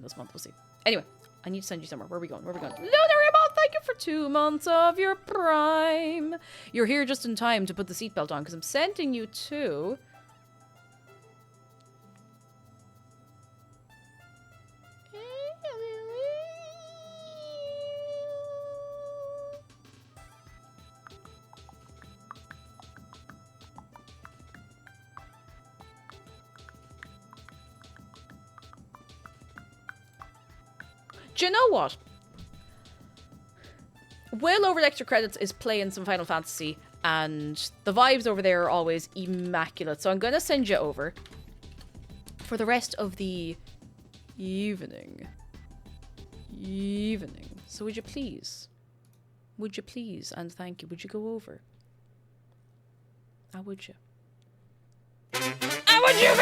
this month. We'll see. Anyway, I need to send you somewhere. Where are we going? Lunar Rainbow, thank you for 2 months of your prime. You're here just in time to put the seatbelt on because I'm sending you to... Do you know what? Will over the extra credits is playing some Final Fantasy, and the vibes over there are always immaculate. So I'm going to send you over for the rest of the evening. So would you please, and thank you, would you go over? How would you? Would you be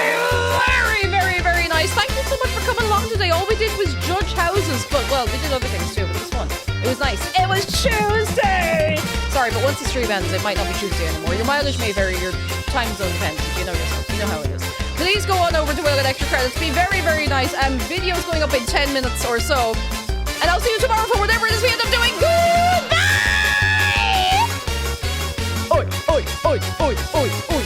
very nice? Thank you so much for coming along today. All we did was judge houses, but well, we did other things too, but this one, it was nice. It was Tuesday! Sorry, but once the stream ends, it might not be Tuesday anymore. Your mileage may vary, your time zone depends. You know yourself. You know how it is. Please go on over to Will and Extra Credits. Be very nice. Video's going up in 10 minutes or so. And I'll see you tomorrow for whatever it is we end up doing. Goodbye! Oi, oi, oi, oi, oi, oi.